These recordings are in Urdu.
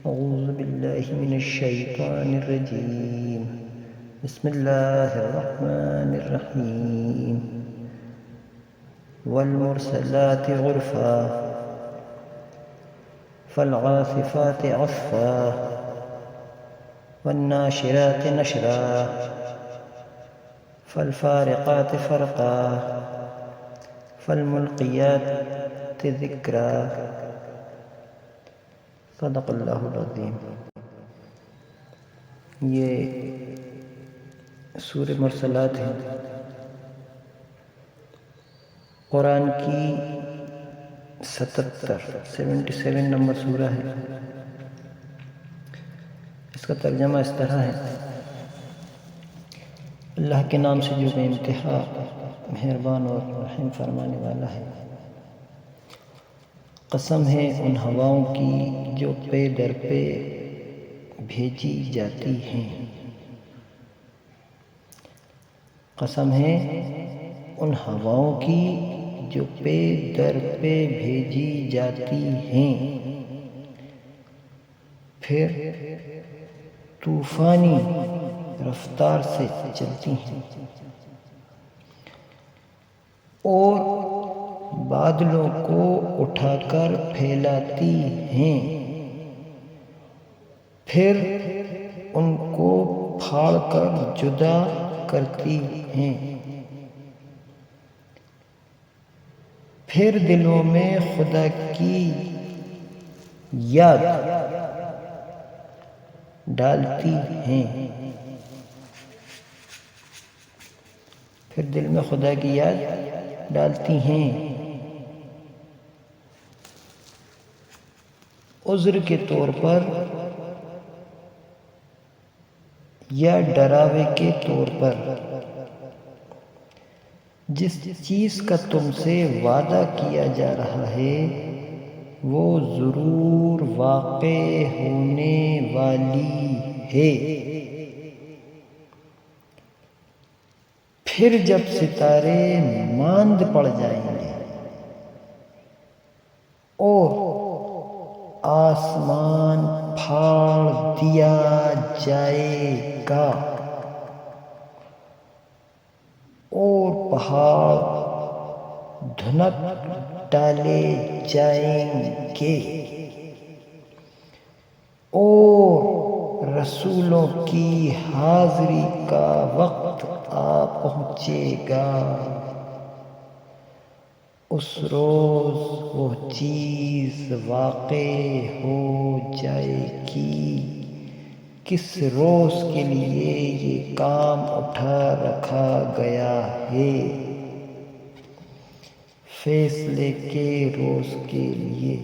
أعوذ بالله من الشيطان الرجيم بسم الله الرحمن الرحيم والمرسلات عرفا فالعاصفات عصفا والناشرات نشرا فالفارقات فرقا فالملقيات ذکرا صدق اللہ العظیم۔ یہ سورہ مرسلات ہے، قرآن کی 77 نمبر سورہ ہے۔ اس کا ترجمہ اس طرح ہے: اللہ کے نام سے جو بے انتہا مہربان اور رحم فرمانے والا ہے۔ قسم ہے ان ہواؤں کی جو پے در پہ بھیجی جاتی ہیں۔ قسم ہے ان ہواؤں کی جو پے در پہ بھیجی جاتی ہیں، پھر طوفانی رفتار سے چلتی ہیں اور بادلوں کو اٹھا کر پھیلاتی ہیں، پھر ان کو پھاڑ کر جدا کرتی ہیں، پھر دلوں میں خدا کی یاد ڈالتی ہیں، پھر دل میں خدا کی یاد ڈالتی ہیں۔ عذر کے طور پر یا ڈراوے کے طور پر، جس چیز کا تم سے وعدہ کیا جا رہا ہے وہ ضرور واقع ہونے والی ہے۔ پھر جب ستارے ماند پڑ جائیں گے اور آسمان پھاڑ دیا جائے گا اور پہاڑ دھنک ڈالے جائیں گے اور رسولوں کی حاضری کا وقت آ پہنچے گا، اس روز وہ چیز واقع ہو جائے گی کس روز کے لیے یہ کام اٹھا رکھا گیا ہے، فیصلے کے روز کے لیے۔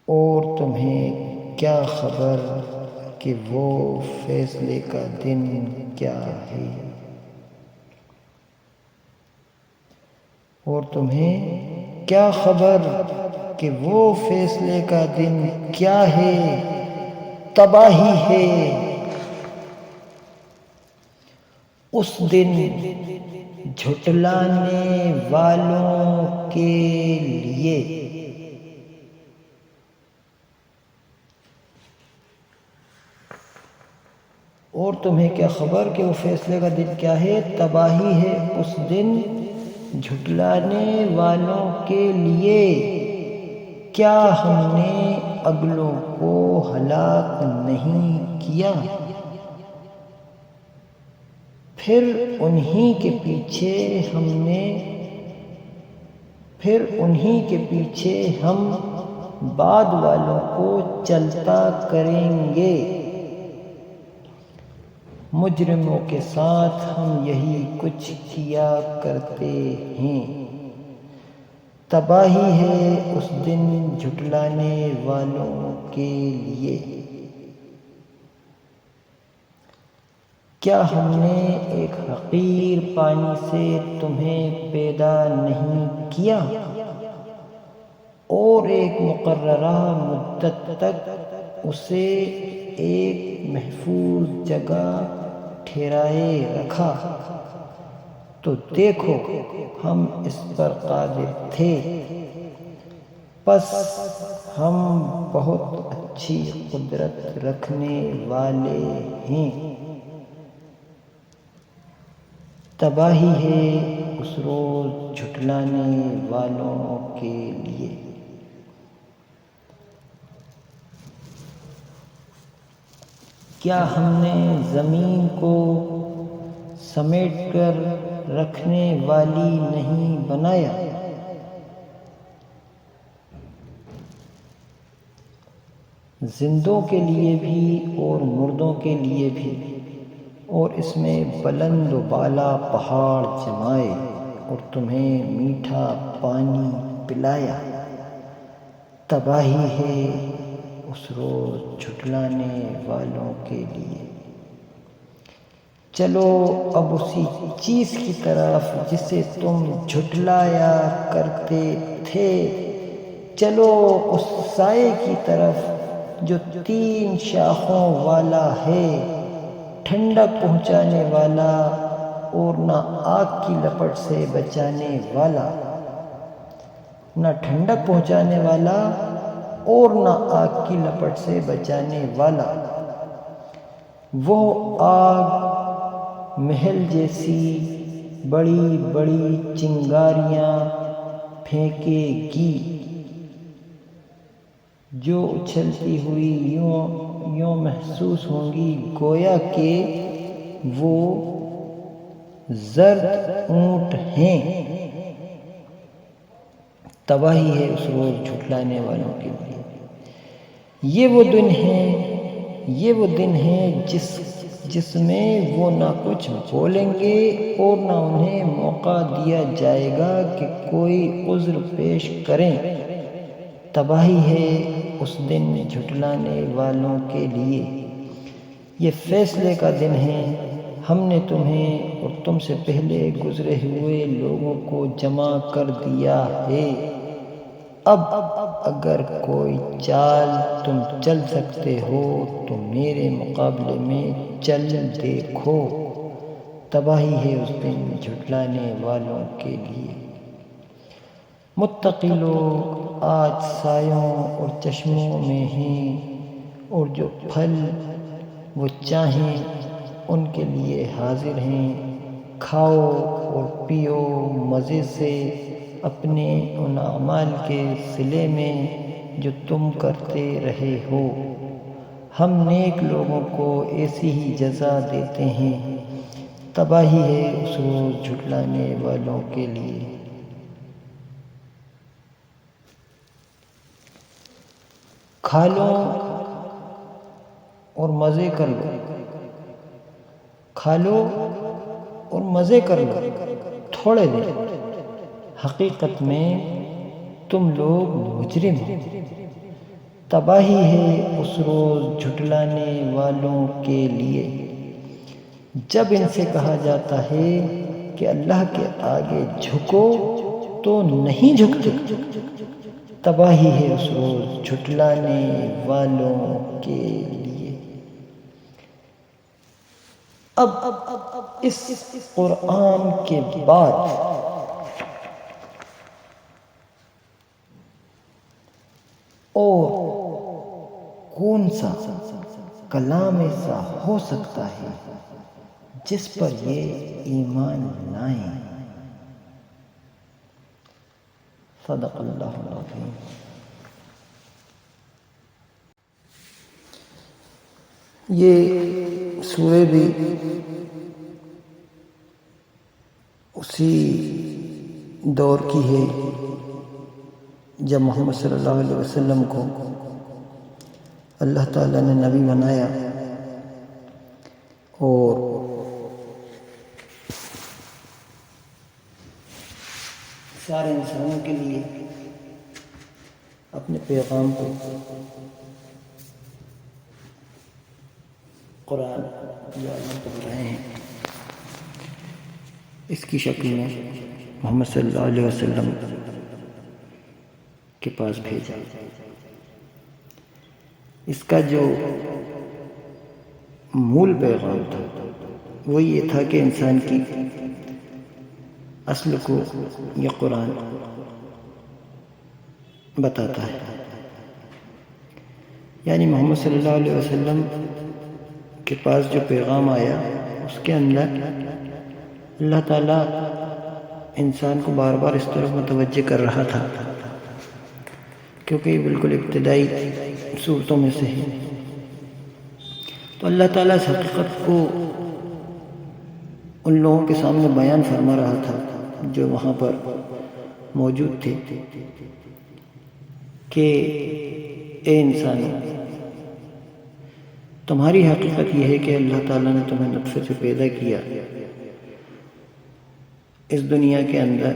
اور تمہیں کیا خبر کہ وہ فیصلے کا دن کیا ہے؟ اور تمہیں کیا خبر کہ وہ فیصلے کا دن کیا ہے؟ تباہی ہے اس دن جھٹلانے والوں کے لیے۔ اور تمہیں کیا خبر کہ وہ فیصلے کا دن کیا ہے؟ تباہی ہے اس دن جھٹلانے والوں کے لیے۔ کیا ہم نے اگلوں کو ہلاک نہیں کیا؟ پھر انہی کے پیچھے ہم بعد والوں کو چلتا کریں گے۔ مجرموں کے ساتھ ہم یہی کچھ کیا کرتے ہیں۔ تباہی ہے اس دن جھٹلانے والوں کے لیے۔ کیا ہم نے ایک حقیر پانی سے تمہیں پیدا نہیں کیا اور ایک مقررہ مدت تک اسے ایک محفوظ جگہ ٹھہرائے رکھا؟ تو دیکھو ہم اس پر قادر تھے، پس ہم بہت اچھی قدرت رکھنے والے ہیں۔ تباہی ہے اس روز جھٹلانے والوں کے لیے۔ کیا ہم نے زمین کو سمیٹ کر رکھنے والی نہیں بنایا؟ زندوں کے لیے بھی اور مردوں کے لیے بھی، اور اس میں بلند و بالا پہاڑ جمائے اور تمہیں میٹھا پانی پلایا۔ تباہی ہے اس روز جھٹلانے والوں کے لیے۔ چلو اب اسی چیز کی طرف جسے تم جھٹلایا کرتے تھے، چلو اس سائے کی طرف جو 3 شاخوں والا ہے، ٹھنڈک پہنچانے والا اور نہ آگ کی لپٹ سے بچانے والا۔ نہ ٹھنڈک پہنچانے والا اور نہ آگ کی لپٹ سے بچانے والا۔ وہ آگ محل جیسی بڑی بڑی چنگاریاں پھینکے گی جو اچھلتی ہوئی یوں محسوس ہوں گی گویا کہ وہ زرد اونٹ ہیں۔ تباہی ہے اس روز جھٹلانے والوں کے لیے۔ یہ وہ دن ہے جس میں وہ نہ کچھ بولیں گے اور نہ انہیں موقع دیا جائے گا کہ کوئی عذر پیش کریں۔ تباہی ہے اس دن جھٹلانے والوں کے لیے۔ یہ فیصلے کا دن ہے۔ ہم نے تمہیں اور تم سے پہلے گزرے ہوئے لوگوں کو جمع کر دیا ہے۔ اب اگر کوئی چال تم چل سکتے ہو تو میرے مقابلے میں چل دیکھو۔ تباہی ہے اس دن جھٹلانے والوں کے لیے۔ متقی لوگ آج سایوں اور چشموں میں ہیں، اور جو پھل وہ چاہیں ان کے لیے حاضر ہیں۔ کھاؤ اور پیو مزے سے اپنے ان اعمال کے صلے میں جو تم کرتے رہے ہو۔ ہم نیک لوگوں کو ایسی ہی جزا دیتے ہیں۔ تباہی ہے اس روز جھٹلانے والوں کے لیے۔ کھا لو اور مزے کر لو، کھا لو اور مزے کر لو تھوڑے دن، حقیقت میں تم لوگ مجرم ہو۔ تباہی ہے اس روز جھٹلانے والوں کے لیے۔ جب ان سے کہا جاتا ہے کہ اللہ کے آگے جھکو تو نہیں جھکتے۔ تباہی ہے اس روز جھٹلانے والوں کے لیے۔ اب اس قرآن کے بعد اور کون سا کلام ایسا ہو سکتا ہے جس پر یہ ایمان لائیں؟ صدق اللہ العظیم۔ یہ سورہ بھی اسی دور کی ہے جب محمد صلی اللہ علیہ وسلم کو اللہ تعالیٰ نے نبی بنایا اور سارے انسانوں کے لیے اپنے پیغام کو قرآن جو اللہ کو بتائے ہیں اس کی شکل میں محمد صلی اللہ علیہ وسلم کے پاس بھیجا۔ اس کا جو مول پیغام تھا وہ یہ تھا کہ انسان کی اصل کو یہ قرآن بتاتا ہے یعنی محمد صلی اللہ علیہ وسلم کے پاس جو پیغام آیا اس کے اندر اللہ تعالیٰ انسان کو بار بار اس طرف متوجہ کر رہا تھا، کیونکہ یہ بالکل ابتدائی صورتوں میں سے ہے۔ تو اللہ تعالیٰ اس حقیقت کو ان لوگوں کے سامنے بیان فرما رہا تھا جو وہاں پر موجود تھے کہ اے انسانوں، تمہاری حقیقت یہ ہے کہ اللہ تعالیٰ نے تمہیں نطفے سے پیدا کیا اس دنیا کے اندر،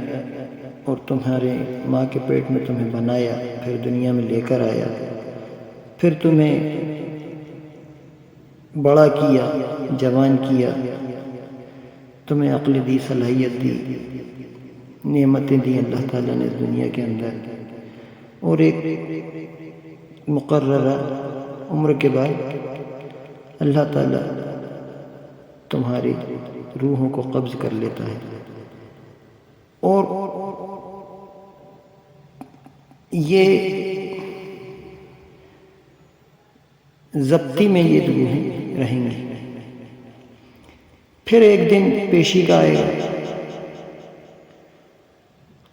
اور تمہارے ماں کے پیٹ میں تمہیں بنایا، پھر دنیا میں لے کر آیا، پھر تمہیں بڑا کیا، جوان کیا، تمہیں عقل دی، صلاحیت دی، نعمتیں دی اللہ تعالیٰ نے اس دنیا کے اندر، اور ایک مقررہ عمر کے بعد اللہ تعالیٰ تمہاری روحوں کو قبض کر لیتا ہے، اور یہ ضبطی میں یہ روحیں رہیں گی۔ پھر ایک دن پیشی کا آئے گا،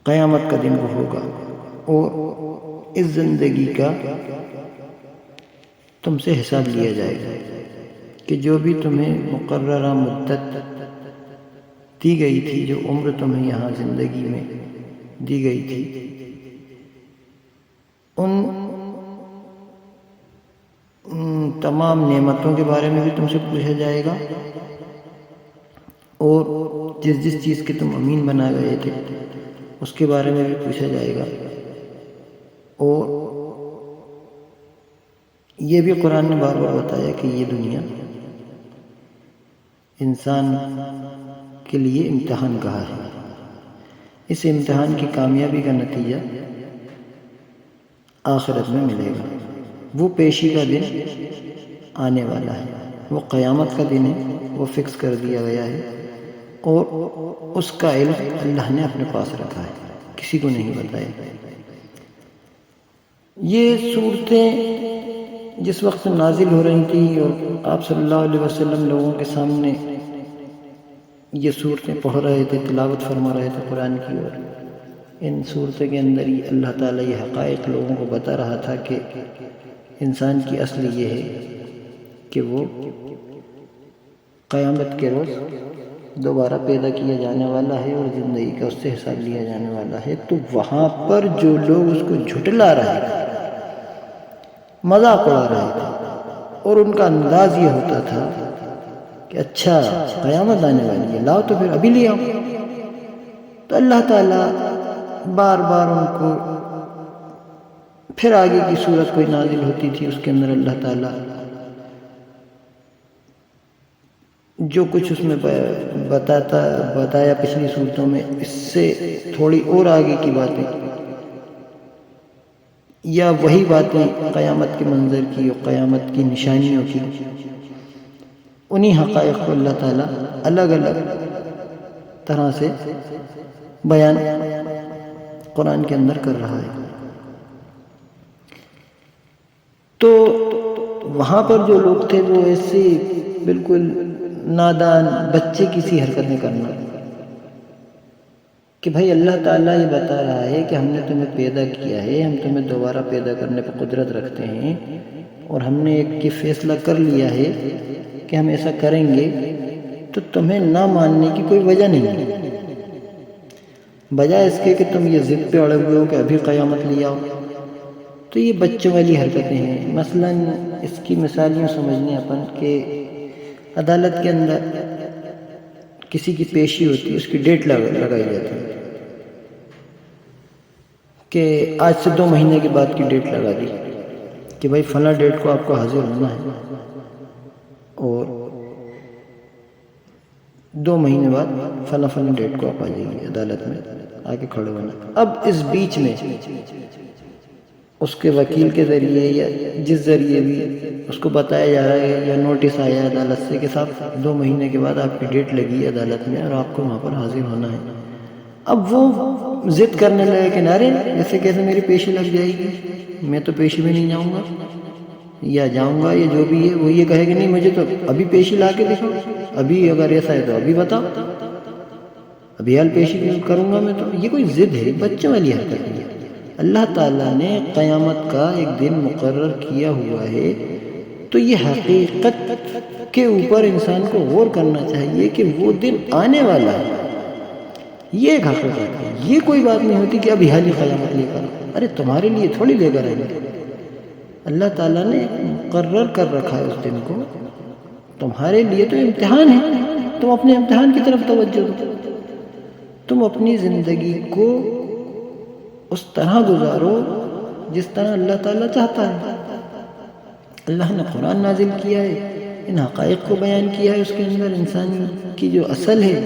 قیامت کا دن وہ ہوگا، اور اس زندگی کا تم سے حساب لیا جائے گا کہ جو بھی تمہیں مقررہ مدت دی گئی تھی، جو عمر تمہیں یہاں زندگی میں دی گئی تھی، ان تمام نعمتوں کے بارے میں بھی تم سے پوچھا جائے گا، اور جس جس چیز کے تم امین بنا گئے تھے اس کے بارے میں بھی پوچھا جائے گا۔ اور یہ بھی قرآن نے بار بار بتایا کہ یہ دنیا انسان کے لیے امتحان گاہ ہے، اس امتحان کی کامیابی کا نتیجہ آخرت میں ملے گا۔ وہ پیشی کا دن آنے والا ہے، وہ قیامت کا دن ہے، وہ فکس کر دیا گیا ہے، اور اس کا علم اللہ نے اپنے پاس رکھا ہے، کسی کو نہیں بتایا۔ یہ صورتیں جس وقت نازل ہو رہی تھیں اور آپ صلی اللہ علیہ وسلم لوگوں کے سامنے یہ صورتیں پڑھ رہے تھے، تلاوت فرما رہے تھے قرآن کی، اور ان صورتوں کے اندر ہی اللہ تعالیٰ یہ حقائق لوگوں کو بتا رہا تھا کہ انسان کی اصل یہ ہے کہ وہ قیامت کے روز دوبارہ پیدا کیا جانے والا ہے، اور زندگی کا اس سے حساب لیا جانے والا ہے۔ تو وہاں پر جو لوگ اس کو جھٹلا رہے تھے، مذاق اڑا رہے تھے، اور ان کا انداز یہ ہوتا تھا کہ اچھا قیامت آنے والی ہے، لاؤ تو پھر ابھی لے آؤ۔ تو اللہ تعالیٰ بار بار ان کو پھر آگے کی صورت کوئی نازل ہوتی تھی، اس کے اندر اللہ تعالیٰ جو کچھ اس میں بتایا پچھلی صورتوں میں، اس سے تھوڑی اور آگے کی باتیں یا وہی باتیں قیامت کے منظر کی اور قیامت کی نشانیوں کی، انہی حقائق کو اللہ تعالیٰ الگ الگ طرح سے بیان قرآن کے اندر کر رہا ہے۔ تو وہاں پر جو لوگ تھے وہ ایسے بالکل نادان بچے کی سی حرکتیں کرنا کہ بھائی اللہ تعالیٰ یہ بتا رہا ہے کہ ہم نے تمہیں پیدا کیا ہے، ہم تمہیں دوبارہ پیدا کرنے پر قدرت رکھتے ہیں، اور ہم نے ایک یہ فیصلہ کر لیا ہے کہ ہم ایسا کریں گے، تو تمہیں نہ ماننے کی کوئی وجہ نہیں ہے، بجائے اس کے کہ تم یہ ضد پہ اڑے ہوئے ہو کہ ابھی قیامت لے آؤ۔ تو یہ بچوں والی حرکتیں ہیں۔ مثلا اس کی مثال یوں سمجھنے اپن کہ عدالت کے اندر کسی کی پیشی ہوتی ہے، اس کی ڈیٹ لگائی جاتی ہے کہ آج سے 2 مہینے کے بعد کی ڈیٹ لگا دی کہ بھائی فلاں ڈیٹ کو آپ کو حاضر ہونا ہے، اور 2 مہینے بعد فلاں ڈیٹ کو آپ آ جائیے عدالت میں آ کے کھڑے ہونا۔ اب اس بیچ میں اس کے وکیل کے ذریعے یا جس ذریعے بھی اس کو بتایا جا رہا ہے یا نوٹس آیا ہے عدالت سے کہ صاحب 2 مہینے کے بعد آپ کی ڈیٹ لگی ہے عدالت میں اور آپ کو وہاں پر حاضر ہونا ہے۔ اب وہ ضد کرنے لگے کہ نارے ایسے کیسے میری پیشی لگ جائے گی، میں تو پیشی میں نہیں جاؤں گا، یا جاؤں گا، یا جو بھی ہے وہ یہ کہے کہ نہیں مجھے تو ابھی پیشی لا کے دکھاؤ، ابھی اگر ایسا ہے تو ابھی بتاؤ، ابھی حال پیشی کروں گا میں، تو یہ کوئی ضد ہے، بچوں والی حرکت نہیں ہے۔ اللہ تعالیٰ نے قیامت کا ایک دن مقرر کیا ہوا ہے، تو یہ حقیقت کے اوپر انسان کو غور کرنا چاہیے کہ وہ دن آنے والا ہے، یہ ایک حقیقت ہے۔ یہ کوئی بات نہیں ہوتی کہ ابھی حال ہی قیامت لے کر، ارے تمہارے لیے تھوڑی لے کر آئیں گے، اللہ تعالیٰ نے مقرر کر رکھا ہے اس دن کو، تمہارے لیے تو امتحان ہے، تم اپنے امتحان کی طرف توجہ دو، تم اپنی زندگی کو اس طرح گزارو جس طرح اللہ تعالیٰ چاہتا ہے۔ اللہ نے قرآن نازل کیا ہے، ان حقائق کو بیان کیا ہے، اس کے اندر انسان کی جو اصل ہے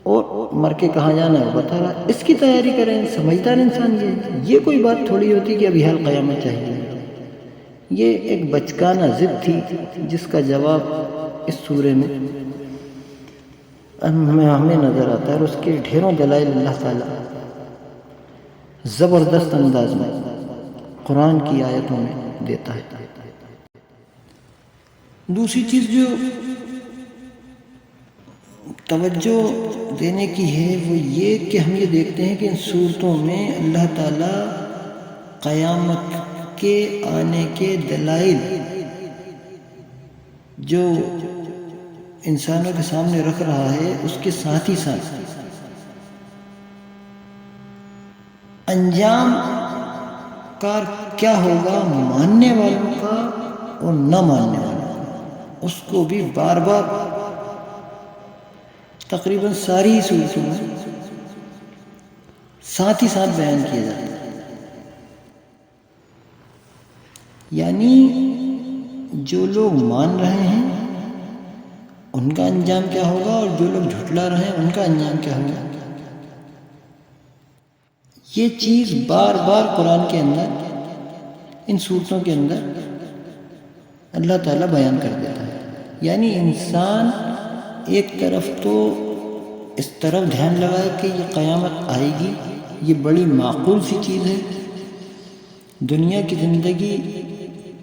اور مر کے کہاں جانا ہے بتا رہا، اس کی تیاری کریں، سمجھدار انسان یہ کوئی بات تھوڑی ہوتی کہ ابھی حال قیامت چاہیے۔ یہ ایک بچکانہ ضد تھی جس کا جواب اس سورے میں ہمیں نظر آتا ہے، اور اس کے ڈھیروں دلائل اللہ تعالیٰ زبردست انداز میں قرآن کی آیتوں میں دیتا ہے۔ دوسری چیز جو توجہ دینے کی ہے وہ یہ کہ ہم یہ دیکھتے ہیں کہ ان صورتوں میں اللہ تعالیٰ قیامت کے آنے کے دلائل جو انسانوں کے سامنے رکھ رہا ہے، اس کے ساتھ ہی ساتھ انجام کار کیا ہوگا ماننے والوں کا اور نہ ماننے والوں کا، اس کو بھی بار بار تقریباً ساری صورتوں میں ساتھ ہی ساتھ بیان کیا جاتا ہے۔ یعنی جو لوگ مان رہے ہیں ان کا انجام کیا ہوگا، اور جو لوگ جھٹلا رہے ہیں ان کا انجام کیا ہوگا، یہ چیز بار بار قرآن کے اندر ان صورتوں کے اندر اللہ تعالیٰ بیان کر دیتا ہے۔ یعنی انسان ایک طرف تو اس طرف دھیان لگائے کہ یہ قیامت آئے گی، یہ بڑی معقول سی چیز ہے، دنیا کی زندگی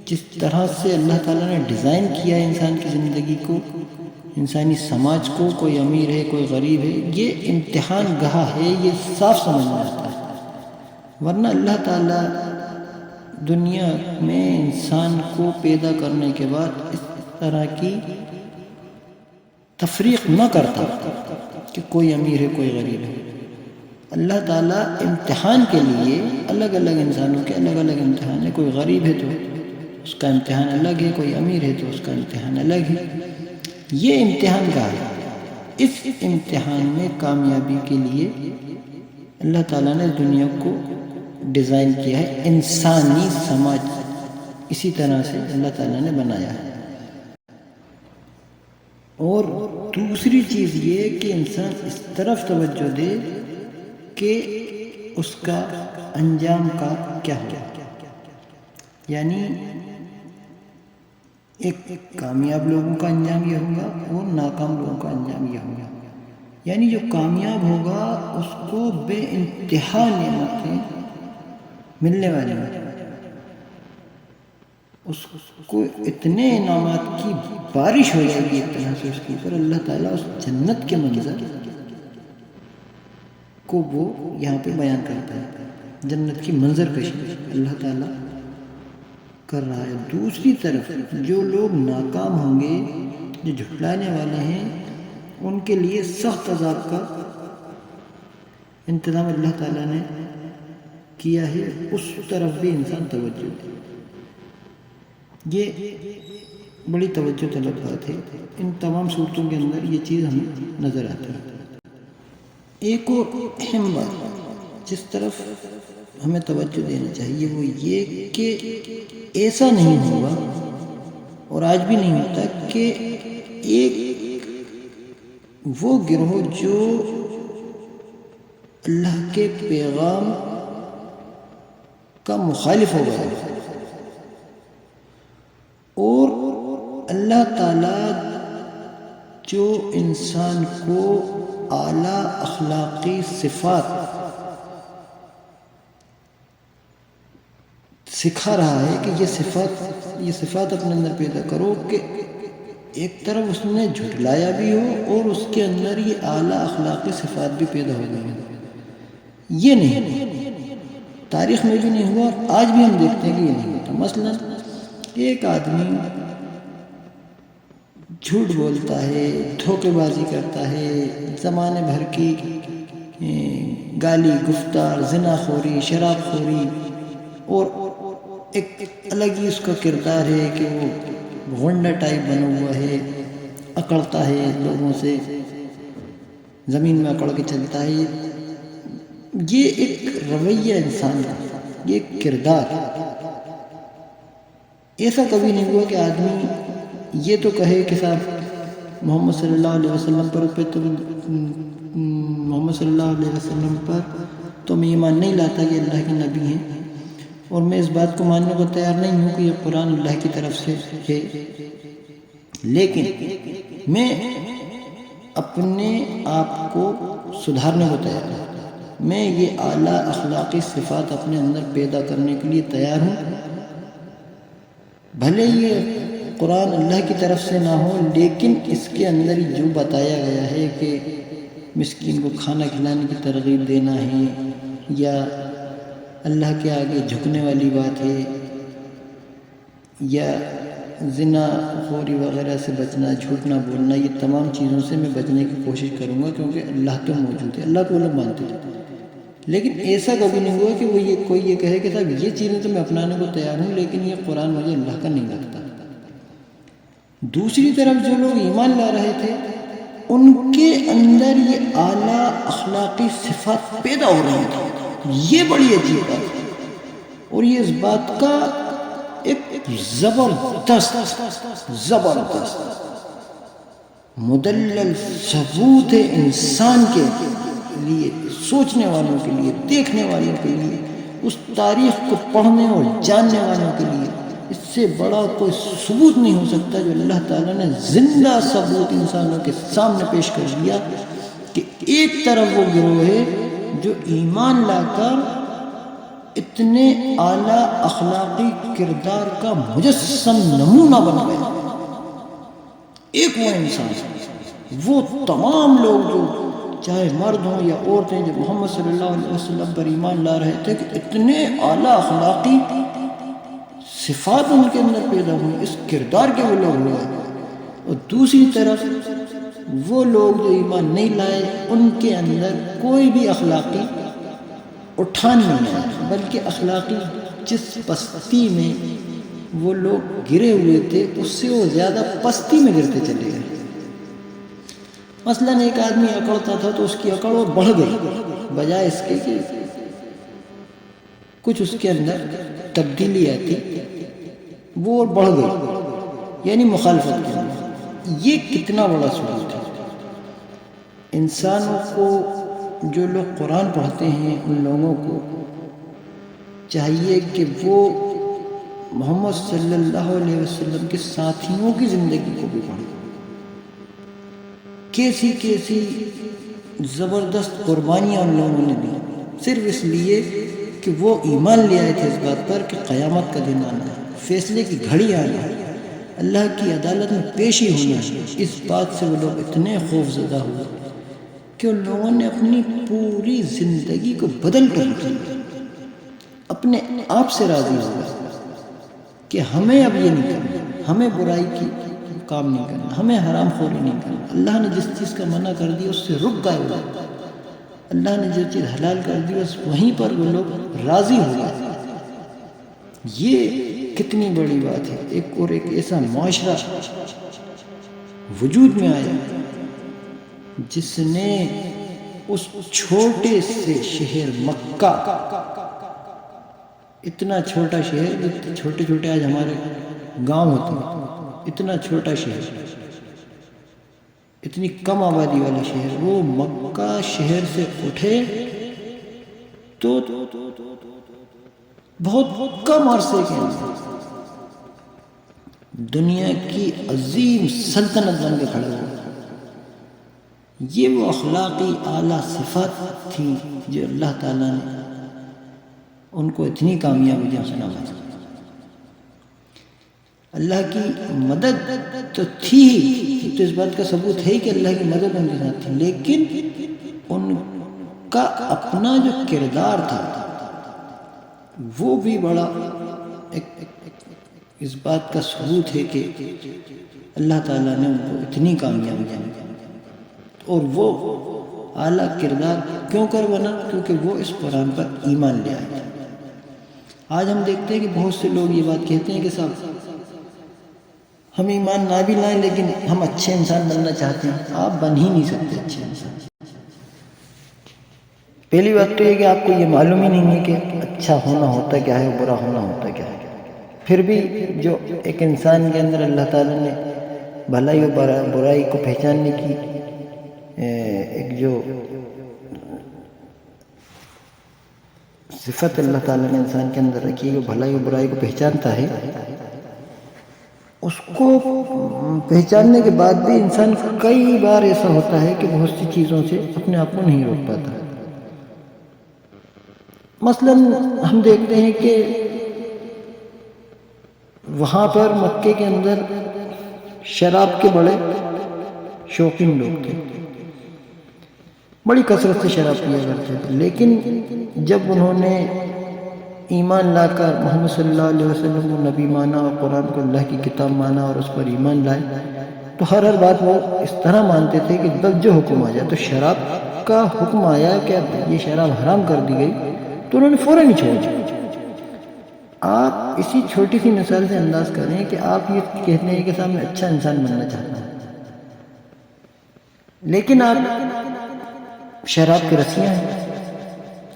جس طرح سے اللہ تعالیٰ نے ڈیزائن کیا ہے انسان کی زندگی کو، انسانی سماج کو، کوئی امیر ہے کوئی غریب ہے، یہ امتحان گاہ ہے، یہ صاف سمجھ میں آتا ہے۔ ورنہ اللہ تعالیٰ دنیا میں انسان کو پیدا کرنے کے بعد اس طرح کی تفریق نہ کرتا کہ کوئی امیر ہے کوئی غریب ہے۔ اللہ تعالیٰ امتحان کے لیے الگ الگ انسانوں کے الگ الگ امتحان ہے، کوئی غریب ہے تو اس کا امتحان الگ ہے، کوئی امیر ہے تو اس کا امتحان الگ ہے، یہ امتحان کا ہے۔ اس امتحان میں کامیابی کے لیے اللہ تعالیٰ نے دنیا کو ڈیزائن کیا ہے، انسانی سماج اسی طرح سے اللہ تعالیٰ نے بنایا ہے۔ اور دوسری چیز یہ کہ انسان اس طرف توجہ دے کہ اس کا انجام کا کیا ہوگا، یعنی ایک کامیاب لوگوں کا انجام یہ ہوگا اور ناکام لوگوں کا انجام یہ ہوگا۔ یعنی جو کامیاب ہوگا اس کو بے انتہا نعمتیں ملنے والی ہیں، اس کو اتنے انعامات کی بارش ہو جائے گی ایک طرح سے اس کے اوپر، اللہ تعالیٰ اس جنت کے منظر کو وہ یہاں پہ بیان کرتا ہے، جنت کی منظر کشی اللہ تعالیٰ کر رہا ہے۔ دوسری طرف جو لوگ ناکام ہوں گے، جو جھٹلانے والے ہیں، ان کے لیے سخت عذاب کا انتظام اللہ تعالیٰ نے کیا ہے، اس طرف بھی انسان توجہ دے۔ یہ بڑی توجہ طلب بات ہے، ان تمام صورتوں کے اندر یہ چیز ہمیں نظر آتی ہے۔ ایک اور اہم بات جس طرف ہمیں توجہ دینا چاہیے وہ یہ کہ ایسا نہیں ہوا اور آج بھی نہیں ہوتا کہ ایک وہ گروہ جو اللہ کے پیغام کا مخالف ہو گیا اور اللہ تعالیٰ جو انسان کو اعلیٰ اخلاقی صفات سکھا رہا ہے کہ یہ صفات اپنے اندر پیدا کرو کہ ایک طرف اس نے جھٹلایا بھی ہو اور اس کے اندر یہ اعلیٰ اخلاقی صفات بھی پیدا ہو گئی ہیں۔ یہ نہیں، تاریخ میں بھی نہیں ہوا، آج بھی ہم دیکھتے ہیں کہ یہ نہیں ہوتا۔ مثلا ایک آدمی جھوٹ بولتا ہے، دھوکے بازی کرتا ہے، زمانے بھر کی گالی گفتار، زنا خوری، شراب خوری، اور ایک الگ ہی اس کا کردار ہے کہ وہ غنڈہ ٹائپ بنا ہوا ہے، اکڑتا ہے لوگوں سے، زمین میں اکڑ کے چلتا ہے۔ یہ ایک رویہ انسان کا، یہ ایک کردار۔ ایسا کبھی نہیں ہوا کہ آدمی یہ تو کہے کہ صاحب محمد صلی اللہ علیہ وسلم پر محمد صلی اللہ علیہ وسلم پر تو میں ایمان نہیں لاتا کہ اللہ کے نبی ہیں، اور میں اس بات کو ماننے کو تیار نہیں ہوں کہ یہ قرآن اللہ کی طرف سے ہے، لیکن میں اپنے آپ کو سدھارنے کو تیار ہوں، میں یہ اعلیٰ اخلاقی صفات اپنے اندر پیدا کرنے کے لیے تیار ہوں، بھلے یہ قرآن اللہ کی طرف سے نہ ہو، لیکن اس کے اندر جو بتایا گیا ہے کہ مسکین کو کھانا کھلانے کی ترغیب دینا ہے، یا اللہ کے آگے جھکنے والی بات ہے، یا زنا خوری وغیرہ سے بچنا، جھوٹ نہ بولنا، یہ تمام چیزوں سے میں بچنے کی کوشش کروں گا، کیونکہ اللہ تو موجود ہے، اللہ کو لوگ مانتے تھے۔ لیکن ایسا کبھی نہیں ہوا کہ کوئی یہ کہے کہ صاحب یہ چیزیں تو میں اپنانے کو تیار ہوں، لیکن یہ قرآن مجھے اللہ کا نہیں لگتا۔ دوسری طرف جو لوگ ایمان لا رہے تھے، ان کے اندر یہ اعلیٰ اخلاقی صفات پیدا ہو رہی تھیں، یہ بڑی عجیب بات ہے، اور یہ اس بات کا ایک زبردست مدلل ثبوت ہے انسان کے لیے، سوچنے والوں کے لیے، دیکھنے والوں کے لیے، اس تاریخ کو پڑھنے اور جاننے والوں کے لیے۔ اس سے بڑا کوئی ثبوت نہیں ہو سکتا جو اللہ تعالیٰ نے زندہ ثبوت انسانوں کے سامنے پیش کر دیا کہ ایک طرف وہ گروہ ہے جو ایمان لا کر اتنے اعلیٰ اخلاقی کردار کا مجسم نمونہ بن گیا، ایک وہ انسان، وہ تمام لوگ جو چاہے مرد ہوں یا عورتیں جو محمد صلی اللہ علیہ وسلم پر ایمان لا رہے تھے، کہ اتنے اعلیٰ اخلاقی صفات ان کے اندر پیدا ہوئی، اس کردار کے وہ لوگ ہوئے۔ اور دوسری طرف وہ لوگ جو ایمان نہیں لائے، ان کے اندر کوئی بھی اخلاقی اٹھان نہیں آیا، بلکہ اخلاقی جس پستی میں وہ لوگ گرے ہوئے تھے، اس سے وہ زیادہ پستی میں گرتے چلے گئے۔ مثلاً ایک آدمی اکڑتا تھا تو اس کی اکڑ وہ بڑھ گئی، بجائے اس کے کہ کچھ اس کے اندر تبدیلی آتی، وہ اور بڑھ گئی، یعنی مخالفت کے اندر۔ یہ کتنا بڑا ثبوت ہے۔ انسانوں کو، جو لوگ قرآن پڑھتے ہیں، ان لوگوں کو چاہیے کہ وہ محمد صلی اللہ علیہ وسلم کے ساتھیوں کی زندگی کو بھی پڑھیں، کیسی کیسی زبردست قربانیاں ان لوگوں نے دی، صرف اس لیے کہ وہ ایمان لے آئے تھے اس بات پر کہ قیامت کا دن آنا ہے، فیصلے کی گھڑی آنا ہے، اللہ کی عدالت میں پیشی ہونا ہے۔ اس بات سے وہ لوگ اتنے خوف زدہ ہوئے کہ ان لوگوں نے اپنی پوری زندگی کو بدل کر دیا، اپنے آپ سے راضی ہو گئے کہ ہمیں اب یہ نہیں کرنا، ہمیں برائی کی کام نہیں کرنا، ہمیں حرام خوری نہیں کرنا۔ اللہ نے جس چیز کا منع کر دیا اس سے رک گئے وہ، اللہ نے جو چیز حلال کر دی بس وہیں پر وہ لوگ راضی ہو گئے۔ یہ کتنی بڑی بات ہے۔ ایک ایسا معاشرہ وجود میں آیا جس نے اس چھوٹے سے شہر مکہ، اتنا چھوٹا شہر، چھوٹے چھوٹے آج ہمارے گاؤں ہوتے ہیں، اتنا چھوٹا شہر، اتنی کم آبادی والا شہر، وہ مکہ شہر سے اٹھے تو بہت کم عرصے کے اندر دنیا کی عظیم سلطنت بن کے کھڑے ہوئے۔ یہ وہ اخلاقی اعلیٰ صفات تھی جو اللہ تعالیٰ نے ان کو اتنی کامیابیاں سے نوازا۔ اللہ کی مدد تو تھی ہی، تو اس بات کا ثبوت ہے کہ اللہ کی مدد ان کے ساتھ تھی، لیکن ان کا اپنا جو کردار تھا وہ بھی بڑا اس بات کا ثبوت ہے کہ اللہ تعالیٰ نے ان کو اتنی کامیابی دی، اور وہ اعلیٰ کردار کیوں کر بنا؟ کیونکہ وہ اس قرآن پر ایمان لے آئے۔ آج ہم دیکھتے ہیں کہ بہت سے لوگ یہ بات کہتے ہیں کہ صاحب ہم ایمان نہ بھی لائیں لیکن ہم اچھے انسان بننا چاہتے ہیں۔ آپ بن ہی نہیں سکتے اچھے انسان۔ پہلی بات تو یہ کہ آپ کو یہ معلوم ہی نہیں ہے کہ اچھا ہونا ہوتا کیا ہے، برا ہونا ہوتا کیا ہے۔ پھر بھی جو ایک انسان کے اندر اللہ تعالیٰ نے بھلائی و برائی کو پہچاننے کی ایک جو صفت اللہ تعالیٰ نے انسان کے اندر رکھی ہے، وہ بھلائی و برائی کو پہچانتا ہے، اس کو پہچاننے کے بعد بھی انسان کئی بار ایسا ہوتا ہے کہ بہت سی چیزوں سے اپنے آپ کو نہیں روک پاتا۔ مثلاً ہم دیکھتے ہیں کہ وہاں پر مکے کے اندر شراب کے بڑے شوقین لوگ تھے، بڑی کثرت سے شراب پیا کرتے تھے، لیکن جب انہوں نے ایمان لا کر محمد صلی اللہ علیہ وسلم کو نبی مانا اور قرآن کو اللہ کی کتاب مانا اور اس پر ایمان لائے، تو ہر بات وہ اس طرح مانتے تھے کہ بس جو حکم آ جائے، تو شراب کا حکم آیا کہ یہ شراب حرام کر دی گئی تو انہوں نے فوراً ہی چھوڑ دیا۔ آپ اسی چھوٹی سی مثال سے انداز کریں کہ آپ یہ کہتے ہیں کہ صاحب میں اچھا انسان بننا چاہتا ہوں، لیکن آپ شراب کے رسیاں ہیں،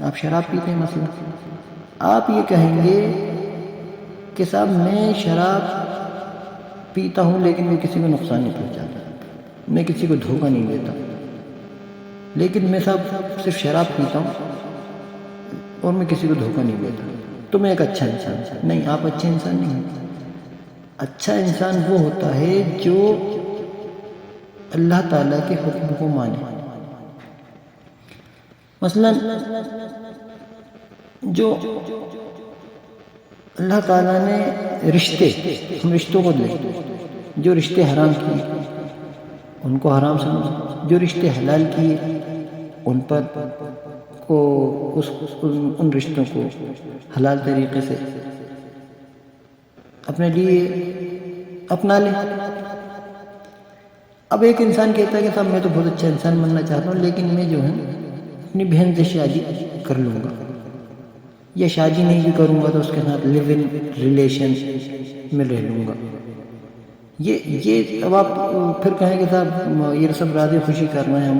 آپ شراب پیتے ہیں مثلا، آپ یہ کہیں گے کہ صاحب میں شراب پیتا ہوں لیکن میں کسی کو نقصان نہیں پہنچاتا، میں کسی کو دھوکہ نہیں دیتا، لیکن میں صاحب صرف شراب پیتا ہوں اور میں کسی کو دھوکہ نہیں دیتا، تو میں ایک اچھا انسان ہوں۔ نہیں، آپ اچھے انسان نہیں ہیں۔ اچھا انسان وہ ہوتا ہے جو اللہ تعالیٰ کے حکم کو مانے۔ مثلا جو اللہ تعالیٰ نے رشتے، ہم رشتوں کو لیں، جو رشتے حرام کیے ان کو حرام سمجھیں، جو رشتے حلال کیے ان پر ان رشتوں کو حلال طریقے سے اپنے لیے اپنا لیں۔ اب ایک انسان کہتا ہے کہ صاحب میں تو بہت اچھا انسان بننا چاہتا ہوں، لیکن میں جو ہے اپنی بہن سے شادی کر لوں گا، یا شادی نہیں بھی کروں گا تو اس کے ساتھ لیو ان ریلیشن میں رہ لوں گا۔ یہ اب آپ پھر کہیں کہ صاحب یہ سب راضی خوشی کرنا ہے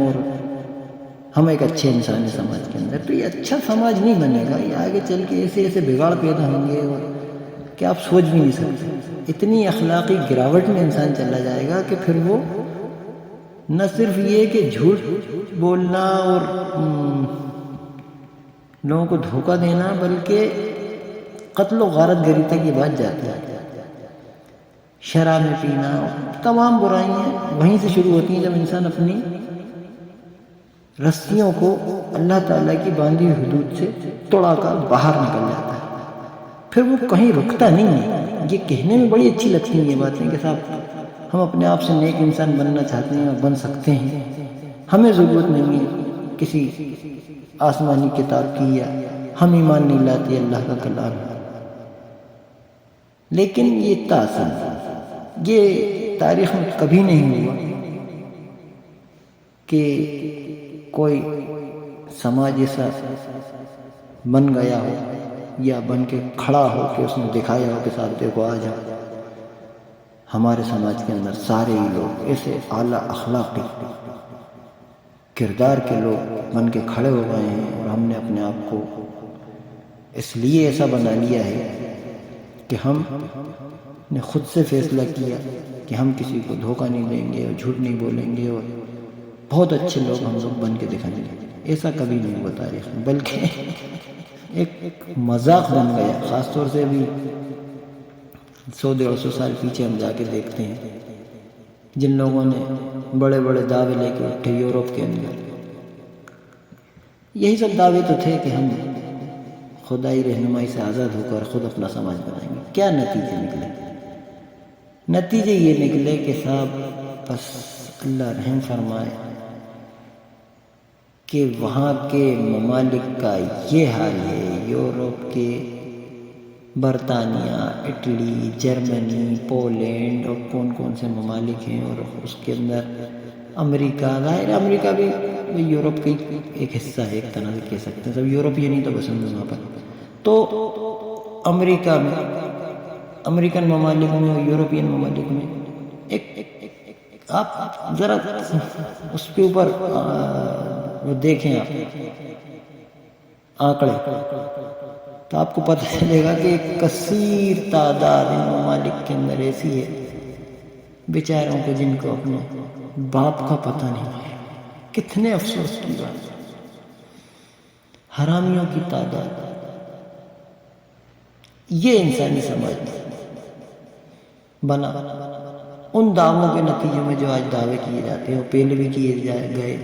ہم ایک اچھے انسان ہیں سماج کے اندر، تو یہ اچھا سماج نہیں بنے گا، یہ آگے چل کے ایسے ایسے بگاڑ پیدا ہوں گے اور کہ آپ سوچ بھی نہیں سکتے۔ اتنی اخلاقی گراوٹ میں انسان چلا جائے گا کہ پھر وہ نہ صرف یہ کہ جھوٹ بولنا اور لوگوں کو دھوکہ دینا، بلکہ قتل و غارت گری تک یہ بات جاتی ہے۔ شراب میں پینا، تمام برائیاں وہیں سے شروع ہوتی ہیں جب انسان اپنی رسیوں کو اللہ تعالیٰ کی باندھی ہوئی حدود سے توڑا کر باہر نکل جاتا ہے، پھر وہ کہیں رکتا نہیں ہے۔ یہ کہنے میں بڑی اچھی لگتی ہیں یہ باتیں کہ صاحب ہم اپنے آپ سے نیک انسان بننا چاہتے ہیں اور بن سکتے ہیں، ہمیں ضرورت نہیں ہے کسی آسمانی کتاب کی، یا ہم ایمان نہیں لاتے اللہ کا کلام، لیکن یہ تاثر یہ تاریخ میں کبھی نہیں ہوا کہ کوئی سماج ایسا بن گیا ہو یا بن کے کھڑا ہو کہ اس نے دکھایا ہو کہ صاحب دیکھو آج ہمارے سماج کے اندر سارے ہی لوگ ایسے اعلیٰ اخلاقی کردار کے لوگ بن کے کھڑے ہو گئے ہیں، اور ہم نے اپنے آپ کو اس لیے ایسا بنا لیا ہے کہ ہم نے خود سے فیصلہ کیا کہ ہم کسی کو دھوکہ نہیں دیں گے اور جھوٹ نہیں بولیں گے اور بہت اچھے لوگ ہم لوگ بن کے دکھائیں گے۔ ایسا کبھی نہیں ہوا تاریخ میں، بلکہ ایک مذاق بن گیا۔ خاص طور سے ابھی 100-150 سال پیچھے ہم جا کے دیکھتے ہیں، جن لوگوں نے بڑے بڑے دعوے لے کے اٹھے یورپ کے اندر، یہی سب دعوے تو تھے کہ ہم خدائی رہنمائی سے آزاد ہو کر خود اپنا سماج بنائیں گے۔ کیا نتیجے نکلے؟ نتیجے یہ نکلے کہ صاحب بس اللہ رحم فرمائے کہ وہاں کے ممالک کا یہ حال ہے، یورپ کے، برطانیہ، اٹلی، جرمنی، پولینڈ اور کون کون سے ممالک ہیں، اور اس کے اندر امریکہ، ظاہر امریکہ بھی یورپ کا ایک حصہ ہے، ایک طرح سے کہہ سکتے ہیں، سب یورپ یہ نہیں تو پسند ہے وہاں پر. تو امریکہ میں، امریکن ممالک میں اور یورپین ممالک میں ایک آپ ذرا اس کے اوپر وہ دیکھیں آپ آنکڑے، تو آپ کو پتہ چلے گا کہ ایک کثیر تعداد ان ممالک کے اندر ایسی ہے بیچاروں کو جن کو اپنے باپ کا پتہ نہیں ہے. کتنے افسوس کی بات، حرامیوں کی تعداد. یہ انسانی سماج بنا ان دعووں کے نتیجے میں جو آج دعوے کیے جاتے ہیں وہ پہلے بھی کیے گئے،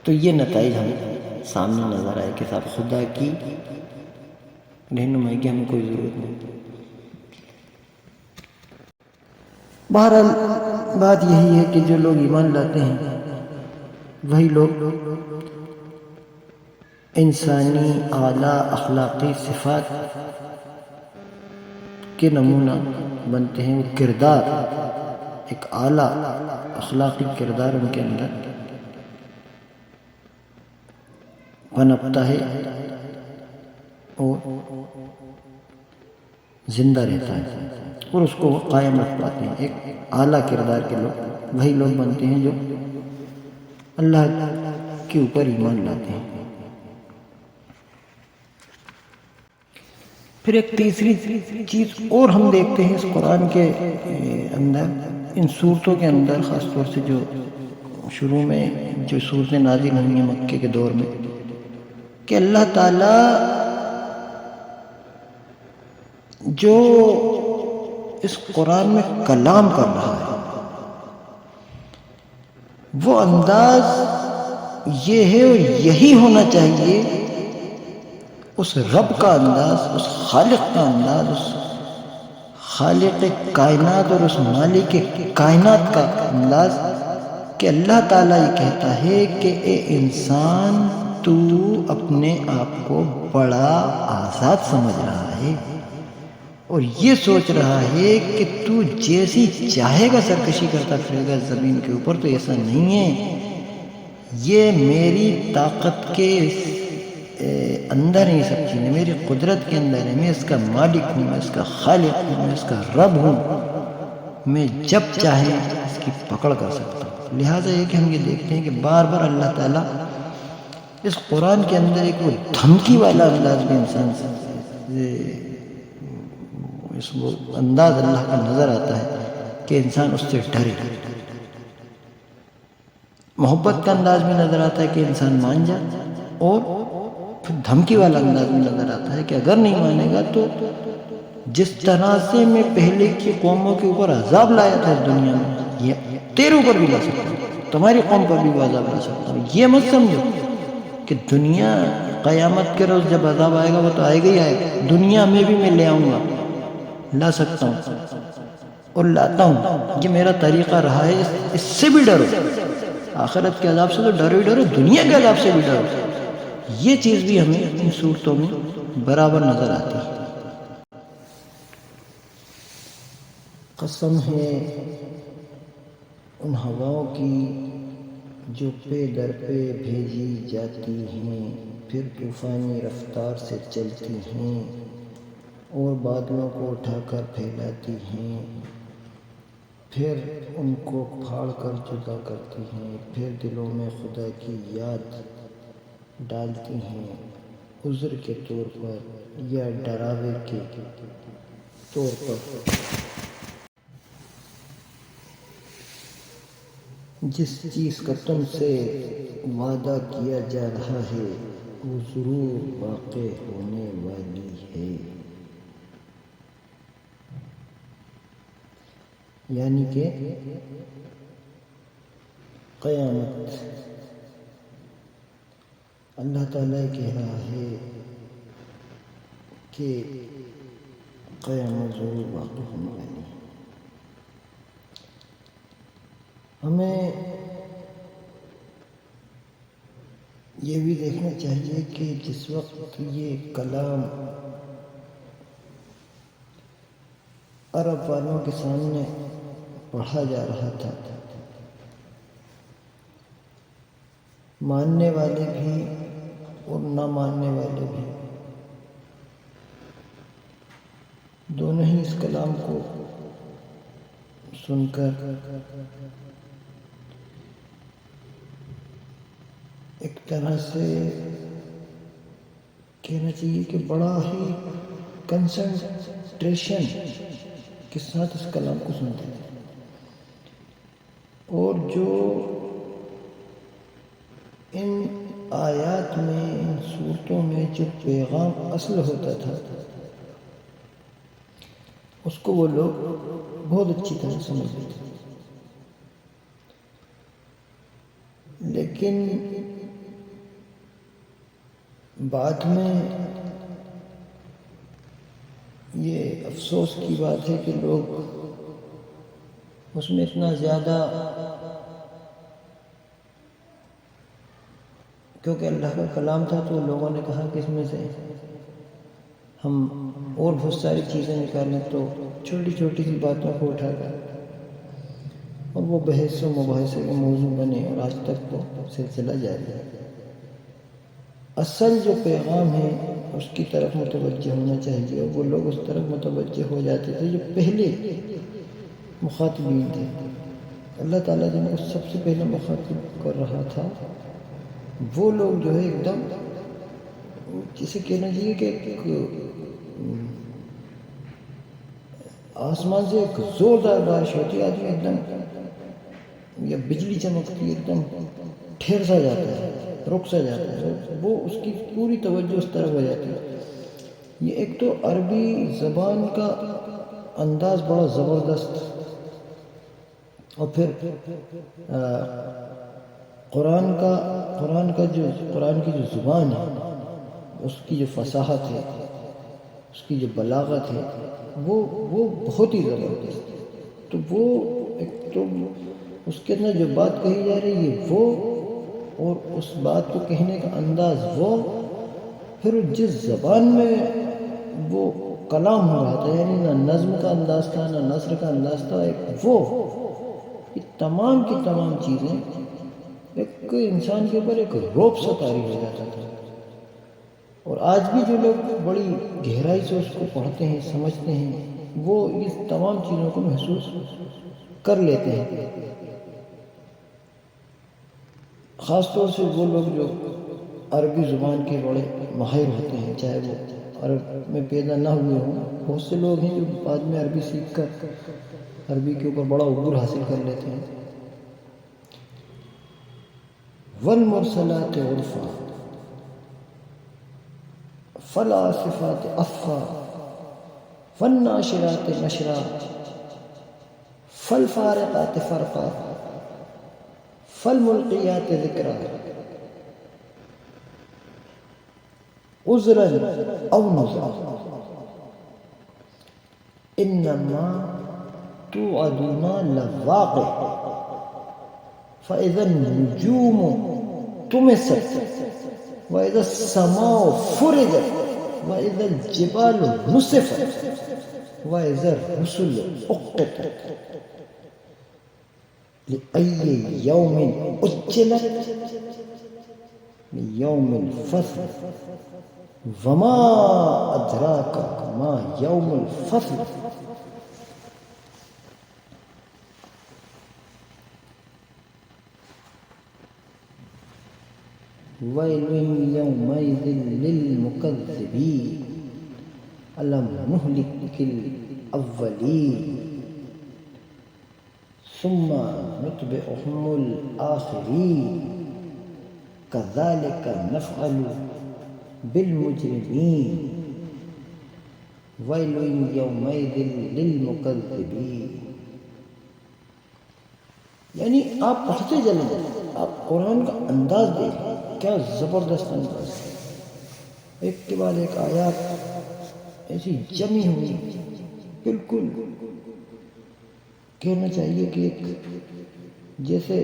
تو یہ نتائج ہمیں سامنے نظر آئے کہ صاحب خدا کی رہنمائی کی ہمیں کوئی ضرورت نہیں. بہرحال بات یہی ہے کہ جو لوگ ایمان لاتے ہیں وہی لوگ انسانی اعلیٰ اخلاقی صفات کے نمونہ بنتے ہیں. وہ کردار، ایک اعلیٰ اخلاقی کردار ان کے اندر پنپتا ہے اور زندہ رہتا ہے، اور اس کو وہ قائم رکھ پاتے ہیں. ایک اعلیٰ کردار کے لوگ وہی لوگ بنتے ہیں جو اللہ کے اوپر ایمان لاتے ہیں. پھر ایک تیسری چیز اور ہم دیکھتے ہیں اس قرآن کے اندر، ان صورتوں کے اندر، خاص طور سے جو شروع میں جو صورتیں نازل ہوئی ہیں مکے کے دور میں، کہ اللہ تعالیٰ جو اس قرآن میں کلام کر رہا ہے وہ انداز یہ ہے اور یہی ہونا چاہیے اس رب کا انداز، اس خالق کا انداز، اس خالق کائنات اور اس مالک کائنات کا انداز، کہ اللہ تعالیٰ یہ کہتا ہے کہ اے انسان تو اپنے آپ کو بڑا آزاد سمجھ رہا ہے اور یہ سوچ رہا ہے کہ تو جیسی چاہے گا سرکشی کرتا پھرے گا زمین کے اوپر. تو ایسا نہیں ہے، یہ میری طاقت کے اندر ہے، یہ سب چیزیں میری قدرت کے اندر ہے. میں اس کا مالک ہوں، میں اس کا خالق ہوں، میں اس کا رب ہوں. میں جب چاہے اس کی پکڑ کر سکتا ہوں. لہٰذا یہ کہ ہم یہ دیکھتے ہیں کہ بار بار اللہ تعالیٰ اس قرآن کے اندر ایک وہ دھمکی والا انداز بھی انسان سے، اس وہ انداز اللہ کا نظر آتا ہے کہ انسان اس سے ڈرے. محبت کا انداز بھی نظر آتا ہے کہ انسان مان جائے، اور پھر دھمکی والا انداز بھی نظر آتا ہے کہ اگر نہیں مانے گا تو جس طرح سے میں پہلے کی قوموں کے اوپر عذاب لایا تھا اس دنیا میں، یہ تیرے اوپر بھی لا سکتا ہوں، تمہاری قوم پر بھی وہ عذاب لا سکتا ہوں. یہ مت سمجھو کہ دنیا قیامت کے روز جب عذاب آئے گا وہ تو آئے گا ہی آئے گا، دنیا میں بھی میں لے آؤں گا، لا سکتا ہوں اور لاتا ہوں. یہ میرا طریقہ رہا ہے. اس سے بھی ڈرو، آخرت کے عذاب سے تو ڈرو ہی ڈرو، دنیا کے عذاب سے بھی ڈرو. یہ چیز بھی ہمیں ان صورتوں میں برابر نظر آتی ہے. قسم ہے ان ہواؤں کی جو پے در پہ بھیجی جاتی ہیں، پھر طوفانی رفتار سے چلتی ہیں اور بادلوں کو اٹھا کر پھیلاتی ہیں، پھر ان کو پھاڑ کر جدا کرتی ہیں، پھر دلوں میں خدا کی یاد ڈالتی ہیں، عذر کے طور پر یا ڈراوے کے طور پر. جس چیز کا تم سے وعدہ کیا جا رہا ہے وہ ضرور واقع ہونے والی ہے. یعنی کہ قیامت. اللہ تعالیٰ کہہ رہا ہے کہ قیامت ضرور واقع ہونے والی ہے۔ ہمیں یہ بھی دیکھنا چاہیے کہ جس وقت یہ کلام عرب والوں کے سامنے پڑھا جا رہا تھا، ماننے والے بھی اور نہ ماننے والے بھی دونوں ہی اس کلام کو سن کر ایک طرح سے کہنا چاہیے کہ بڑا ہی کنسنٹریشن کے ساتھ اس کلام کو سنتے تھے، اور جو ان آیات میں، ان صورتوں میں جو پیغام اصل ہوتا تھا اس کو وہ لوگ بہت اچھی طرح سمجھتے تھے، لیکن بعد میں یہ افسوس کی بات ہے کہ لوگ اس میں اتنا زیادہ، کیونکہ اللہ کا کلام تھا تو لوگوں نے کہا کہ اس میں سے ہم اور بہت ساری چیزیں نکالیں، تو چھوٹی چھوٹی سی باتوں کو اٹھا کر اور وہ بحث و مباحثے کے موضوع بنے، اور آج تک وہ سلسلہ جاری ہے۔ اصل جو پیغام ہے اس کی طرف متوجہ ہونا چاہیے، اور وہ لوگ اس طرف متوجہ ہو جاتے تھے جو پہلے مخاطبین تھے۔ اللہ تعالیٰ جن کو سب سے پہلے مخاطب کر رہا تھا، وہ لوگ جو ہے ایک دم، جسے کہنا چاہیے کہ آسمان سے ایک زوردار بارش ہوتی ہے، آدمی ایک دم، یا بجلی چمکتی ہے، ایک دم ٹھہر سا جاتا ہے، رک سا جاتا ہے، وہ اس کی پوری توجہ اس طرف ہو جاتی ہے۔ یہ ایک تو عربی زبان کا انداز بڑا زبردست، اور پھر قرآن کی جو زبان ہے، اس کی جو فصاحت ہے، اس کی جو بلاغت ہے، وہ بہت ہی زبردست ہے۔ تو وہ ایک تو اس کے اندر جو بات کہی جا رہی ہے وہ، اور اس بات کو کہنے کا انداز وہ، پھر جس زبان میں وہ کلام ہو رہا تھا، یعنی نہ نظم کا انداز تھا نہ نثر کا انداز تھا، ایک وہ، یہ تمام کی تمام چیزیں ایک انسان کے اوپر ایک رعب سا طاری ہو جاتا تھا۔ اور آج بھی جو لوگ بڑی گہرائی سے اس کو پڑھتے ہیں، سمجھتے ہیں، وہ اس تمام چیزوں کو محسوس کر لیتے ہیں۔ خاص طور سے وہ لوگ جو عربی زبان کے بڑے ماہر ہوتے ہیں، چاہے وہ عرب میں پیدا نہ ہوئے ہوں، بہت سے لوگ ہیں جو بعد میں عربی سیکھ کر عربی کے اوپر بڑا عبور حاصل کر لیتے ہیں۔ والمرسلات عرفا فالعاصفات عصفا والناشرات نشرا فالفارقات فرقا فالملقيات ذكرا عذرا او نذرا انما توعدون لواقع فاذا النجوم طمست واذا السماء فرجت واذا الجبال نسفت واذا الرسل اقتت لأي يوم أجلت ليوم الفصل وما أدراك ما يوم الفصل ويل يومئذ للمكذبين ألم نهلك الأولين ثم نتبعهم الآخرين كذلك نفعل بالمجرمين ويل يومئذ للمكذبين۔ یعنی آپ پڑھتے چلیں جائیں، آپ قرآن کا انداز دیکھیں، کیا زبردست انداز ہے، ایک کے بعد ایک آیات ایسی جمی ہوئی بالکل کہنا چاہیے کہ جیسے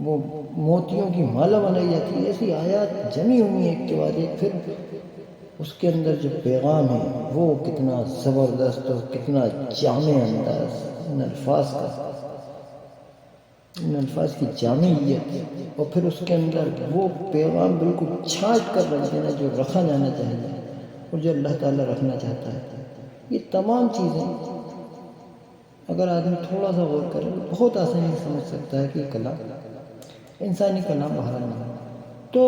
وہ موتیوں کی مالا بنائی جاتی ہے، ایسی آیات جمی ہوئی ہیں ایک کے بعد ایک، پھر اس کے اندر جو پیغام ہے وہ کتنا زبردست اور کتنا جامع انداز، ان الفاظ کی جامعیت، اور پھر اس کے اندر وہ پیغام بالکل چھانٹ کر رکھ دینا جو رکھا جانا چاہیے اور جو اللہ تعالیٰ رکھنا چاہتا ہے. یہ تمام چیزیں اگر آدمی تھوڑا سا غور کرے تو بہت آسانی سے سمجھ سکتا ہے کہ یہ کلام انسانی کلام باہر نہیں. تو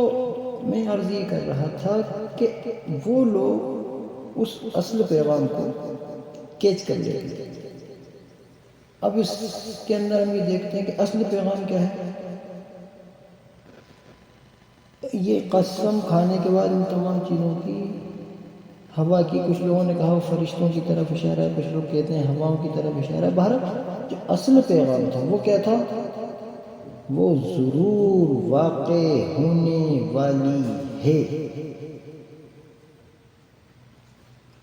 میں عرض یہ کر رہا تھا کہ وہ لوگ اس اصل پیغام کو کیچ کر لیتے ہیں. اب اس کے اندر ہم یہ دیکھتے ہیں کہ اصل پیغام کیا ہے. یہ قسم کھانے کے بعد ان تمام چیزوں کی، ہوا کی، کچھ لوگوں نے کہا وہ فرشتوں کی طرف اشارہ ہے، کچھ لوگ کہتے ہیں ہواؤں کی طرف اشارہ ہے. بہرحال جو اصل پیغام تھا وہ کیا تھا؟ وہ ضرور واقع ہونے والی ہے.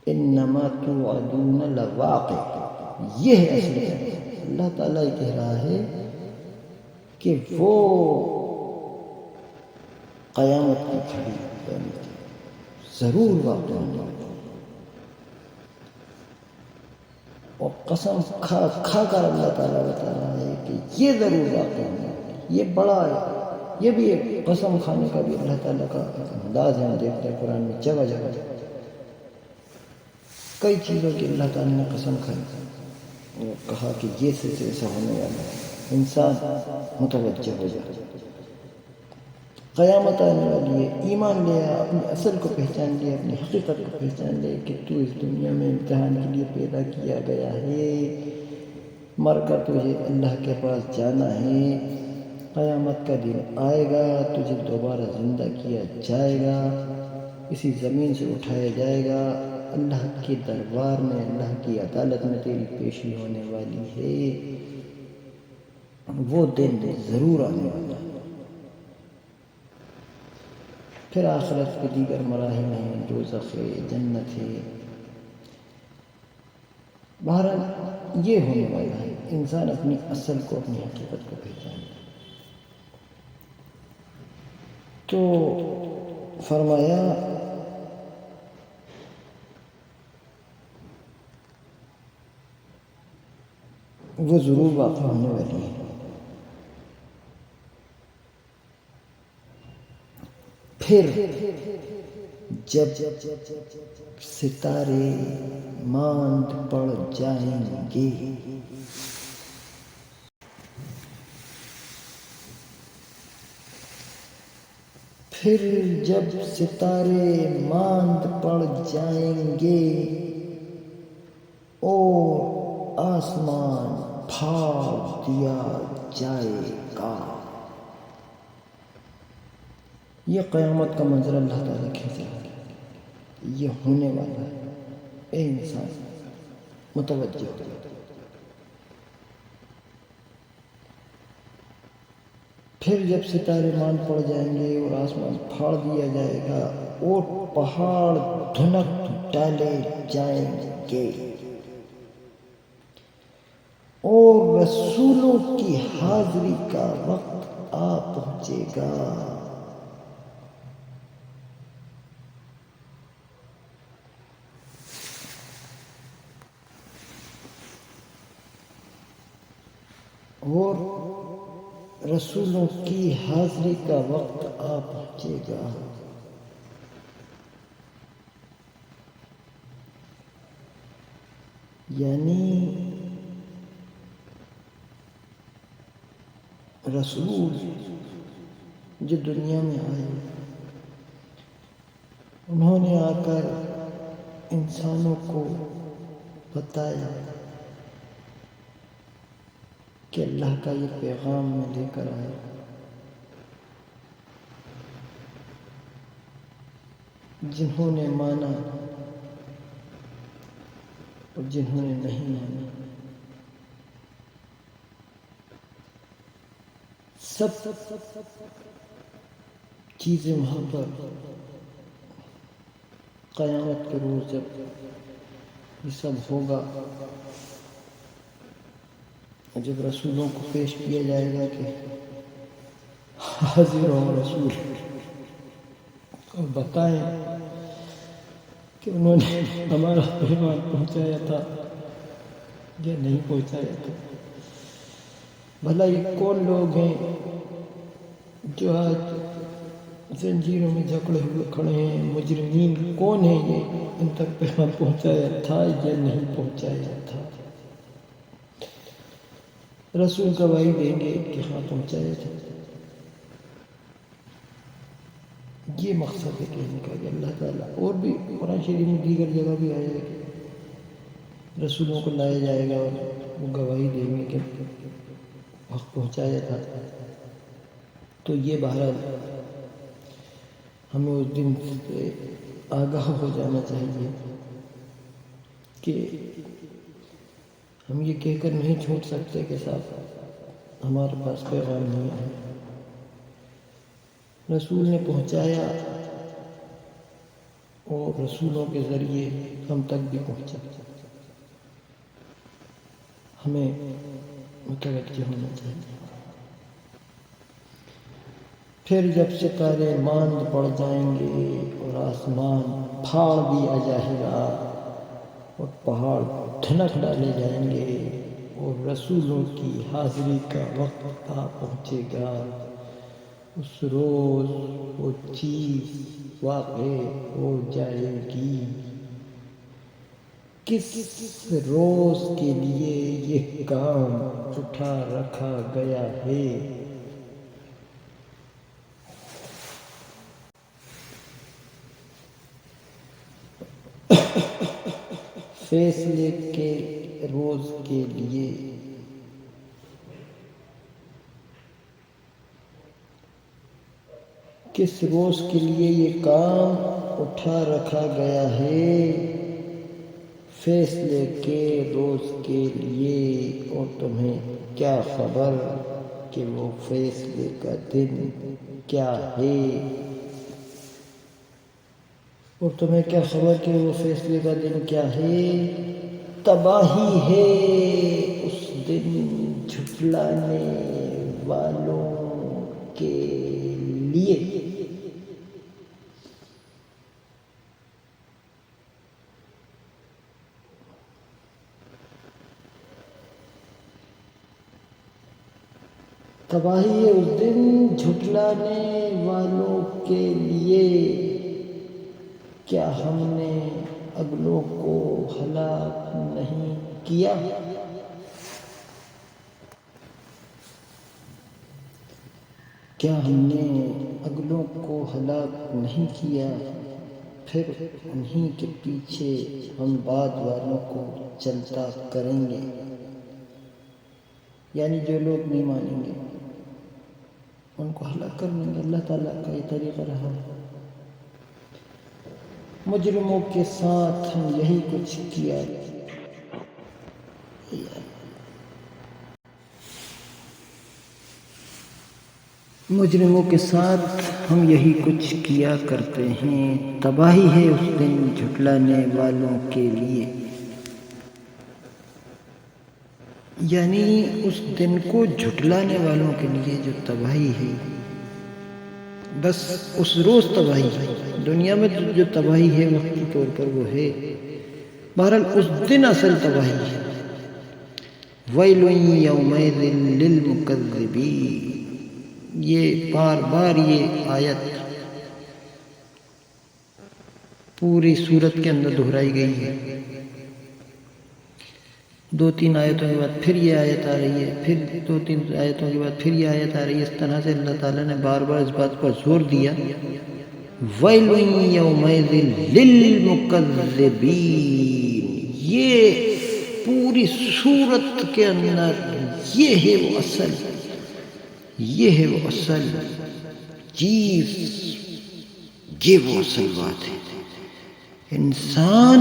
انما توعدون لواقع، یہ ہے اصل پیغام. اللہ تعالیٰ یہ کہہ رہا ہے کہ وہ قیامت کی گھڑی ضرور واقع ہونے والی، اور قسم کھا کھا کر اللہ تعالیٰ بتا رہا ہے کہ یہ ضرور واقع ہونے والی. یہ بڑا ہے، یہ بھی ایک قسم کھانے کا بھی اللہ تعالیٰ کا انداز ہے. ہم دیکھتے ہیں قرآن میں جگہ جگہ کئی چیزوں کی اللہ تعالیٰ نے قسم کھائی اور کہا کہ یہ سے ایسا ہونے والا ہے. انسان متوجہ ہو جائے، قیامت آنے والی ہے، ایمان لے، اپنی اصل کو پہچان لے، اپنی حقیقت کو پہچان لے کہ تو اس دنیا میں امتحان کے لیے پیدا کیا گیا ہے، مر کر تجھے اللہ کے پاس جانا ہے. قیامت کا دن آئے گا، تجھے دوبارہ زندہ کیا جائے گا، اسی زمین سے اٹھایا جائے گا، اللہ کے دربار میں، اللہ کی عدالت میں تیری پیشی ہونے والی ہے. وہ دن ضرور آنے والا ہے. پھر آخرت کے دیگر مراحل ہیں، دوزخ ہے، جنت ہے. بہرحال یہ ہونے والا ہے. انسان اپنی اصل کو، اپنی حقیقت کو پہچانے. تو فرمایا وہ ضرور واقع ہونے والی ہے. پھر جب ستارے ماند پڑ جائیں گے، پھر جب ستارے ماند پڑ جائیں گے اور آسمان پھاڑ دیا جائے گا. یہ قیامت کا منظر اللہ تعالیٰ کھینچ رہا ہے. یہ ہونے والا ہے. اے انسان متوجہ ہو. پھر جب ستارے مان پڑ جائیں گے اور آسمان پھاڑ دیا جائے گا اور پہاڑ دھنک ڈالے جائیں گے اور رسولوں کی حاضری کا وقت آ پہنچے گا. اور رسولوں کی حاضری کا وقت آ پہنچے گا. یعنی رسول جو دنیا میں آئے، انہوں نے آ کر انسانوں کو بتایا کہ اللہ کا یہ پیغام میں لے کر آیا. جنہوں نے مانا اور جنہوں نے نہیں مانا، سب چیزیں وہاں پر قیامت کے روز جب یہ سب ہوگا، جب رسولوں کو پیش کیا جائے گا کہ حاضر ہوں رسول اور بتائیں کہ انہوں نے ہمارا پیغام پہنچایا تھا یا نہیں پہنچایا تھا۔ بھلا یہ کون لوگ ہیں جو آج زنجیروں میں جکڑے ہوئے کھڑے ہیں؟ مجرمین کون ہیں یہ؟ ان تک پیغام پہنچایا تھا یا نہیں پہنچایا تھا؟ رسول گواہی دیں گے کہ ہاں پہنچایا تھا۔ یہ مقصد ہے کہنے کا کہ اللہ تعالیٰ، اور بھی قرآن شریف میں دیگر جگہ بھی آیا ہے کہ رسولوں کو لایا جائے گا اور وہ گواہی دیں گے کہ وقت پہنچایا تھا۔ تو یہ بہرحال ہمیں اس دن سے آگاہ ہو جانا چاہیے کہ ہم یہ کہہ کر نہیں چھوڑ سکتے کہ صاحب ہمارے پاس پیغام نہیں ہے۔ رسول نے پہنچایا اور رسولوں کے ذریعے ہم تک بھی پہنچا، ہمیں متوجہ ہونا چاہیے۔ پھر جب ستارے ماند پڑ جائیں گے اور آسمان پھاڑ دیا جائے گا اور پہاڑ دھنک ڈالے جائیں گے اور رسولوں کی حاضری کا وقت آ پہنچے گا، اس روز وہ چیز واقع ہو جائے گی۔ کس روز کے لیے یہ کام اٹھا رکھا گیا ہے؟ فیصلے کے روز کے لیے۔ کس روز کے لیے یہ کام اٹھا رکھا گیا ہے؟ فیصلے کے روز کے لیے۔ اور تمہیں کیا خبر کہ وہ فیصلے کا دن کیا ہے؟ اور تمہیں کیا خبر کہ وہ فیصلے کا دن کیا ہے؟ تباہی ہے اس دن جھٹلانے والوں کے لیے۔ تباہی ہے اس دن جھٹلانے والوں کے لیے۔ کیا ہم نے اگلوں کو ہلاک نہیں کیا؟ کیا ہم نے اگلوں کو ہلاک نہیں کیا؟ پھر انہی کے پیچھے ہم بعد والوں کو چلتا کریں گے۔ یعنی جو لوگ نہیں مانیں گے ان کو ہلاک کر دیں گے۔ اللہ تعالیٰ کا یہ طریقہ رہا ہے۔ مجرموں کے ساتھ ہم یہی کچھ کیا۔ مجرموں کے ساتھ ہم یہی کچھ کیا کرتے ہیں۔ تباہی ہے اس دن جھٹلانے والوں کے لیے۔ یعنی اس دن کو جھٹلانے والوں کے لیے جو تباہی ہے، بس اس روز تباہی ہے۔ دنیا میں جو تباہی ہے وقتی طور پر وہ ہے، بہرحال اس دن اصل تباہی ہے۔ وَيْلٌ يَوْمَئِذٍ لِّلْمُكَذِّبِينَ۔ یہ بار بار یہ آیت پوری سورت کے اندر دہرائی گئی ہے۔ 2-3 آیتوں کے بعد پھر یہ آیت آ رہی ہے، پھر 2-3 آیتوں کے بعد پھر یہ آیت آ رہی ہے۔ اس طرح سے اللہ تعالیٰ نے بار بار اس بات پر زور دیا، وَيْلٌ يَوْمَئِذٍ لِّلْمُكَذِّبِينَ۔ یہ پوری سورت کے اندر یہ ہے وہ اصل، یہ ہے وہ اصل چیز، یہ وہ اصل بات ہے۔ انسان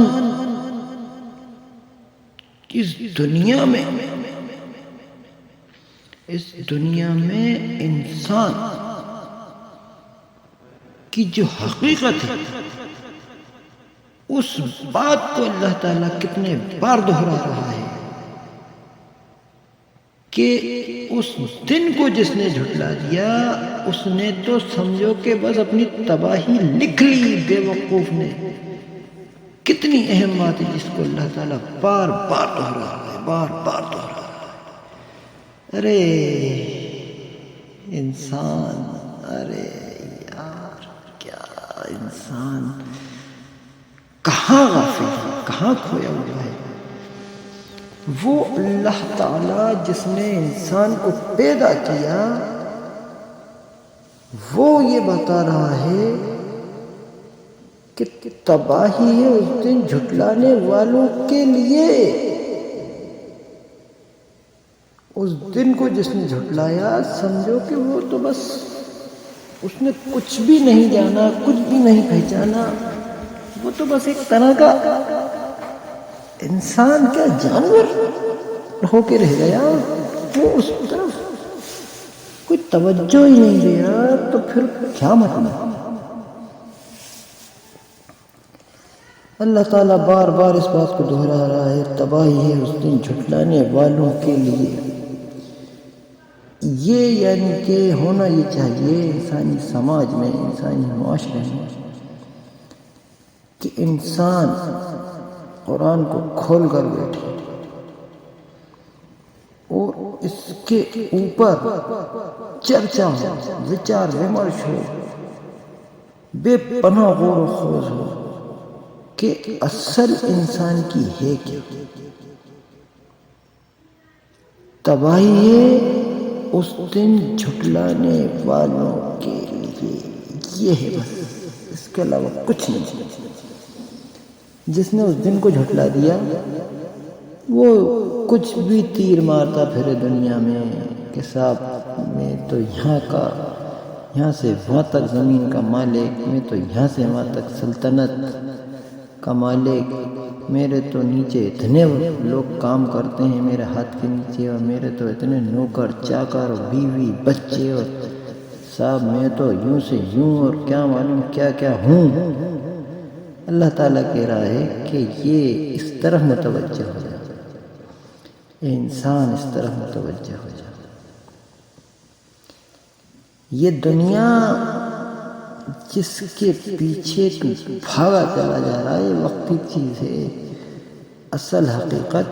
اس دنیا میں انسان کی جو حقیقت ہے اس بات کو اللہ تعالیٰ کتنے بار دہرا رہا ہے کہ اس دن کو جس نے جھٹلا دیا اس نے تو سمجھو کہ بس اپنی تباہی لکھ لی بے وقوف نے. کتنی اہم بات ہے جس کو اللہ تعالیٰ بار بار دہرا رہا ہے، بار بار دہرا رہا ہے. ارے انسان، ارے یار کیا انسان کہاں غافل ہے، کہاں کھویا ہوا ہے. وہ اللہ تعالیٰ جس نے انسان کو پیدا کیا وہ یہ بتا رہا ہے کہ تباہی ہے اس دن جھٹلانے والوں کے لیے. اس دن کو جس نے جھٹلایا سمجھو کہ وہ تو بس اس نے کچھ بھی نہیں جانا، کچھ بھی نہیں پہچانا. وہ تو بس ایک طرح کا انسان کیا جانور ہو کے رہ گیا. وہ اس طرف کوئی توجہ ہی نہیں دیا تو پھر کیا مطلب. اللہ تعالیٰ بار بار اس بات کو دہرا رہا ہے تباہی ہے اس دن جھٹلانے والوں کے لیے. یہ یعنی کہ ہونا یہ چاہیے انسانی سماج میں، انسانی معاشرے میں، کہ انسان قرآن کو کھول کر بیٹھے اور اس کے اوپر چرچا ہو، وچار ومرش ہو، بے پناہ غور و خوض ہو کہ اصل انسان کی ہے کیا. تباہی ہے اس دن جھٹلانے والوں کے لیے. یہ ہے بس، اس کے علاوہ کچھ نہیں. جس نے اس دن کو جھٹلا دیا وہ کچھ بھی تیر مارتا پھرے دنیا میں کہ صاحب میں تو یہاں سے وہاں تک زمین کا مالک، میں تو یہاں سے وہاں تک سلطنت کا مالک، میرے تو نیچے اتنے لوگ کام کرتے ہیں میرے ہاتھ کے نیچے، اور میرے تو اتنے نوکر چاکر بیوی بچے، اور صاحب میں تو یوں سے یوں اور کیا معلوم کیا کیا ہوں. اللہ تعالیٰ کہہ رہا ہے کہ یہ اس طرح متوجہ ہو جائے، انسان اس طرح متوجہ ہو جائے. یہ دنیا جس کے پیچھے تو بھاگا چلا جا رہا ہے یہ وقتی چیز ہے. اصل حقیقت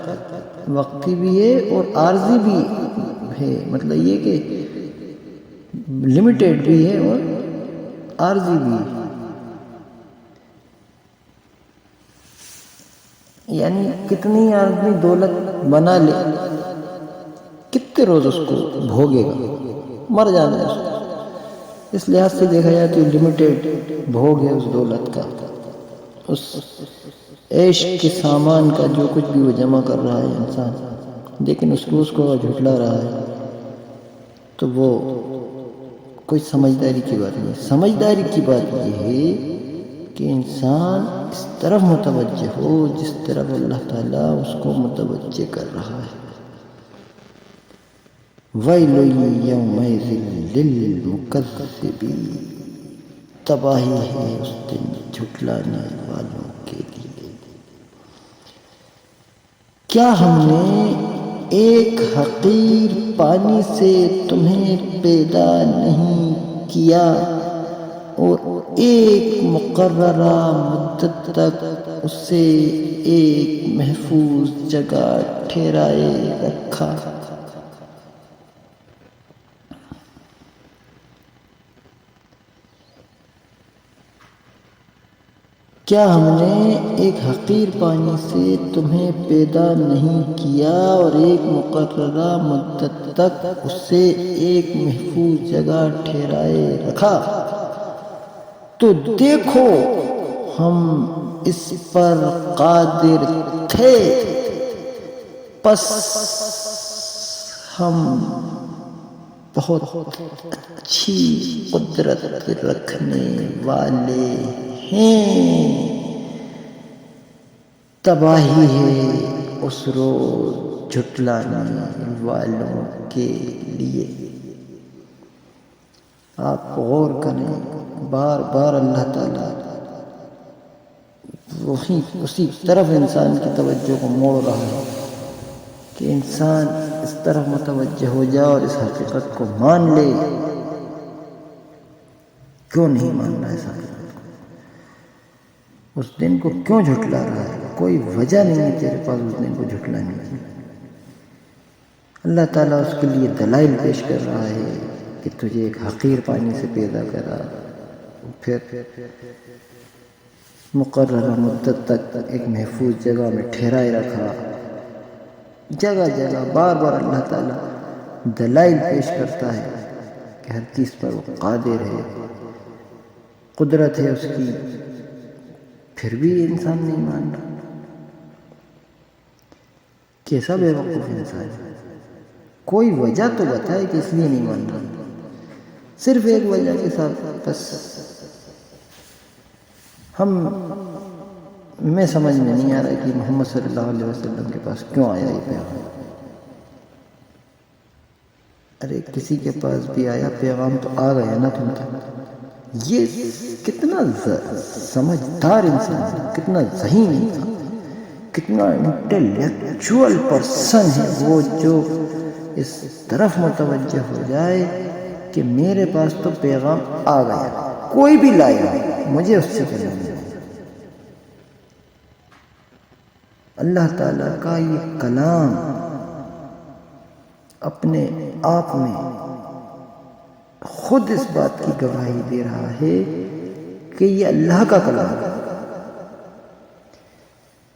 وقتی بھی ہے اور عارضی بھی ہے. مطلب یہ کہ لمیٹیڈ بھی ہے اور عارضی بھی ہے. یعنی کتنی عارضی دولت بنا لے، کتنے روز اس کو بھوگے گا، مر جانا ہے اس کو. اس لحاظ سے دیکھا جائے تو لمیٹیڈ بھوگ ہے اس دولت کا، اس عیش کے سامان کا، جو کچھ بھی وہ جمع کر رہا ہے انسان. لیکن اس روز کو جھٹلا رہا ہے تو وہ کوئی سمجھداری کی بات نہیں. سمجھداری کی بات یہ ہے کہ انسان اس طرف متوجہ ہو جس طرف اللہ تعالیٰ اس کو متوجہ کر رہا ہے. وَيْلٌ يَوْمَئِذٍ لِّلْمُكَذِّبِينَ. تباہی ہے اس دن جھٹلانے والوں کے لیے. کیا ہم نے ایک حقیر پانی سے تمہیں پیدا نہیں کیا اور ایک مقررہ مدت تک اسے ایک محفوظ جگہ ٹھہرائے رکھا. کیا ہم نے ایک حقیر پانی سے تمہیں پیدا نہیں کیا اور ایک مقررہ مدت تک اسے ایک محفوظ جگہ ٹھہرائے رکھا تو دیکھو ہم اس پر قادر تھے، پس ہم بہت اچھی قدرت رکھنے والے ہیں. تباہی ہے اس روز جھٹلانے والوں کے لیے. آپ غور کریں، بار بار اللہ تعالیٰ وہی اسی طرف انسان کی توجہ کو موڑ رہا ہے کہ انسان اس طرف متوجہ ہو جائے اور اس حقیقت کو مان لے۔ کیوں نہیں مان رہا ہے اس حقیقت کو؟ اس دن کو کیوں جھٹلا رہا ہے؟ کوئی وجہ نہیں ہے تیرے پاس اس دن کو جھٹلانے کی۔ اللہ تعالیٰ اس کے لیے دلائل پیش کر رہا ہے کہ تجھے ایک حقیر پانی سے پیدا کرا، پھر مقررہ مدت تک ایک محفوظ جگہ میں ٹھہرائے رکھا۔ جگہ جگہ بار بار اللہ تعالیٰ دلائل پیش کرتا ہے کہ ہر چیز پر وہ قادر ہے، قدرت ہے اس کی، پھر بھی انسان نہیں مان رہا۔ کیسا بے وقوف انسان ہے؟ کوئی وجہ تو بتائے کہ اس لیے نہیں مان رہا۔ صرف ایک وجہ کے ساتھ بس میں سمجھ میں نہیں آ رہا کہ محمد صلی اللہ علیہ وسلم کے پاس کیوں آیا یہ پیغام۔ ارے کسی کے پاس بھی آیا پیغام تو آ گیا نا تم تک۔ یہ کتنا سمجھدار انسان ہے، کتنا ذہین انسان، کتنا انٹلیکچوئل پرسن ہے وہ، جو اس طرف متوجہ ہو جائے کہ میرے پاس تو پیغام آ گیا، کوئی بھی لایا مجھے اس سے کہنا نہیں۔ اللہ تعالیٰ کا یہ کلام اپنے آپ میں خود اس بات کی گواہی دے رہا ہے کہ یہ اللہ کا کلام ہے۔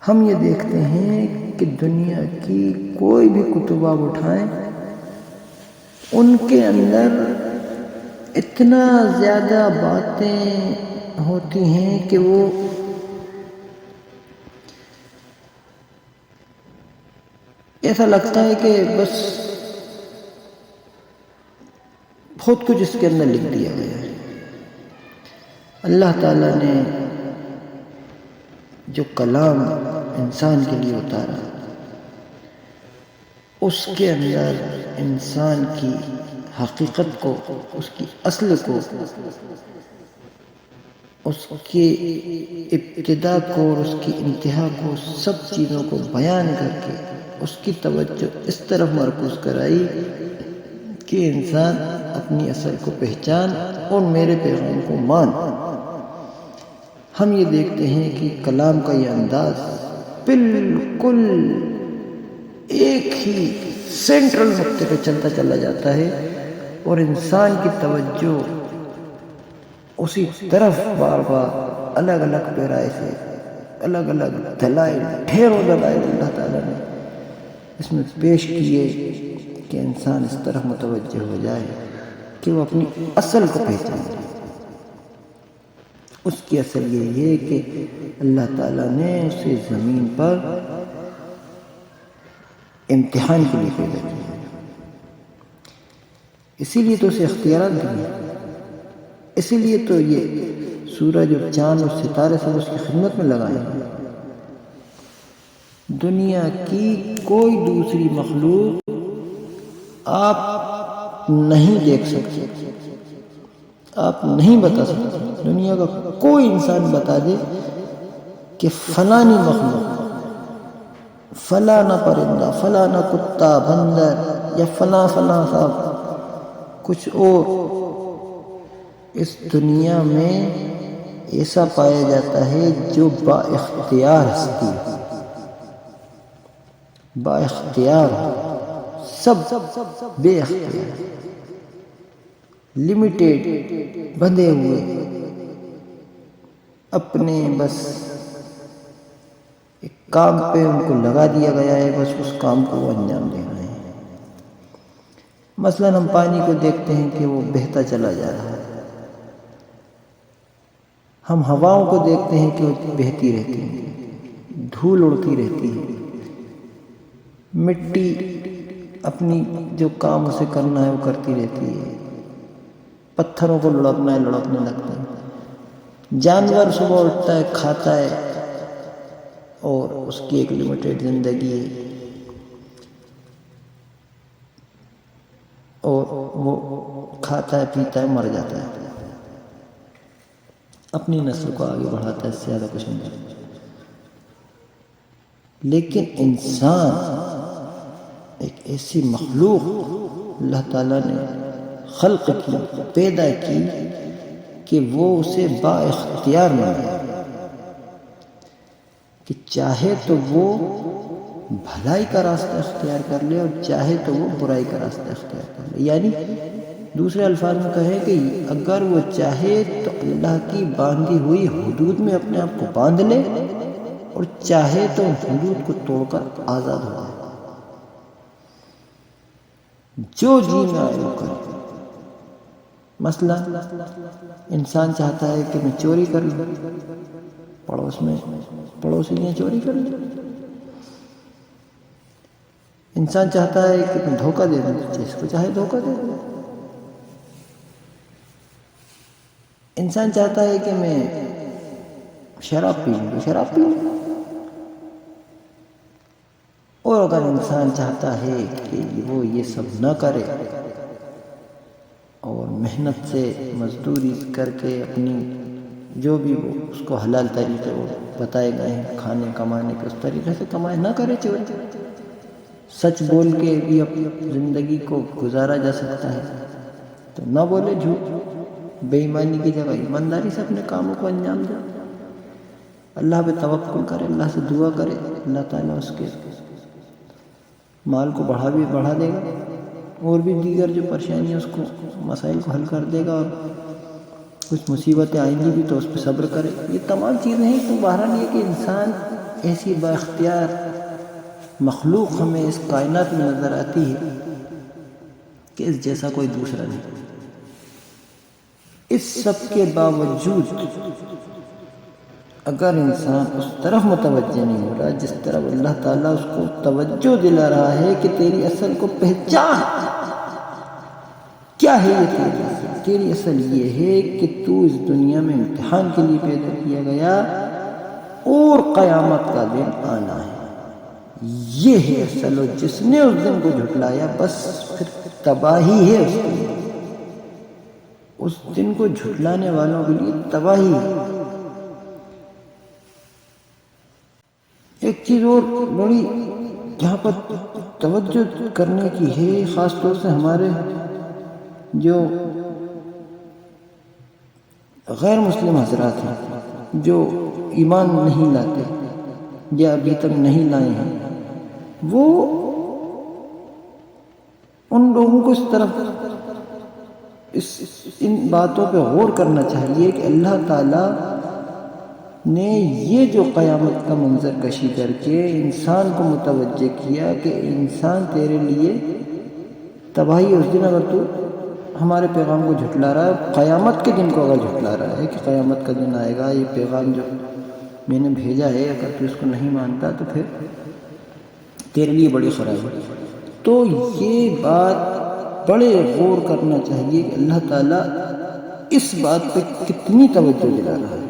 ہم یہ دیکھتے ہیں کہ دنیا کی کوئی بھی کتب آپ اٹھائیں، ان کے اندر اتنا زیادہ باتیں ہوتی ہیں کہ وہ ایسا لگتا ہے کہ بس بہت کچھ اس کے اندر لکھ دیا گیا ہے۔ اللہ تعالیٰ نے جو کلام انسان کے لیے اتارا، اس کے اندر انسان کی حقیقت کو، اس کی اصل کو، اس کی ابتدا کو اور اس کی انتہا کو، سب چیزوں کو بیان کر کے اس کی توجہ اس طرف مرکوز کرائی کہ انسان اپنی اصل کو پہچان اور میرے پیغام کو مان۔ ہم یہ دیکھتے ہیں کہ کلام کا یہ انداز بالکل ایک ہی سینٹرل نقطے پہ چلتا چلا جاتا ہے اور انسان کی توجہ اسی طرف بار بار الگ الگ پیرائے سے، الگ الگ دلائل، ڈھیروں دلائل اللہ تعالیٰ نے اس میں پیش کیے کہ انسان اس طرح متوجہ ہو جائے کہ وہ اپنی اصل کو پہچانے۔ اس کی اصل یہ ہے کہ اللہ تعالیٰ نے اسے زمین پر امتحان کے لیے پیدا کیا، اسی لیے تو اسے اختیارات دیے، اسی لیے تو یہ سورج اور چاند اور ستارے سب اس کی خدمت میں لگائے ہیں۔ دنیا کی کوئی دوسری مخلوق آپ نہیں دیکھ سکتے، آپ نہیں بتا سکتے۔ دنیا کا کوئی انسان بتا دے کہ فلانی مخلوق، فلانا پرندہ، فلانا کتا، بندر یا فلاں صاحب کچھ اور اس دنیا میں ایسا پایا جاتا ہے جو با اختیار ہستی، با اختیار، سب بے اختیار، لمیٹیڈ، بندھے ہوئے، اپنے بس ایک کام پہ ان کو لگا دیا گیا ہے، بس اس کام کو وہ انجام دے رہے ہیں۔ مثلاً ہم پانی کو دیکھتے ہیں کہ وہ بہتا چلا جا رہا ہے، ہم ہواؤں کو دیکھتے ہیں کہ وہ بہتی رہتی ہیں، دھول اڑتی رہتی ہے، مٹی اپنی جو کام اسے کرنا ہے وہ کرتی رہتی ہے، پتھروں کو لڑکنا ہے لڑکنے لگتا ہے، جانور صبح اٹھتا ہے کھاتا ہے اور اس کی ایک لمیٹیڈ زندگی ہے اور وہ کھاتا ہے پیتا ہے مر جاتا ہے، اپنی نسل کو آگے بڑھاتا ہے، اس سے زیادہ کچھ نہیں۔ لیکن انسان ایک ایسی مخلوق اللہ تعالیٰ نے خلق کی، پیدا کی کہ وہ اسے با اختیار بنایا کہ چاہے تو وہ بھلائی کا راستہ اختیار کر لے اور چاہے تو وہ برائی کا راستہ اختیار کر لے. یعنی دوسرے الفاظ میں کہیں کہ اگر وہ چاہے تو اللہ کی باندھی ہوئی حدود میں اپنے آپ کو باندھ لے اور چاہے تو حدود کو توڑ کر آزاد ہو جائے. جو جی میں آئے وہ کرے. مثلا انسان چاہتا ہے کہ میں چوری کر لوں، پڑوسی نے چوری کر لی. انسان چاہتا ہے کہ میں دھوکہ دے دوں، جس کو چاہے دھوکہ دے دوں. انسان چاہتا ہے کہ میں شراب پی لوں، شراب پی لوں. اور اگر انسان چاہتا ہے کہ وہ یہ سب نہ کرے اور محنت سے مزدوری کر کے اپنی جو بھی وہ اس کو حلال طریقے وہ بتائے گئے ہیں کھانے کمانے کے، اس طریقے سے کمائے، نہ کرے چوری. سچ بول کے بھی اپنی زندگی کو گزارا جا سکتا ہے تو نہ بولے جھوٹ. بے ایمانی کی جگہ ایمانداری سے اپنے کاموں کو انجام دے. اللہ پہ توکل کرے، اللہ سے دعا کرے، اللہ تعالیٰ اس کے مال کو بڑھا دے گا اور بھی دیگر جو پریشانیاں اس کو مسائل کو حل کر دے گا. اور کچھ مصیبتیں آئیں گی بھی تو اس پہ صبر کرے. یہ تمام چیزیں ہیں. تو بہرحال یہ کہ انسان ایسی با اختیار مخلوق ہمیں اس کائنات میں نظر آتی ہے کہ اس جیسا کوئی دوسرا نہیں. اس سب کے باوجود اگر انسان اس طرف متوجہ نہیں ہو رہا جس طرف اللہ تعالیٰ اس کو توجہ دلا رہا ہے کہ تیری اصل کو پہچان، کیا ہے یہ تیری اصل؟ تیری اصل یہ ہے کہ تو اس دنیا میں امتحان کے لیے پیدا کیا گیا اور قیامت کا دن آنا ہے. یہ ہے اصل. و جس نے اس دن کو جھٹلایا بس پھر تباہی ہے اس کے لیے. اس دن کو جھٹلانے والوں کے لیے تباہی ہے. ایک چیز اور بڑی جہاں پر توجہ کرنے کی ہے، خاص طور سے ہمارے جو غیر مسلم حضرات ہیں جو ایمان نہیں لاتے یا ابھی تک نہیں لائے ہیں، وہ ان لوگوں کو اس طرف ان باتوں پہ غور کرنا چاہیے کہ اللہ تعالیٰ نے یہ جو قیامت کا منظر کشی کر کے انسان کو متوجہ کیا کہ انسان تیرے لیے تباہی اس دن اگر تو ہمارے پیغام کو جھٹلا رہا ہے، قیامت کے دن کو اگر جھٹلا رہا ہے کہ قیامت کا دن آئے گا، یہ پیغام جو میں نے بھیجا ہے اگر تو اس کو نہیں مانتا تو پھر تیرے لیے بڑی خرابی. تو یہ بات بڑے غور کرنا چاہیے کہ اللہ تعالیٰ اس بات پہ کتنی توجہ دلا رہا ہے.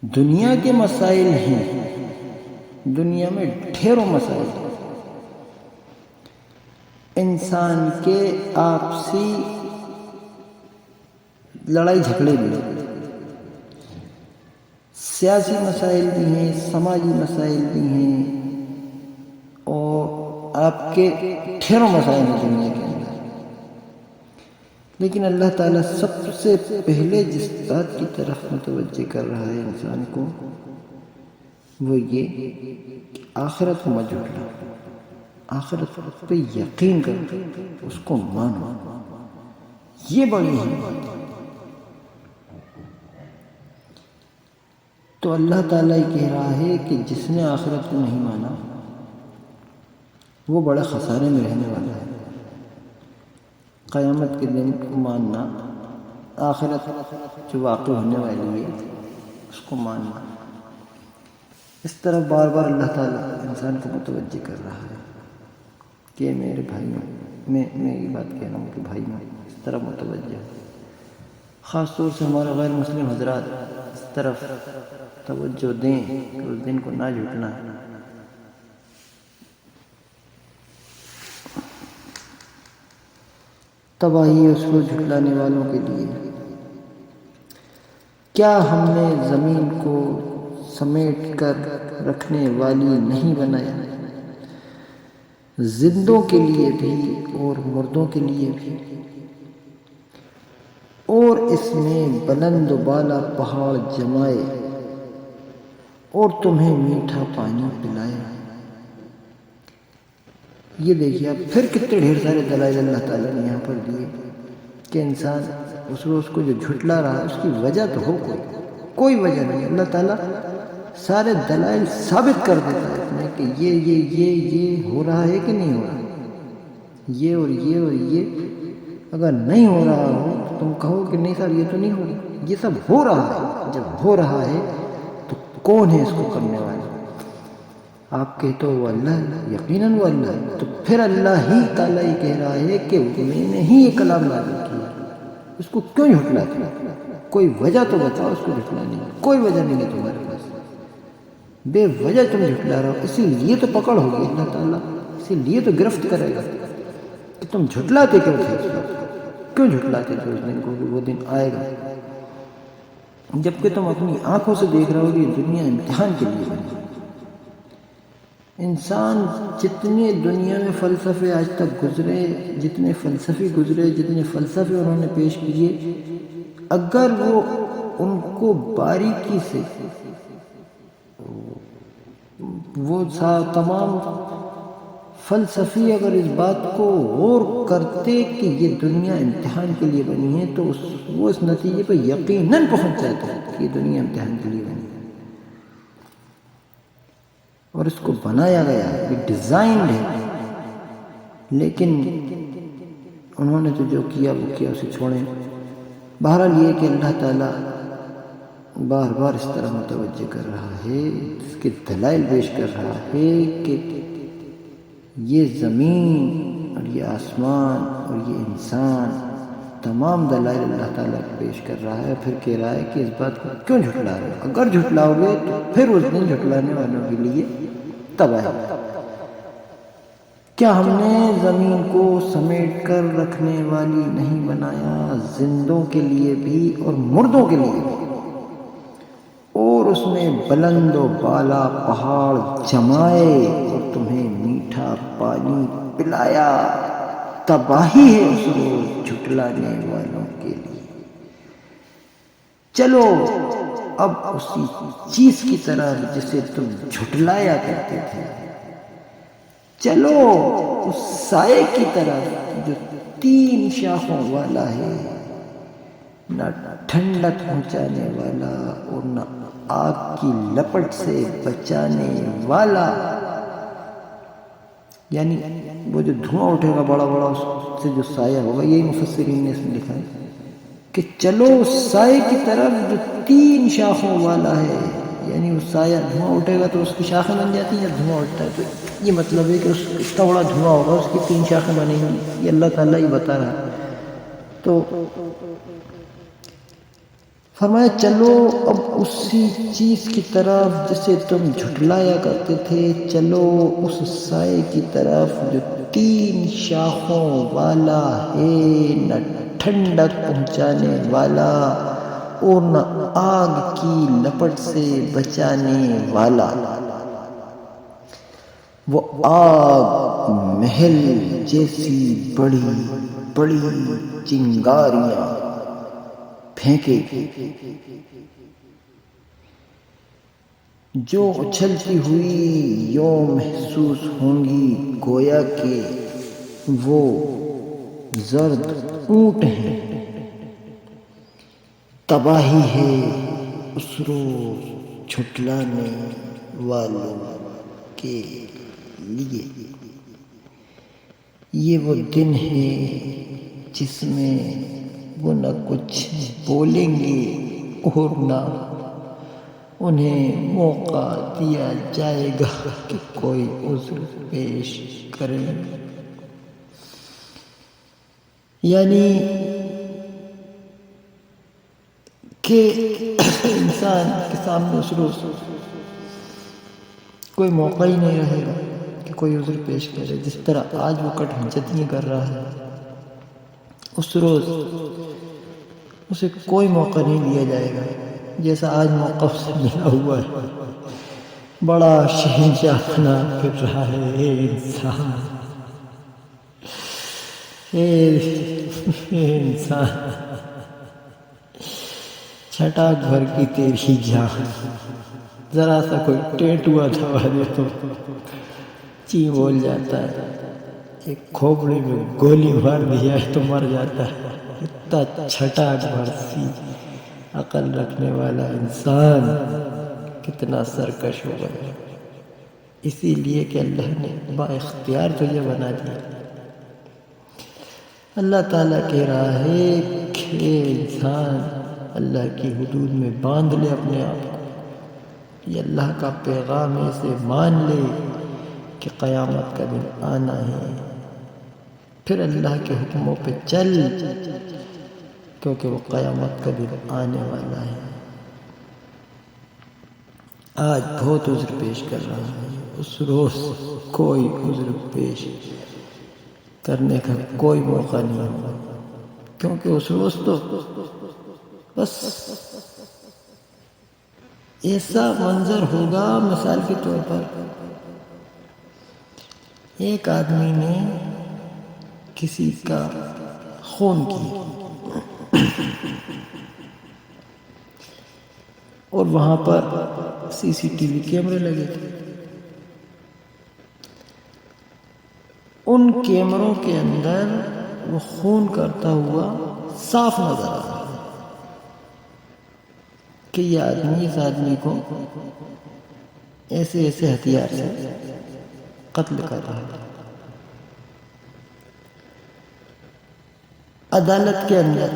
دنیا کے مسائل ہیں، دنیا میں ڈھیروں مسائل ہیں. انسان کے آپسی لڑائی جھگڑے بھی ہیں، سیاسی مسائل بھی ہیں، سماجی مسائل بھی ہیں، اور آپ کے ڈھیروں مسائل ہیں دنیا کے اندر. لیکن اللہ تعالیٰ سب سے پہلے جس بات کی طرف متوجہ کر رہا ہے انسان کو وہ یہ کہ آخرت کو مت جھٹلا، آخرت پہ یقین کر، اس کو مانو. یہ بڑی ہے. تو اللہ تعالیٰ یہ کہہ رہا ہے کہ جس نے آخرت کو نہیں مانا وہ بڑے خسارے میں رہنے والا ہے. قیامت کے دن کو ماننا، آخرت جو واقع ہونے والی ہے اس کو ماننا، اس طرح بار بار اللہ تعالیٰ انسان کو متوجہ کر رہا ہے کہ میرے بھائیوں، میں یہ بات کہہ رہا ہوں کہ بھائیوں اس طرح متوجہ ہو. خاص طور سے ہمارے غیر مسلم حضرات اس طرف توجہ دیں کہ اس دن کو نہ جھٹنا ہے. تباہی اس کو جھٹلانے والوں کے لیے. کیا ہم نے زمین کو سمیٹ کر رکھنے والی نہیں بنایا، زندوں کے لیے بھی اور مردوں کے لیے بھی، اور اس میں بلند و بالا پہاڑ جمائے اور تمہیں میٹھا پانی پلایا۔ یہ دیکھیے آپ پھر کتنے ڈھیر سارے دلائل اللہ تعالیٰ نے یہاں پر دیے کہ انسان اس روز کو جو جھٹلا رہا ہے اس کی وجہ تو ہو کوئی وجہ نہیں۔ اللہ تعالیٰ سارے دلائل ثابت کر دیتا ہے اپنے کہ یہ ہو رہا ہے کہ نہیں ہو رہا، یہ اور یہ اگر نہیں ہو رہا ہو تو تم کہو کہ نہیں صاحب یہ تو نہیں ہو رہا، یہ سب ہو رہا ہے۔ جب ہو رہا ہے تو کون ہے اس کو کرنے والا؟ آپ کہتے ہو وہ اللہ ہے، یقیناً وہ اللہ ہے، تو پھر اللہ ہی تعالیٰ یہ کہہ رہا ہے کہ میں نے ہی یہ کلام نازل کیا، اس کو کیوں جھٹلاتے ہو؟ کوئی وجہ تو بتاؤ اس کو جھٹلانے کی، کوئی وجہ نہیں ہے تمہارے پاس، بے وجہ تم جھٹلا رہے ہو، اسی لیے تو پکڑ ہوگی اللہ تعالیٰ، اسی لیے تو گرفت کرے گا کہ تم جھٹلاتے کیوں تھے اس وقت، کیوں جھٹلاتے تھے اس دن کو کہ وہ دن آئے گا، جبکہ تم اپنی آنکھوں سے دیکھ رہے ہو کہ یہ دنیا امتحان کے لیے بنی۔ انسان جتنے دنیا میں فلسفے آج تک گزرے، جتنے فلسفی گزرے، جتنے فلسفے انہوں نے پیش کیے، اگر وہ ان کو باریکی سے وہ تمام فلسفی اگر اس بات کو غور کرتے کہ یہ دنیا امتحان کے لیے بنی ہے تو وہ اس نتیجے پہ یقیناً پہنچ جاتا ہے کہ یہ دنیا امتحان کے لیے بنی ہے، اور اس کو بنایا گیا ہے، یہ ڈیزائنڈ ہے، لیکن انہوں نے تو جو کیا وہ کیا، اسے چھوڑیں۔ بہرحال یہ کہ اللہ تعالیٰ بار بار اس طرح متوجہ کر رہا ہے، اس کے دلائل پیش کر رہا ہے کہ یہ زمین اور یہ آسمان اور یہ انسان، تمام دلائل اللہ تعالیٰ پیش کر رہا ہے، پھر کہہ رہا ہے کہ اس بات کو کیوں جھٹلا رہے ہو؟ اگر جھٹلاؤ گے تو پھر اس دن جھٹلانے والوں کے لیے تباہی۔ کیا ہم نے زمین کو سمیٹ کر رکھنے والی نہیں بنایا، زندوں کے لیے بھی اور مردوں کے لیے بھی، اور اس میں بلند و بالا پہاڑ جمائے اور تمہیں میٹھا پانی پلایا۔ تباہی ہے اس روز جھٹلانے والوں کے لیے۔ چلو اب اسی چیز کی طرف جسے تم جھٹلایا کرتے تھے، چلو اس سائے کی طرف جو 3 شاخوں والا ہے، نہ ٹھنڈک پہنچانے والا اور نہ آگ کی لپٹ سے بچانے والا، یعنی وہ جو دھواں اٹھے گا بڑا بڑا اس سے جو سایہ ہوگا، یہی مفسرین نے اس میں لکھا ہے کہ چلو اس سائے کی طرف جو 3 شاخوں والا ہے، یعنی اس سایہ دھواں اٹھے گا تو اس کی شاخیں بن جاتی ہیں، جب دھواں اٹھتا ہے تو یہ مطلب ہے کہ اس کا بڑا دھواں ہوگا، اس کی 3 شاخیں بنیں گی، یہ اللہ تعالیٰ ہی بتا رہا ہے۔ تو فرمایا چلو اب اسی چیز کی طرف جسے تم جھٹلایا کرتے تھے، چلو اس سائے کی طرف جو 3 شاخوں والا ہے، نہ ٹھنڈک پہنچانے والا اور نہ آگ کی لپٹ سے بچانے والا۔ وہ آگ محل جیسی بڑی بڑی چنگاریاں پھینکے گی جو اچھلتی ہوئی یوں محسوس ہوں گی گویا کہ وہ زرد اونٹ ہیں۔ تباہی ہے اس روز جھٹلانے والوں کے لیے۔ یہ وہ دن ہے جس میں وہ نہ کچھ بولیں گے اور نہ انہیں موقع دیا جائے گا کہ کوئی عذر پیش کریں، یعنی کہ انسان کے سامنے اس روز کوئی موقع ہی نہیں رہے گا کہ کوئی عذر پیش کرے، جس طرح آج وہ کٹ حجتیاں کر رہا ہے، اس روز اسے کوئی موقع نہیں دیا جائے گا۔ جیسا آج موقع سے ملا ہوا ہے، بڑا شہنشاہ بنا پھر رہا ہے اے انسان، اے انسان، چھٹا گھر کی تیری جان، ذرا سا کوئی ٹیٹوا دبا دے تو چی بول جاتا ہے، ایک کھوپڑی میں گولی مار دی جائے تو مر جاتا ہے۔ اتنا چھٹا بھرسی عقل رکھنے والا انسان کتنا سرکش ہو گیا، اسی لیے کہ اللہ نے با اختیار تجھے بنا دیا۔ اللہ تعالیٰ کہہ رہا ہے کہ انسان اللہ کی حدود میں باندھ لے اپنے آپ کو، یہ اللہ کا پیغام ہے، اسے مان لے کہ قیامت کا دن آنا ہے، پھر اللہ کے حکموں پہ چل، کیونکہ وہ قیامت کا دن آنے والا ہے۔ آج بہت عذر پیش کر رہا ہے، اس روز کوئی عذر پیش کرنے کا کوئی موقع نہیں ہوگا، کیونکہ اس روز تو بس ایسا منظر ہوگا۔ مثال کے طور پر ایک آدمی نے کسی کا خون کیا اور وہاں پر سی سی ٹی وی کیمرے لگے تھے، ان کیمروں کے اندر وہ خون کرتا ہوا صاف نظر آ رہا ہے کہ یہ آدمی اس آدمی کو ایسے ایسے ہتھیار سے قتل کر رہا ہے۔ عدالت کے اندر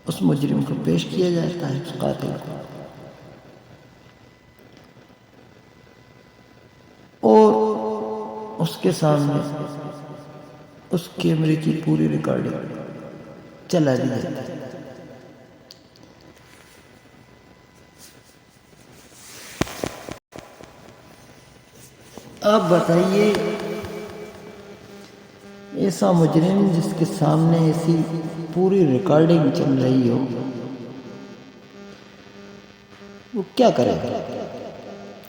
اس مجرم کو پیش کیا جاتا ہے، اس قاتل کو، اور اس کے سامنے اس کیمرے کی پوری ریکارڈنگ چلا دی جاتی ہے۔ آپ بتائیے، ایسا مجرم جس کے سامنے ایسی پوری ریکارڈنگ چل رہی ہو، وہ کیا کرے گا؟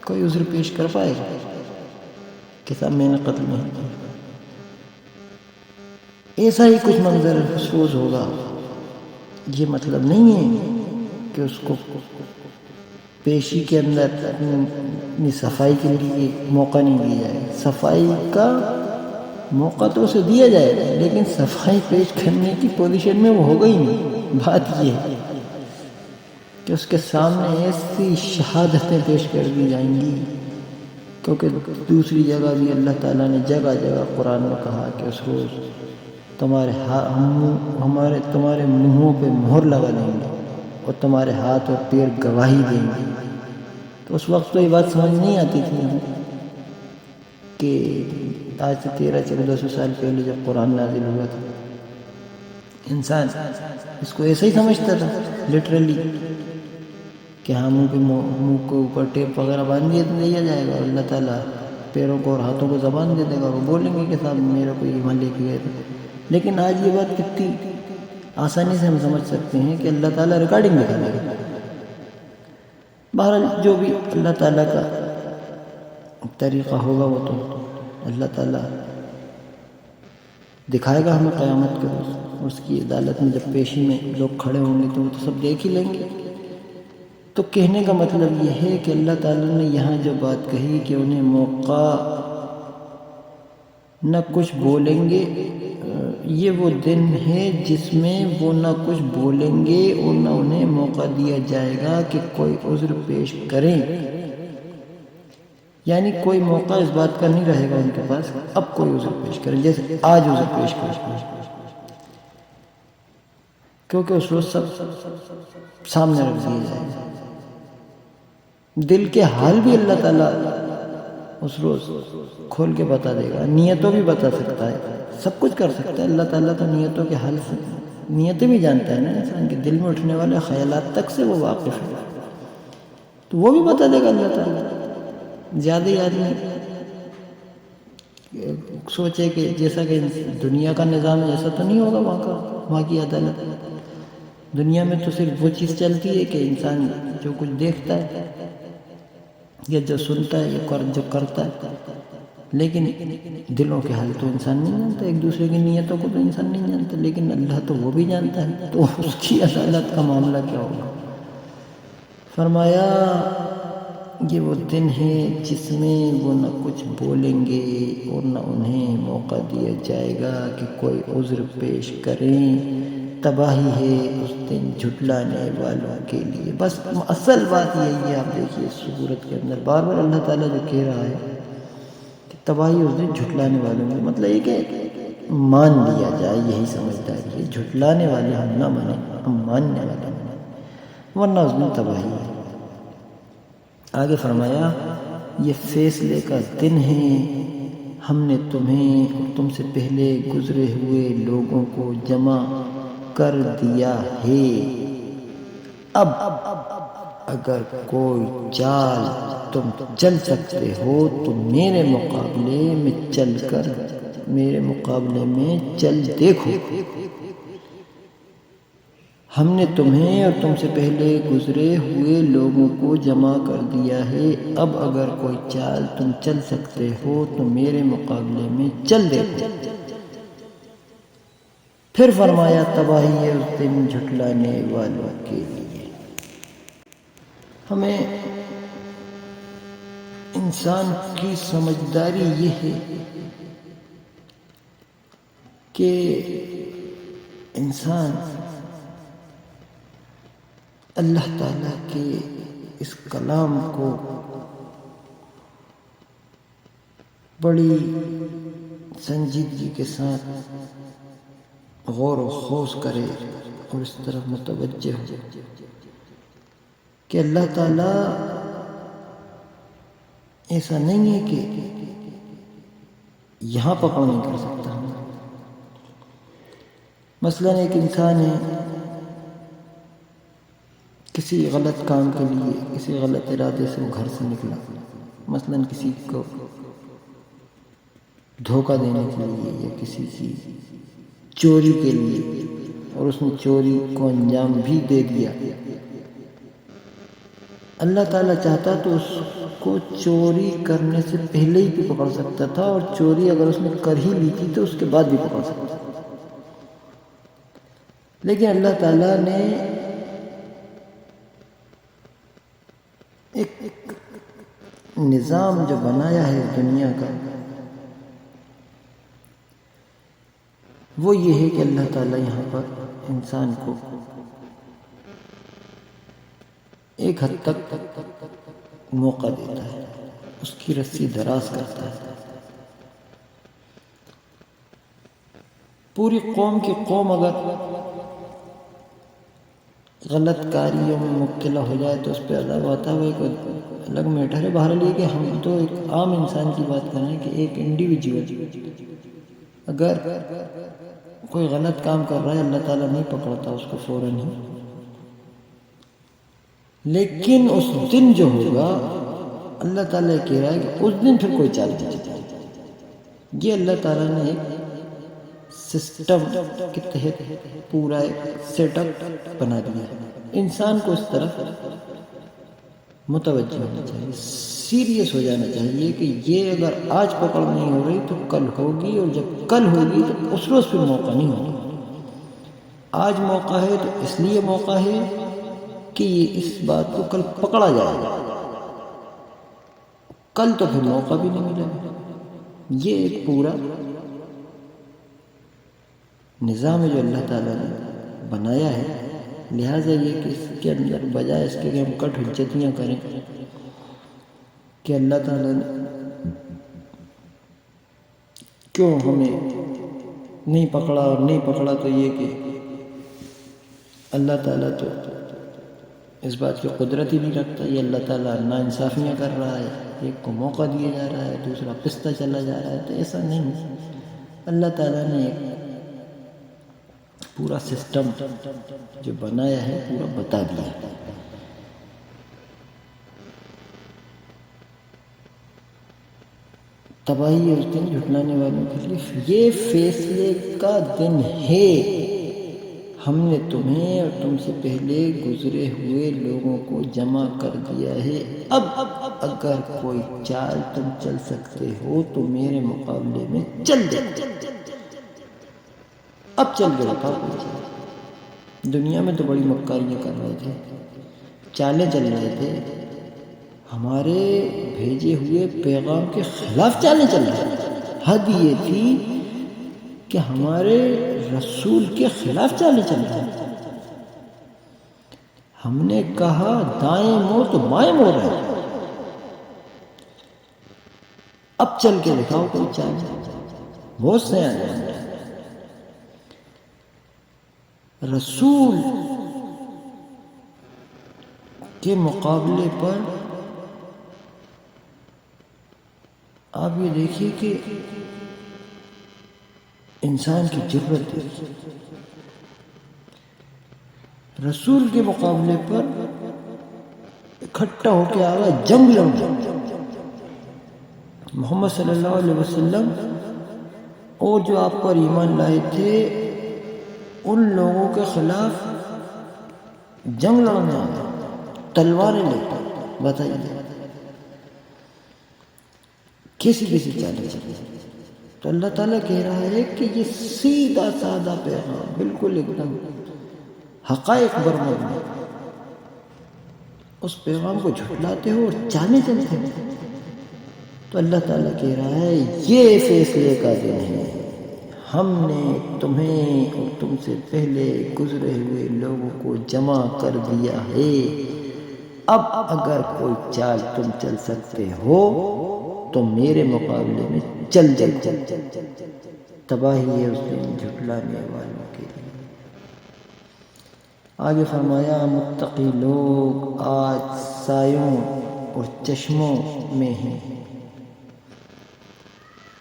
کوئی عذر پیش کر پائے گا کہ صاحب میں نے قتل نہیں کیا؟ ایسا ہی کچھ منظر افسوس ہوگا۔ یہ مطلب نہیں ہے کہ اس کو پیشی کے اندر اپنی صفائی کے لیے موقع نہیں دیا جائے، صفائی کا موقع تو اسے دیا جائے گا، لیکن صفائی پیش کرنے کی پوزیشن میں وہ ہوگا ہی نہیں۔ بات یہ ہے کہ اس کے سامنے ایسی شہادتیں پیش کر دی جائیں گی، کیونکہ دوسری جگہ بھی اللہ تعالیٰ نے جگہ جگہ قرآن میں کہا کہ اس روز تمہارے منہوں پہ مہر لگا دیں گے اور تمہارے ہاتھ اور پیر گواہی دیں گے۔ تو اس وقت تو یہ بات سمجھ نہیں آتی تھی کہ آج سے 1300-1400 سال پہلے جب قرآن نازل ہوا تھا، انسان اس کو ایسا ہی سمجھتا تھا لٹرلی کہ ہاں منہ کے اوپر ٹیپ وغیرہ باندھ دیا جائے گا اور اللہ تعالیٰ پیروں کو اور ہاتھوں کو زبان دے دے گا، وہ بولیں گے کہ صاحب میرا کوئی ایمان لے کے گئے تھے۔ لیکن آج یہ بات کتنی آسانی سے ہم سمجھ سکتے ہیں کہ اللہ تعالیٰ ریکارڈنگ دکھا دے گا۔ بہرحال جو بھی اللہ تعالیٰ کا طریقہ ہوگا وہ تو اللہ تعالیٰ دکھائے گا ہمیں قیامت کے روز۔ اس کی عدالت میں جب پیشی میں لوگ کھڑے ہوں گے تو وہ تو سب دیکھ ہی لیں گے۔ تو کہنے کا مطلب یہ ہے کہ اللہ تعالیٰ نے یہاں جو بات کہی کہ انہیں موقع نہ کچھ بولیں گے، یہ وہ دن ہے جس میں وہ نہ کچھ بولیں گے اور نہ انہیں موقع دیا جائے گا کہ کوئی عذر پیش کریں، یعنی کوئی موقع اس بات کا نہیں رہے گا ان کے پاس اب کوئی عذر پیش کریں، جیسے آج عذر پیش کریں، کیونکہ اس روز سب سامنے رکھ دیا جائے گا۔ دل کے حال بھی اللہ تعالیٰ اس روز کھول کے بتا دے گا، نیتوں بھی بتا سکتا ہے، سب کچھ کر سکتا ہے اللہ تعالیٰ، تو نیتوں کے حال سے نیتیں بھی جانتا ہے نا، انسان کے دل میں اٹھنے والے خیالات تک سے وہ واقف ہے، تو وہ بھی بتا دے گا اللہ تعالیٰ۔ زیادہ ہی آدمی سوچے کہ جیسا کہ دنیا کا نظام ہے ایسا تو نہیں ہوگا وہاں کی عدالت۔ دنیا میں تو صرف وہ چیز چلتی ہے کہ انسان جو کچھ دیکھتا ہے یا جو سنتا ہے یا جو کرتا ہے، لیکن دلوں کے حال تو انسان نہیں جانتا، ایک دوسرے کی نیتوں کو تو انسان نہیں جانتا، لیکن اللہ تو وہ بھی جانتا ہے، تو اس کی عدالت کا معاملہ کیا ہوگا؟ فرمایا یہ وہ دن ہے جس میں وہ نہ کچھ بولیں گے اور نہ انہیں موقع دیا جائے گا کہ کوئی عذر پیش کریں، تباہی ہے اس دن جھٹلانے والوں کے لیے۔ بس اصل بات یہی ہے، آپ دیکھیے اس صورت کے اندر بار بار اللہ تعالیٰ جو کہہ رہا ہے کہ تباہی اس دن جھٹلانے والوں کے، مطلب یہ کہ مان لیا جائے، یہی سمجھداری ہے، جھٹلانے والے ہم نہ مانیں، ہم ماننے والے مانیں، ورنہ اس دن تباہی ہے۔ آگے فرمایا یہ فیصلے کا دن ہے، ہم نے تمہیں اور تم سے پہلے گزرے ہوئے لوگوں کو جمع کر دیا ہے، اب اگر کوئی چال تم چل سکتے ہو تو میرے مقابلے میں چل دیکھو۔ ہم نے تمہیں اور تم سے پہلے گزرے ہوئے لوگوں کو جمع کر دیا ہے، اب اگر کوئی چال تم چل سکتے ہو تو میرے مقابلے میں چل دیکھو۔ پھر فرمایا تباہی ہے اس دن جھٹلانے والوں کے لیے۔ ہمیں انسان کی سمجھداری یہ ہے کہ انسان اللہ تعالیٰ کے اس کلام کو بڑی سنجیدگی کے ساتھ غور و خوض کرے اور اس طرف متوجہ ہو کہ اللہ تعالیٰ ایسا نہیں ہے کہ یہاں پکڑ نہیں کر سکتا۔ مثلا ایک انسان ہے، کسی غلط کام کے لیے، کسی غلط ارادے سے وہ گھر سے نکلا، مثلا کسی کو دھوکہ دینے کے لیے یا کسی کی چوری کے لیے، اور اس نے چوری کو انجام بھی دے دیا۔ اللہ تعالیٰ چاہتا تو اس کو چوری کرنے سے پہلے ہی بھی پکڑ سکتا تھا، اور چوری اگر اس نے کر ہی لی تھی تو اس کے بعد بھی پکڑ سکتا تھا، لیکن اللہ تعالیٰ نے ایک نظام جو بنایا ہے دنیا کا، وہ یہ ہے کہ اللہ تعالیٰ یہاں پر انسان کو ایک حد تک موقع دیتا ہے، اس کی رسی دراز کرتا ہے۔ پوری قوم کی قوم اگر غلط کاریوں میں مبتلا ہو جائے تو اس پہ عذاب ہوتا ہے، وہ ایک الگ میٹر ہے۔ بہرحال یہ کہ ہم تو ایک عام انسان کی بات کر رہے ہیں کہ ایک انڈیویجول اگر کوئی غلط کام کر رہا ہے، اللہ تعالیٰ نہیں پکڑتا اس کو فوراً ہی، لیکن اس دن جو ہوگا اللہ تعالیٰ کہہ رہا ہے کہ اس دن پھر کوئی چال نہیں چلے۔ یہ اللہ تعالیٰ نے ایک سسٹم کے تحت پورا ایک سیٹ اپ بنا دیا ہے۔ انسان کو اس طرف متوجہ ہونا چاہیے، سیریس ہو جانا چاہیے کہ یہ اگر آج پکڑ نہیں ہو رہی تو کل ہوگی، اور جب کل ہوگی تو اس روز پھر موقع نہیں ہوگا۔ آج موقع ہے تو اس لیے موقع ہے کہ یہ اس بات کو کل پکڑا جائے گا، کل تو پھر موقع بھی نہیں ملے گا۔ یہ ایک پورا نظام ہے جو اللہ تعالیٰ نے بنایا ہے، لہٰذا یہ کہ اس کے اندر بجائے اس کے کہ ہم کٹ حجتیاں کریں کہ اللہ تعالیٰ نے کیوں ہمیں نہیں پکڑا اور نہیں پکڑا، تو یہ کہ اللہ تعالیٰ تو اس بات کی قدرت ہی نہیں رکھتا، یہ اللہ تعالیٰ ناانصافیاں کر رہا ہے، ایک کو موقع دیا جا رہا ہے، دوسرا پستہ چلا جا رہا ہے، تو ایسا نہیں۔ اللہ تعالیٰ نے ایک پورا سسٹم جو بنایا ہے پورا بتا دیا ہے۔ تباہی اس دن جھٹلانے والوں کے لیے، یہ فیصلے کا دن ہے، ہم نے تمہیں اور تم سے پہلے گزرے ہوئے لوگوں کو جمع کر دیا ہے، اب اگر کوئی چال تم چل سکتے ہو تو میرے مقابلے میں چل جاؤ۔ اب چل گئے تھا دنیا میں تو بڑی مکاریاں کر رہے تھے، چالیں چل رہے تھے، ہمارے بھیجے ہوئے پیغام کے خلاف چالیں چل رہے تھے۔ حد یہ تھی کہ ہمارے رسول کے خلاف چالیں چل رہے تھے۔ ہم نے کہا دائیں مڑ تو بائیں مڑ رہے، اب چل کے دکھاؤ کوئی چال۔ بہت سیانے رسول کے مقابلے پر آپ یہ دیکھیے کہ انسان کی جرأت ہے، رسول کے مقابلے پر اکٹھا ہو کے آگا جنگ لڑنا۔ محمد صلی اللہ علیہ وسلم اور جو آپ پر ایمان لائے تھے ان لوگوں کے خلاف جنگ لڑنا، تلواریں لے کر۔ بتائیے کیسی چالیں چلی۔ تو اللہ تعالیٰ کہہ رہا ہے کہ یہ سیدھا سادہ پیغام، بالکل ایک دم حقائق برمبنے، اس پیغام کو جھٹلاتے ہو اور چالیں چلتے ہو۔ تو اللہ تعالیٰ کہہ رہا ہے یہ فیصلے کا دن ہے، ہم نے تمہیں اور تم سے پہلے گزرے ہوئے لوگوں کو جمع کر دیا ہے، اب اگر کوئی چال تم چل سکتے ہو تو میرے مقابلے میں چل جاؤ۔ تباہی ہے اس دن جھٹلانے والوں کے لیے۔ آگے فرمایا متقی لوگ آج سایوں اور چشموں میں ہیں،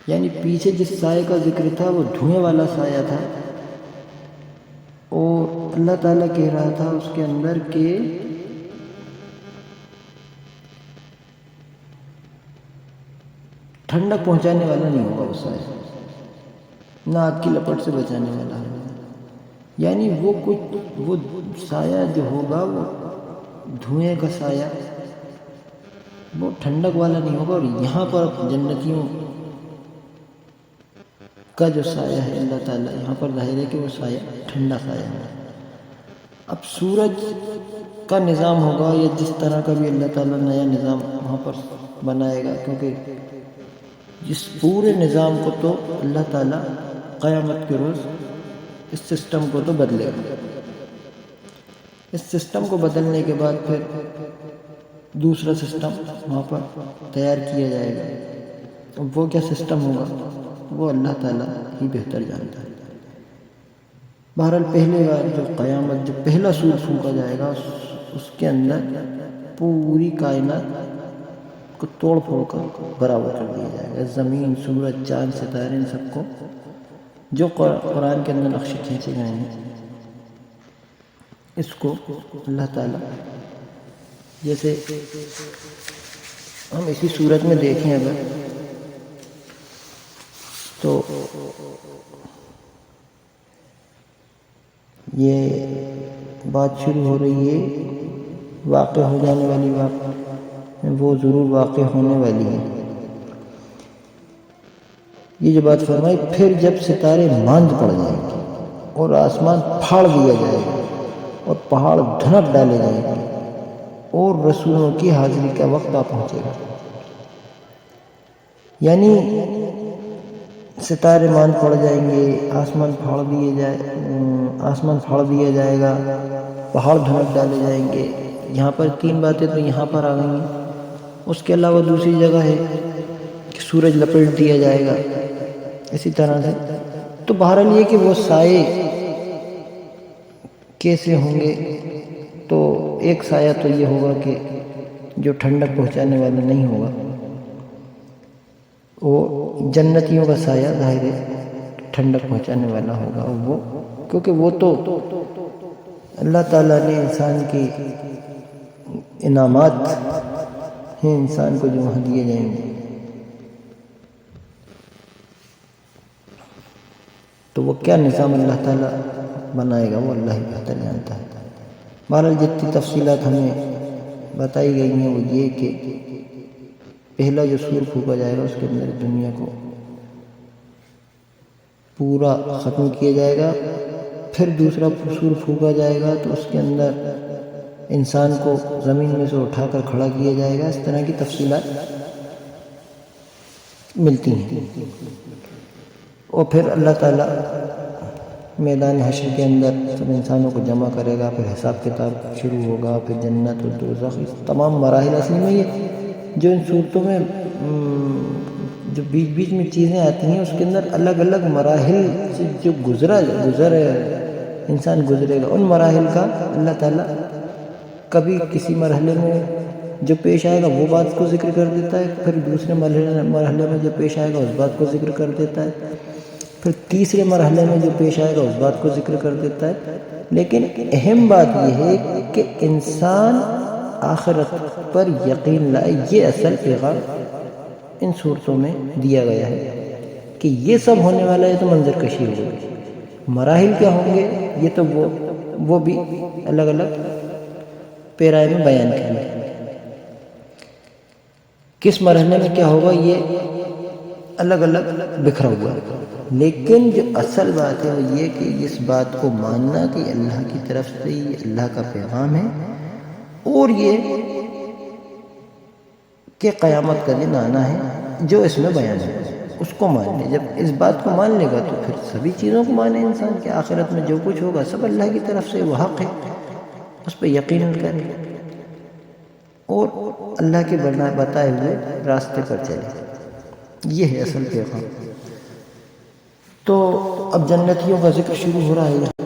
یعنی پیچھے جس سائے کا ذکر تھا وہ دھوئیں والا سایہ تھا، اور اللہ تعالیٰ کہہ رہا تھا اس کے اندر کہ ٹھنڈک پہنچانے والا نہیں ہوگا اس سایہ، نہ آگ کی لپٹ سے بچانے والا ہوگا، یعنی وہ سایہ جو ہوگا وہ دھوئیں کا سایہ، وہ ٹھنڈک والا نہیں ہوگا۔ اور یہاں پر جنتیوں کا جو سایہ ہے اللہ تعالیٰ یہاں پر ظاہر ہے کہ وہ سایہ ٹھنڈا سایہ ہے۔ اب سورج کا نظام ہوگا یا جس طرح کا بھی اللہ تعالیٰ نیا نظام وہاں پر بنائے گا، کیونکہ جس پورے نظام کو تو اللہ تعالیٰ قیامت کے روز اس سسٹم کو تو بدلے گا۔ اس سسٹم کو بدلنے کے بعد پھر دوسرا سسٹم وہاں پر تیار کیا جائے گا۔ وہ کیا سسٹم ہوگا وہ اللہ تعالیٰ ہی بہتر جانتا ہے۔ بہرحال پہلے بار جو قیامت، جو پہلا سور پھونکا جائے گا اس کے اندر پوری کائنات کو توڑ پھوڑ کر برابر کر دیا جائے گا۔ زمین، سورج، چاند، ستارے، ان سب کو جو قرآن کے اندر نقشے کھینچے گئے ہیں اس کو اللہ تعالیٰ، جیسے ہم اسی صورت میں دیکھیں اگر تو یہ بات شروع ہو رہی ہے واقع ہو جانے والی بات، وہ ضرور واقع ہونے والی ہے۔ یہ جو بات فرمائی، پھر جب ستارے ماند پڑ جائیں گے اور آسمان پھاڑ دیا جائے گا اور پہاڑ دھنک ڈالے جائیں گے اور رسولوں کی حاضری کا وقت آ پہنچے گا، یعنی ستارے ماند پڑ جائیں گے، آسمان پھاڑ دیا جائے گا، پہاڑ دھنک ڈالے جائیں گے۔ یہاں پر تین باتیں تو یہاں پر آ گئی ہیں، اس کے علاوہ دوسری جگہ ہے کہ سورج لپیٹ دیا جائے گا، اسی طرح سے۔ تو بہرحال یہ کہ وہ سائے کیسے ہوں گے، تو ایک سایہ تو یہ ہوگا کہ جو ٹھنڈک پہنچانے والا نہیں ہوگا، وہ جنتیوں کا سایہ ظاہر ہے ٹھنڈک پہنچانے والا ہوگا، وہ کیونکہ وہ تو اللہ تعالیٰ نے انسان کی انعامات ہیں، انسان کو جو وہاں دیے جائیں گے۔ تو وہ کیا نظام اللہ تعالیٰ بنائے گا وہ اللہ ہی بہتر جانتا ہے۔ بہرحال جتنی تفصیلات ہمیں بتائی گئی ہیں وہ یہ کہ پہلا جو سور پھونکا جائے گا اس کے اندر دنیا کو پورا ختم کیا جائے گا، پھر دوسرا سور پھونکا جائے گا تو اس کے اندر انسان کو زمین میں سے اٹھا کر کھڑا کیا جائے گا۔ اس طرح کی تفصیلات ملتی ہیں، اور پھر اللہ تعالیٰ میدان حشر کے اندر سب انسانوں کو جمع کرے گا، پھر حساب کتاب شروع ہوگا، پھر جنت و دوزخ، تمام مراحل۔ اصلی میں یہ جو ان صورتوں میں جو بیچ بیچ میں چیزیں آتی ہیں اس کے اندر الگ الگ مراحل سے جو گزر انسان گزرے گا، ان مراحل کا اللہ تعالیٰ کبھی کسی مرحلے میں جو پیش آئے گا وہ بات کو ذکر کر دیتا ہے، پھر دوسرے مرحلے میں جو پیش آئے گا اس بات کو ذکر کر دیتا ہے، پھر تیسرے مرحلے میں جو پیش آئے گا اس بات کو ذکر کر دیتا ہے۔ لیکن اہم بات یہ ہے کہ انسان آخرت پر یقین لائے، یہ اصل پیغام ان صورتوں میں دیا گیا ہے کہ یہ سب ہونے والا ہے، تو منظر کشی ہوگی، مراحل کیا ہوں گے یہ تو وہ بھی الگ الگ پیرائے میں بیان کریں، کس مرحلے میں کیا ہوگا یہ الگ الگ بکھرا ہوا ہے۔ لیکن جو اصل بات ہے وہ یہ کہ اس بات کو ماننا کہ اللہ کی طرف سے یہ اللہ کا پیغام ہے، اور یہ کہ قیامت کا دن آنا ہے جو اس میں بیان ہے، اس کو مان لے۔ جب اس بات کو مان لے گا تو پھر سبھی چیزوں کو مانے انسان، کہ آخرت میں جو کچھ ہوگا سب اللہ کی طرف سے، وہ حق ہے، اس پہ یقین کرے اور اللہ کے بتائے ہوئے راستے پر چلے۔ یہ ہے اصل پیغام۔ تو اب جنتیوں کا ذکر شروع ہو رہا ہے۔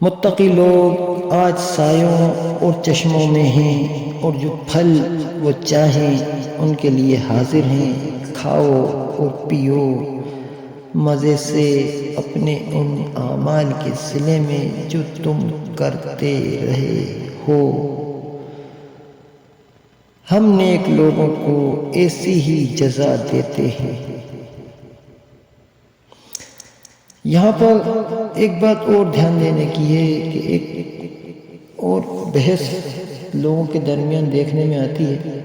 متقی لوگ آج سایوں اور چشموں میں ہیں، اور جو پھل وہ چاہیں ان کے لیے حاضر ہیں۔ کھاؤ اور پیو مزے سے اپنے ان اعمال کے صلے میں جو تم کرتے رہے ہو۔ ہم نیک لوگوں کو ایسی ہی جزا دیتے ہیں۔ یہاں پر ایک بات اور دھیان دینے کی ہے کہ ایک اور بحث لوگوں کے درمیان دیکھنے میں آتی ہے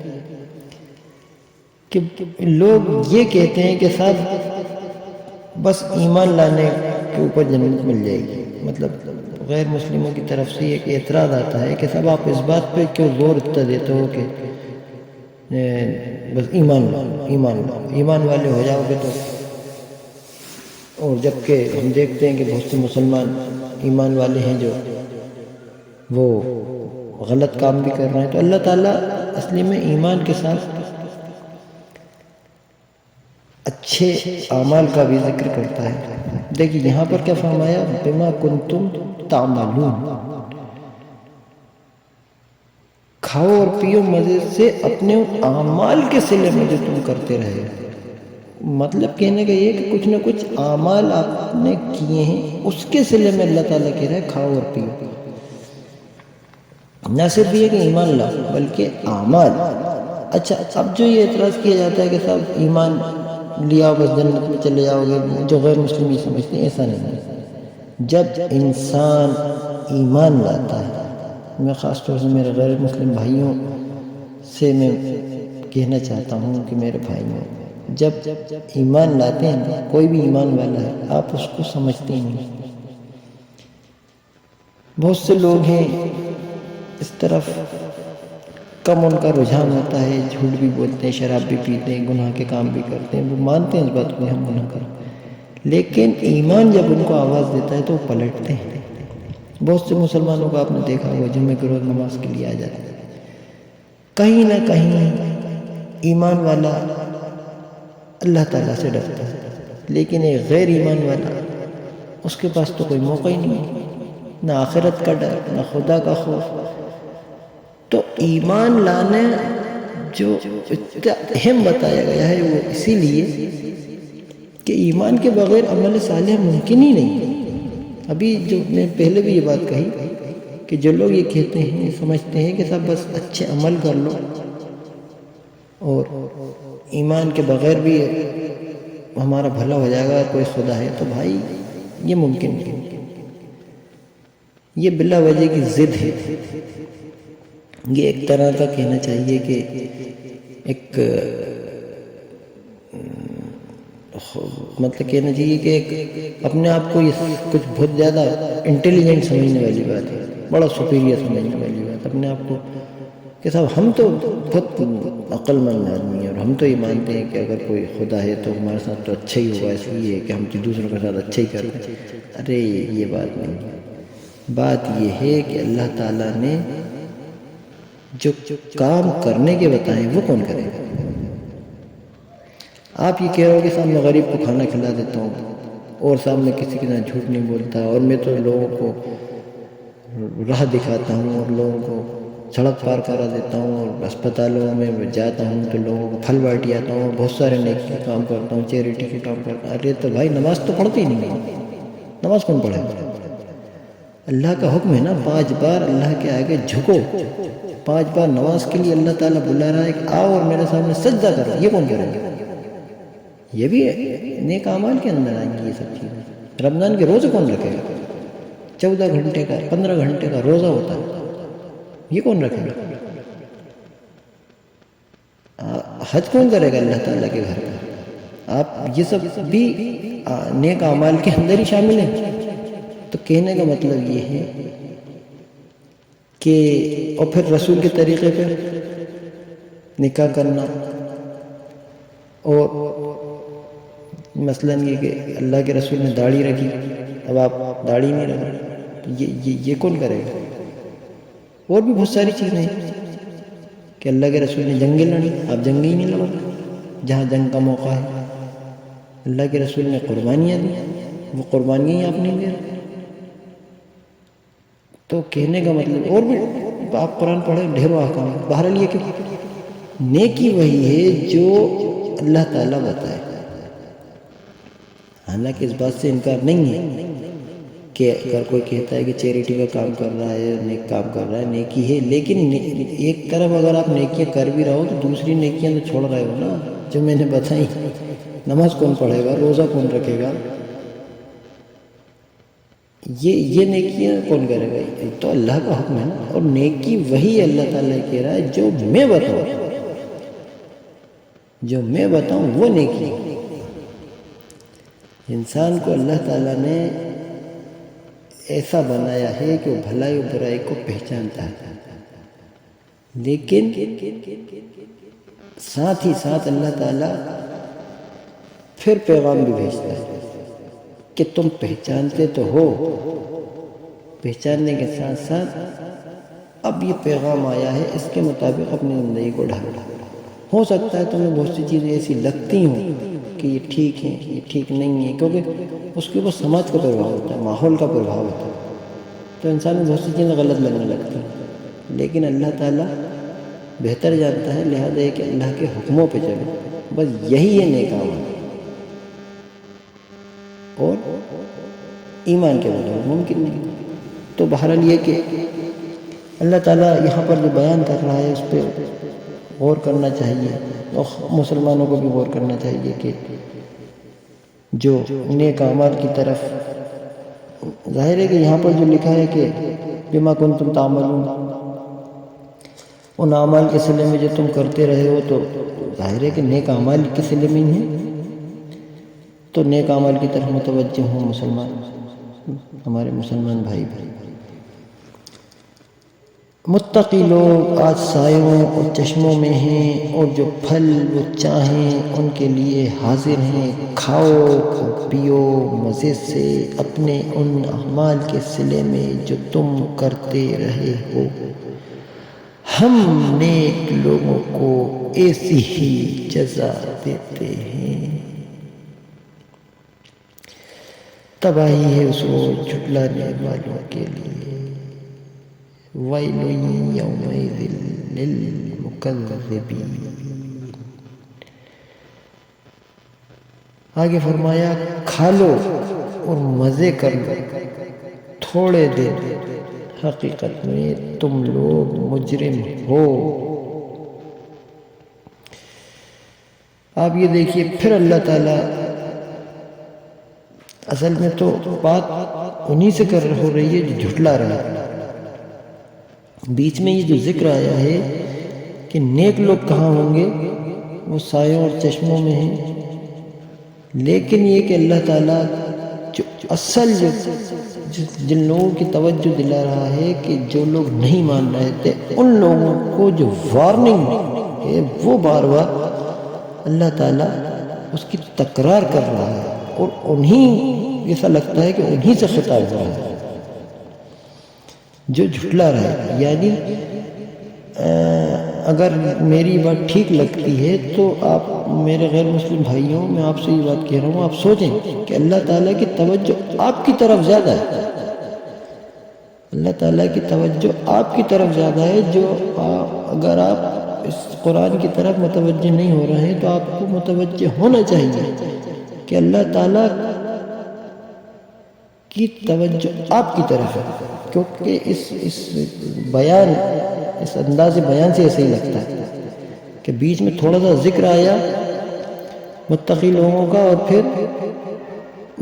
کہ لوگ یہ کہتے ہیں کہ صاحب بس ایمان لانے کے اوپر جنت مل جائے گی۔ مطلب غیر مسلموں کی طرف سے ایک اعتراض آتا ہے کہ صاحب آپ اس بات پہ کیوں زور اتنا دیتے ہو کہ بس ایمان لاؤ، ایمان والے ہو جاؤ گے تو، اور جبکہ ہم دیکھتے ہیں کہ بہت سے مسلمان ایمان والے ہیں جو وہ غلط کام بھی کر رہے ہیں۔ تو اللہ تعالیٰ اصلی میں ایمان کے ساتھ اچھے اعمال کا بھی ذکر کرتا ہے۔ دیکھیے یہاں پر کیا فرمایا، بما کنتم تعملون، کھاؤ اور پیو مزے سے اپنے اعمال کے صلے میں جو تم کرتے رہے۔ مطلب کہنے کا یہ کہ کچھ نہ کچھ اعمال آپ نے کیے ہیں، اس کے صلے میں اللہ تعالیٰ کہہ رہا ہے کھاؤ اور پیو۔ نہ صرف یہ کہ ایمان لاؤ بلکہ اعمال۔ اچھا اب جو یہ اعتراض کیا جاتا ہے کہ صاحب ایمان لیا بس جنت میں چلے جاؤ گے، جو غیر مسلم یہ سمجھتے ہیں، ایسا نہیں ہے۔ جب انسان ایمان لاتا ہے، میں خاص طور سے میرے غیر مسلم بھائیوں سے میں کہنا چاہتا ہوں کہ میرے بھائیوں، جب ایمان لاتے ہیں، کوئی بھی ایمان والا ہے، آپ اس کو سمجھتے ہی نہیں۔ بہت سے لوگ ہیں اس طرف کم ان کا رجحان ہوتا ہے، جھوٹ بھی بولتے ہیں، شراب بھی پیتے ہیں، گناہ کے کام بھی کرتے ہیں، وہ مانتے ہیں اس بات کو ہم گناہ کریں، لیکن ایمان جب ان کو آواز دیتا ہے تو وہ پلٹتے ہیں۔ بہت سے مسلمانوں کو آپ نے دیکھا ہوگا جمعے کے روز نماز کے لیے آ جاتے ہیں، کہیں نہ کہیں ایمان والا اللہ تعالیٰ سے ڈرتا ہے، لیکن ایک غیر ایمان والا اس کے پاس تو کوئی موقع ہی نہیں ہے، نہ آخرت کا ڈر، نہ خدا کا خوف۔ تو ایمان لانا جو اتنا اہم بتایا گیا ہے وہ اسی لیے کہ ایمان کے بغیر عمل صالح ممکن ہی نہیں۔ ابھی جو میں پہلے بھی یہ بات کہی کہ جو لوگ یہ کہتے ہیں، سمجھتے ہیں کہ سب بس اچھے عمل کر لو اور ایمان کے بغیر بھی ہمارا بھلا ہو جائے گا، کوئی خدا ہے، تو بھائی یہ ممکن نہیں، یہ بلا وجہ کی ضد ہے۔ یہ ایک طرح کا کہنا چاہیے کہ ایک مطلب کہنا چاہیے کہ ایک اپنے آپ کو یہ کچھ بہت زیادہ انٹیلیجنٹ سمجھنے والی بات ہے، بڑا سپیریئر سمجھنے والی بات، اپنے آپ کو کہ صاحب ہم تو بہت عقل مند آدمی ہیں، اور ہم تو یہ مانتے ہیں کہ اگر کوئی خدا ہے تو ہمارے ساتھ تو اچھا ہی ہوگا، اس لیے کہ ہم دوسروں کے ساتھ اچھا ہی کرتے ہیں۔ ارے یہ بات نہیں ہے، بات یہ ہے کہ اللہ تعالیٰ نے جو کام کرنے کے بتائیں وہ کون کرے گا؟ آپ یہ کہہ رہے ہو کہ صاحب میں غریب کو کھانا کھلا دیتا ہوں، اور صاحب میں کسی کے ساتھ جھوٹ نہیں بولتا، اور میں تو لوگوں کو راہ دکھاتا ہوں، اور لوگوں کو سڑک پار کرا دیتا ہوں، اور اسپتالوں میں جاتا ہوں تو لوگوں کو پھل بانٹ آتا ہوں، اور بہت سارے نیکی کے کام کرتا ہوں، چیریٹی کے کام کرتا ہوں۔ ارے تو بھائی نماز تو پڑھتی ہی نہیں ہے، نماز کون پڑھے گا؟ اللہ کا حکم ہے نا 5 بار اللہ کے آگے جھکو، 5 بار نماز کے لیے اللہ تعالیٰ بلا رہا ہے کہ آؤ اور میرے سامنے سجدہ کرو، یہ کون کرے گا؟ یہ بھی نیک اعمال کے اندر آئیں گی یہ سب چیزیں۔ رمضان کے روزے کون رکھے گا؟ 14 گھنٹے کا 15 گھنٹے کا روزہ ہوتا ہے، یہ کون رکھے گا؟ حج کون کرے گا اللہ تعالیٰ کے گھر کا؟ آپ یہ سب بھی نیک اعمال کے اندر ہی شامل ہیں۔ تو کہنے کا مطلب یہ ہے کہ اور پھر رسول کے طریقے پہ نکاح کرنا، اور مثلاً یہ کہ اللہ کے رسول نے داڑھی رکھی، اب آپ داڑھی نہیں رکھیں، یہ کون کرے گا؟ اور بھی بہت ساری چیزیں ہیں کہ اللہ کے رسول نے جنگیں لڑی، آپ جنگیں ہی نہیں لڑو جہاں جنگ کا موقع ہے۔ اللہ کے رسول نے قربانیاں دی، وہ قربانیاں ہی آپ نہیں دے رہے۔ تو کہنے کا مطلب اور بھی آپ قرآن پڑھیں، ڈھیروں احکام ہے۔ بہرحال یہ کہ نیکی وہی ہے جو اللہ تعالیٰ بتائے۔ حالانکہ اس بات سے انکار نہیں ہے کہ اگر کوئی کہتا ہے کہ چیریٹی کا کام کر رہا ہے، نیک کام کر رہا ہے، نیکی ہے، لیکن ایک طرف اگر آپ نیکیاں کر بھی رہا ہو تو دوسری نیکیاں تو چھوڑ رہے ہو نا، جو میں نے بتائی۔ نماز کون پڑھے گا؟ روزہ کون رکھے گا؟ یہ نیکیاں کون کرے گا؟ یہ تو اللہ کا حکم ہے نا، اور نیکی وہی اللہ تعالیٰ کہہ رہا ہے جو میں بتاؤں، جو میں بتاؤں وہ نیکی۔ انسان کو اللہ تعالیٰ نے ایسا بنایا ہے کہ وہ بھلائی و برائی کو پہچانتا ہے، لیکن ساتھ ہی ساتھ اللہ تعالیٰ پھر پیغام بھی بھیجتا ہے کہ تم پہچانتے تو ہو، پہچاننے کے ساتھ ساتھ اب یہ پیغام آیا ہے، اس کے مطابق اپنی زندگی کو ڈھالو۔ ہو سکتا ہے تمہیں بہت سی چیزیں ایسی لگتی ہوں کہ یہ ٹھیک ہیں، یہ ٹھیک نہیں ہے، کیونکہ اس کے اوپر سماج کا پربھاؤ ہوتا ہے، ماحول کا پربھاؤ ہوتا ہے، تو انسان میں بہت سی چیزیں غلط لگنے لگتی ہیں۔ لیکن اللہ تعالیٰ بہتر جانتا ہے، لہذا ہے کہ اللہ کے حکموں پہ چلو، بس یہی ہے نیک عمل۔ اور ایمان کے بغیر ممکن نہیں۔ تو بہرحال یہ کہ اللہ تعالیٰ یہاں پر جو بیان کر رہا ہے اس پہ غور کرنا چاہیے، اور مسلمانوں کو بھی غور کرنا چاہیے کہ جو نیک اعمال کی طرف، ظاہر ہے کہ یہاں پر جو لکھا ہے کہ بما کنتم تعملون، ان اعمال کے صلے میں جو تم کرتے رہے ہو، تو ظاہر ہے کہ نیک اعمال کے صلے میں ہی ہیں، تو نیک اعمال کی طرف متوجہ ہوں مسلمان، ہمارے مسلمان بھائی۔ متقی لوگ آج سایوں اور چشموں میں ہیں، اور جو پھل وہ چاہیں ان کے لیے حاضر ہیں۔ کھاؤ اور پیو مزے سے اپنے ان اعمال کے صلے میں جو تم کرتے رہے ہو، ہم نیک لوگوں کو ایسی ہی جزا دیتے ہیں۔ تباہی ہے اس روز جھٹلانے والوں کے لیے، وَيْلٌ يَوْمَئِذٍ لِّلْمُكَذِّبِينَ۔ آگے فرمایا کھا لو اور مزے کر لو تھوڑے دن، حقیقت میں تم لوگ مجرم ہو۔ آپ یہ دیکھیے پھر اللہ تعالیٰ اصل میں تو بات انہی سے ہو رہی ہے جو جھٹلا رہا ہے۔ بیچ میں یہ جو ذکر آیا ہے کہ نیک لوگ کہاں ہوں گے، وہ سایوں اور چشموں میں ہیں، لیکن یہ کہ اللہ تعالیٰ جو اصل جن لوگوں کی توجہ دلا رہا ہے کہ جو لوگ نہیں مان رہے تھے، ان لوگوں کو جو وارننگ ہے وہ بار بار اللہ تعالیٰ اس کی تکرار کر رہا ہے، اور انہیں ایسا لگتا ہے کہ انہیں سے خطاب ہو رہا ہے جو جھٹلا رہا ہے۔ یعنی اگر میری بات ٹھیک لگتی ہے تو آپ میرے غیر مسلم بھائیوں، میں آپ سے یہ بات کہہ رہا ہوں، آپ سوچیں کہ اللہ تعالیٰ کی توجہ آپ کی طرف زیادہ ہے، اللہ تعالیٰ کی توجہ آپ کی طرف زیادہ ہے۔ جو اگر آپ اس قرآن کی طرف متوجہ نہیں ہو رہے ہیں تو آپ کو متوجہ ہونا چاہیے کہ اللہ تعالیٰ کی توجہ آپ کی طرف ہے، کیونکہ اس بیان، اس انداز بیان سے ایسے ہی لگتا ہے کہ بیچ میں تھوڑا سا ذکر آیا متقی لوگوں کا، اور پھر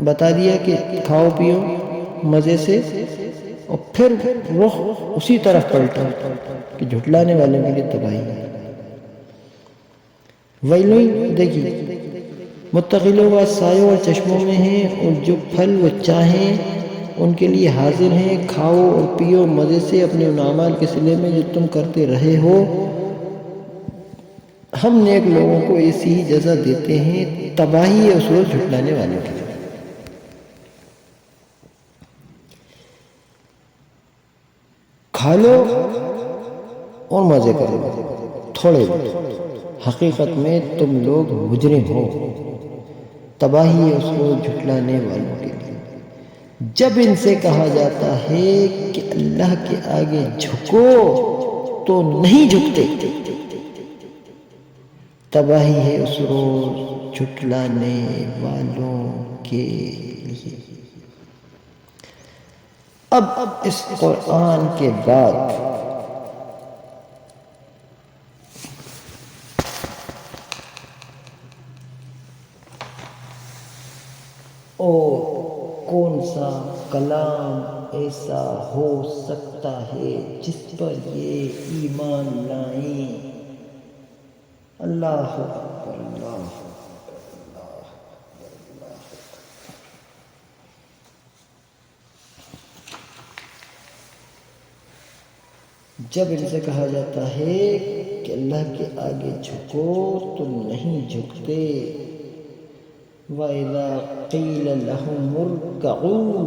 بتا دیا کہ کھاؤ پیو مزے سے، اور پھر رخ اسی طرف پلٹا کہ جھٹلانے والوں کے لیے تباہی ہے۔ ویلوں، دیکھیے، متقی لوگ آج سایوں اور چشموں میں ہیں، اور جو پھل وہ چاہیں ان کے لیے حاضر ہیں، کھاؤ اور پیو مزے سے اپنے ان اعمال کے صلے میں جو تم کرتے رہے ہو۔ ہم نیک لوگوں کو ایسی ہی جزا دیتے ہیں، تباہی ہے اس روز جھٹلانے والوں کے لیے۔ کھا لو اور مزے کرو تھوڑے بہت، حقیقت میں تم لوگ مجرم ہو، تباہی ہے اس روز جھٹلانے والوں کے لیے۔ جب ان سے کہا جاتا ہے کہ اللہ کے آگے جھکو تو نہیں جھکتے، تباہی ہے اس روز جھٹلانے والوں کے لیے۔ اب اس قرآن کے بعد اور کون سا کلام ایسا ہو سکتا ہے جس پر یہ ایمان لائیں؟ اللہ اکبر، اللہ اکبر، اللہ اکبر، اللہ اکبر۔ جب ان سے کہا جاتا ہے کہ اللہ کے آگے جھکو تم نہیں جھکتے، وَإِذَا قِيلَ لَهُمُ ارْكَعُوا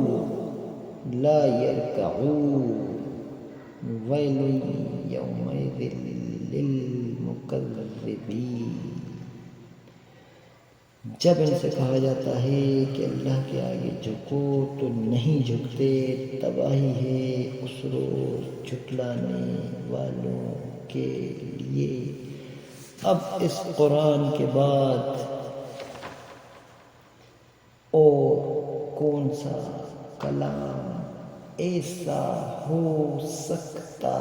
لَا يَرْكَعُونَ وَيْلٌ يَوْمَئِذٍ لِّلْمُكَذِّبِينَ۔ جب ان سے کہا جاتا ہے کہ اللہ کے آگے جھکو تو نہیں جھکتے، تباہی ہے اس روز جھٹلانے والوں کے لیے۔ اب اس قرآن کے بعد اور کون سا کلام ایسا ہو سکتا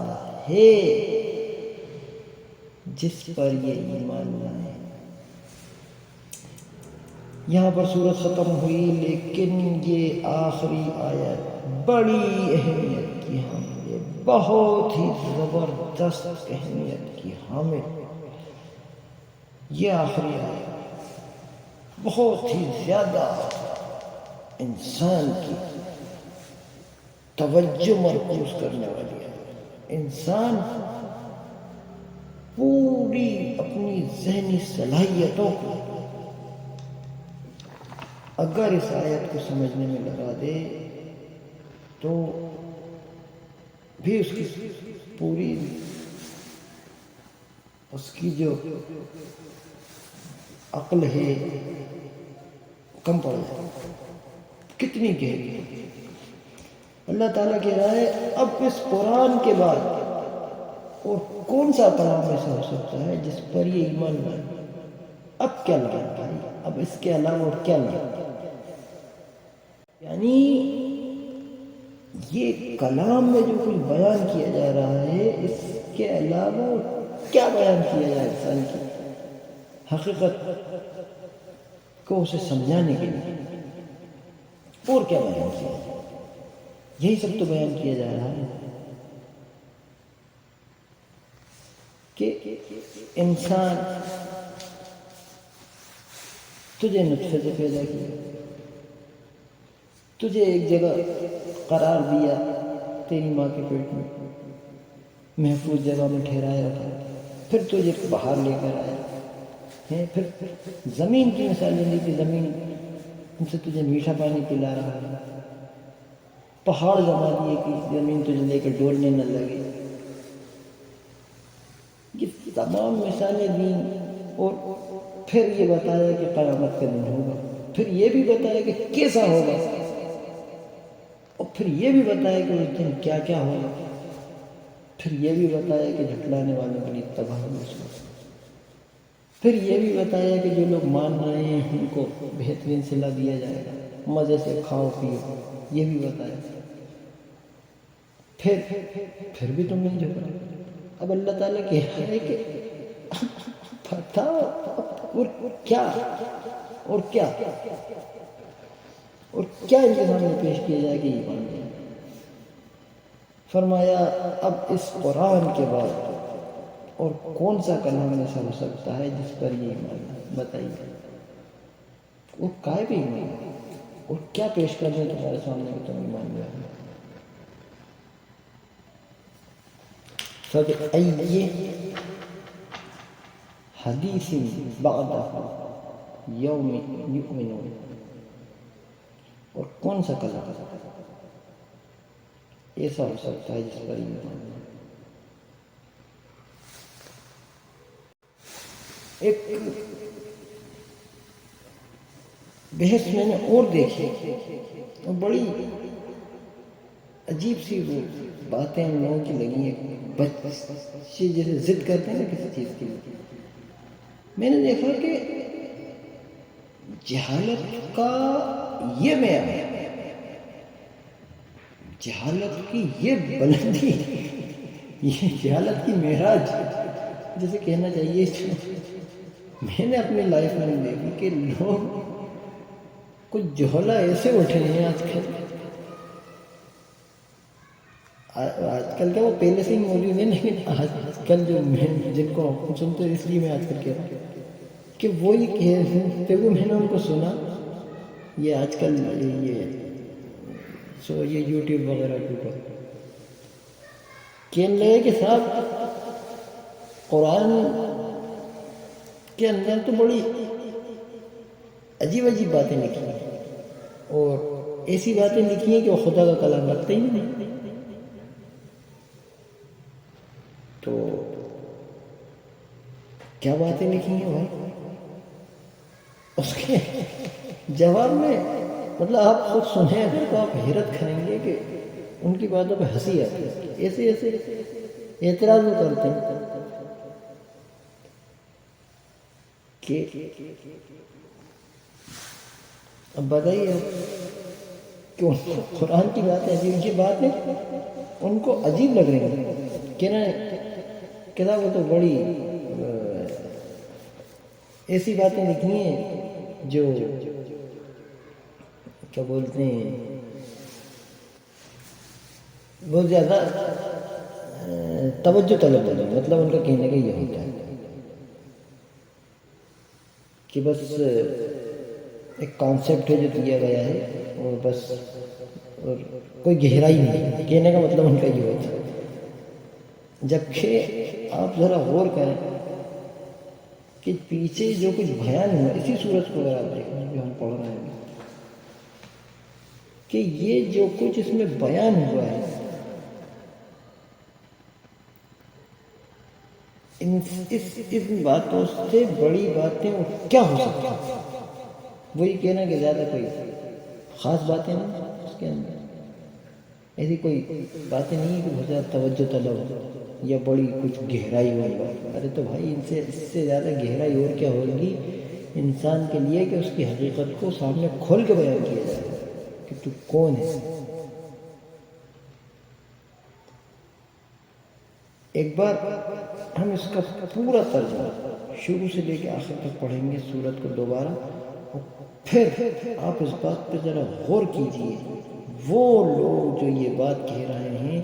ہے جس پر یہ ایمان لائیں؟ یہاں پر سورت ختم ہوئی، لیکن یہ آخری آیت بڑی اہمیت کی حامل ہے، بہت ہی زبردست اہمیت کی حامل۔ یہ آخری آیت بہت ہی زیادہ انسان کی توجہ مرکوز کرنے والی ہے۔ انسان پوری اپنی ذہنی صلاحیتوں کو اگر اس آیت کو سمجھنے میں لگا دے تو بھی اس کی پوری اس کی جو عقل ہے کم پڑ جائے، کتنی گہری۔ اللہ تعالیٰ کہہ رہا ہے اب اس قرآن کے بعد اور کون سا کلام ایسا ہو سکتا ہے جس پر یہ ایمان لائے؟ اب کیا لائے بھائی؟ اب اس کے علاوہ اور کیا لائے؟ یعنی یہ کلام میں جو کچھ بیان کیا جا رہا ہے، اس کے علاوہ کیا بیان کیا جائے انسان کی حقیقت کو اسے سمجھانے کے لیے؟ اور کیا بیان کیا جائے؟ یہی سب تو بیان کیا جا رہا ہے کہ انسان تجھے نطفے سے پیدا کیا، تجھے ایک جگہ قرار دیا تیری ماں کے پیٹ میں، محفوظ جگہ میں ٹھہرائے رکھا، پھر تجھے باہر لے کر آیا ہے، پھر زمین کی مثالیں دی کہ زمین ان سے تجھے میٹھا پانی پلا رہا ہے، پہاڑ جما دیے کہ زمین تجھے لے کے ڈولنے نہ لگے. یہ تمام مثالیں دیں اور پھر یہ بتایا کہ قیامت کا دن ہوگا، پھر یہ بھی بتایا کہ کیسا ہوگا، اور پھر یہ بھی بتایا کہ اس دن کیا کیا ہوگا، پھر یہ بھی بتایا کہ جھٹلانے والوں کے لیے تباہی محسوس، پھر یہ بھی بتایا کہ جو لوگ مان رہے ہیں ان کو بہترین صلہ دیا جائے گا، مزے سے کھاؤ پیو، یہ بھی بتایا. پھر بھی تم نہیں جھکا. اب اللہ تعالیٰ کہہ رہا ہے کہ بتاؤ اور کیا اور کیا اور کیا ان کے سامنے پیش کیا جائے کہ یہ مان جائے. فرمایا اب اس قرآن کے بعد اور کون سا کلام ایسا ہو سکتا ہے جس پر یہ ایمان بتائیے، وہ کائے بھی ایمان اور کیا پیش کر دیں تمہارے سامنے کہ تم ایمان لے آئے. فَبِأَيِّ حَدِيثٍ بَعْدَهُ يَوْمٍ يُؤْمِنُونَ، اور کون سا کلام ایسا ہو سکتا ہے جس پر ایمان. ایک بحث میں نے اور دیکھی، اور بڑی عجیب سی وہ باتیں ان لوگوں کی لگی ہیں، بچے جیسے ضد کرتے ہیں نا کسی چیز کے لیے. میں نے دیکھا کہ جہالت کا یہ معیار، جہالت کی یہ بلندی، یہ جہالت کی معراج جیسے کہنا چاہیے، میں نے اپنی لائف میں دیکھی کہ لوگ کچھ جہلا ایسے اٹھے ہیں آج کل کا وہ پہلے سے ہی موجود ہے، لیکن آج کل جو جن کو سنتے ہیں، اس لیے میں آج کل کہہ رہا ہوں کہ وہی کہتے ہوئے میں نے ان کو سنا. یہ آج کل یہ یوٹیوب وغیرہ کے اوپر کہنے لگے کہ صاحب قرآن کے اندر تو بڑی عجیب عجیب باتیں لکھی ہیں، اور ایسی باتیں لکھی ہیں کہ وہ خدا کا کلام لگتا ہی نہیں. تو کیا باتیں لکھی ہیں بھائی؟ اس کے جواب میں مطلب آپ خود سنیں اگر تو آپ حیرت کریں گے کہ ان کی باتوں پہ ہنسی آتی ہے. ایسے ایسے اعتراض وہ کرتے ہیں کہ اب بتائیے کہ قرآن کی باتیں عجیب ان کی باتیں ان کو عجیب لگ رہی ہیں کہ نا کتاب تو بڑی ایسی باتیں لکھی ہیں جو کیا بولتے ہیں بہت زیادہ توجہ طلب ہے. مطلب ان کا کہنے کا یہ ہوتا ہے کہ بس ایک کانسیپٹ ہے جو دیا گیا ہے اور بس، اور کوئی گہرائی نہیں. کہنے کا مطلب ان کا یہ ہوتا ہے. جبکہ آپ ذرا غور کریں کہ پیچھے جو کچھ بیان ہوا اسی سورت کو اگر آپ دیکھیں جو ہم پڑھ رہے ہیں کہ یہ جو کچھ اس میں بیان ہوا ہے، ان باتوں سے بڑی باتیں کیا ہو سکتی ہیں. وہی کہنا کہ زیادہ کوئی خاص باتیں نہیں اس کے اندر، ایسی کوئی باتیں نہیں ہیں کہ بہت زیادہ توجہ طلب یا بڑی کچھ گہرائی والی بات. ارے تو بھائی اس سے زیادہ گہرائی اور کیا ہوگی انسان کے لیے کہ اس کی حقیقت کو سامنے کھول کے بیان کیا جائے کہ تو کون ہے. ایک بار ہم اس کا پورا ترجمہ شروع سے لے کے آخر تک پڑھیں گے سورت کو دوبارہ، پھر آپ اس بات پہ ذرا غور کیجئے، وہ لوگ جو یہ بات کہہ رہے ہیں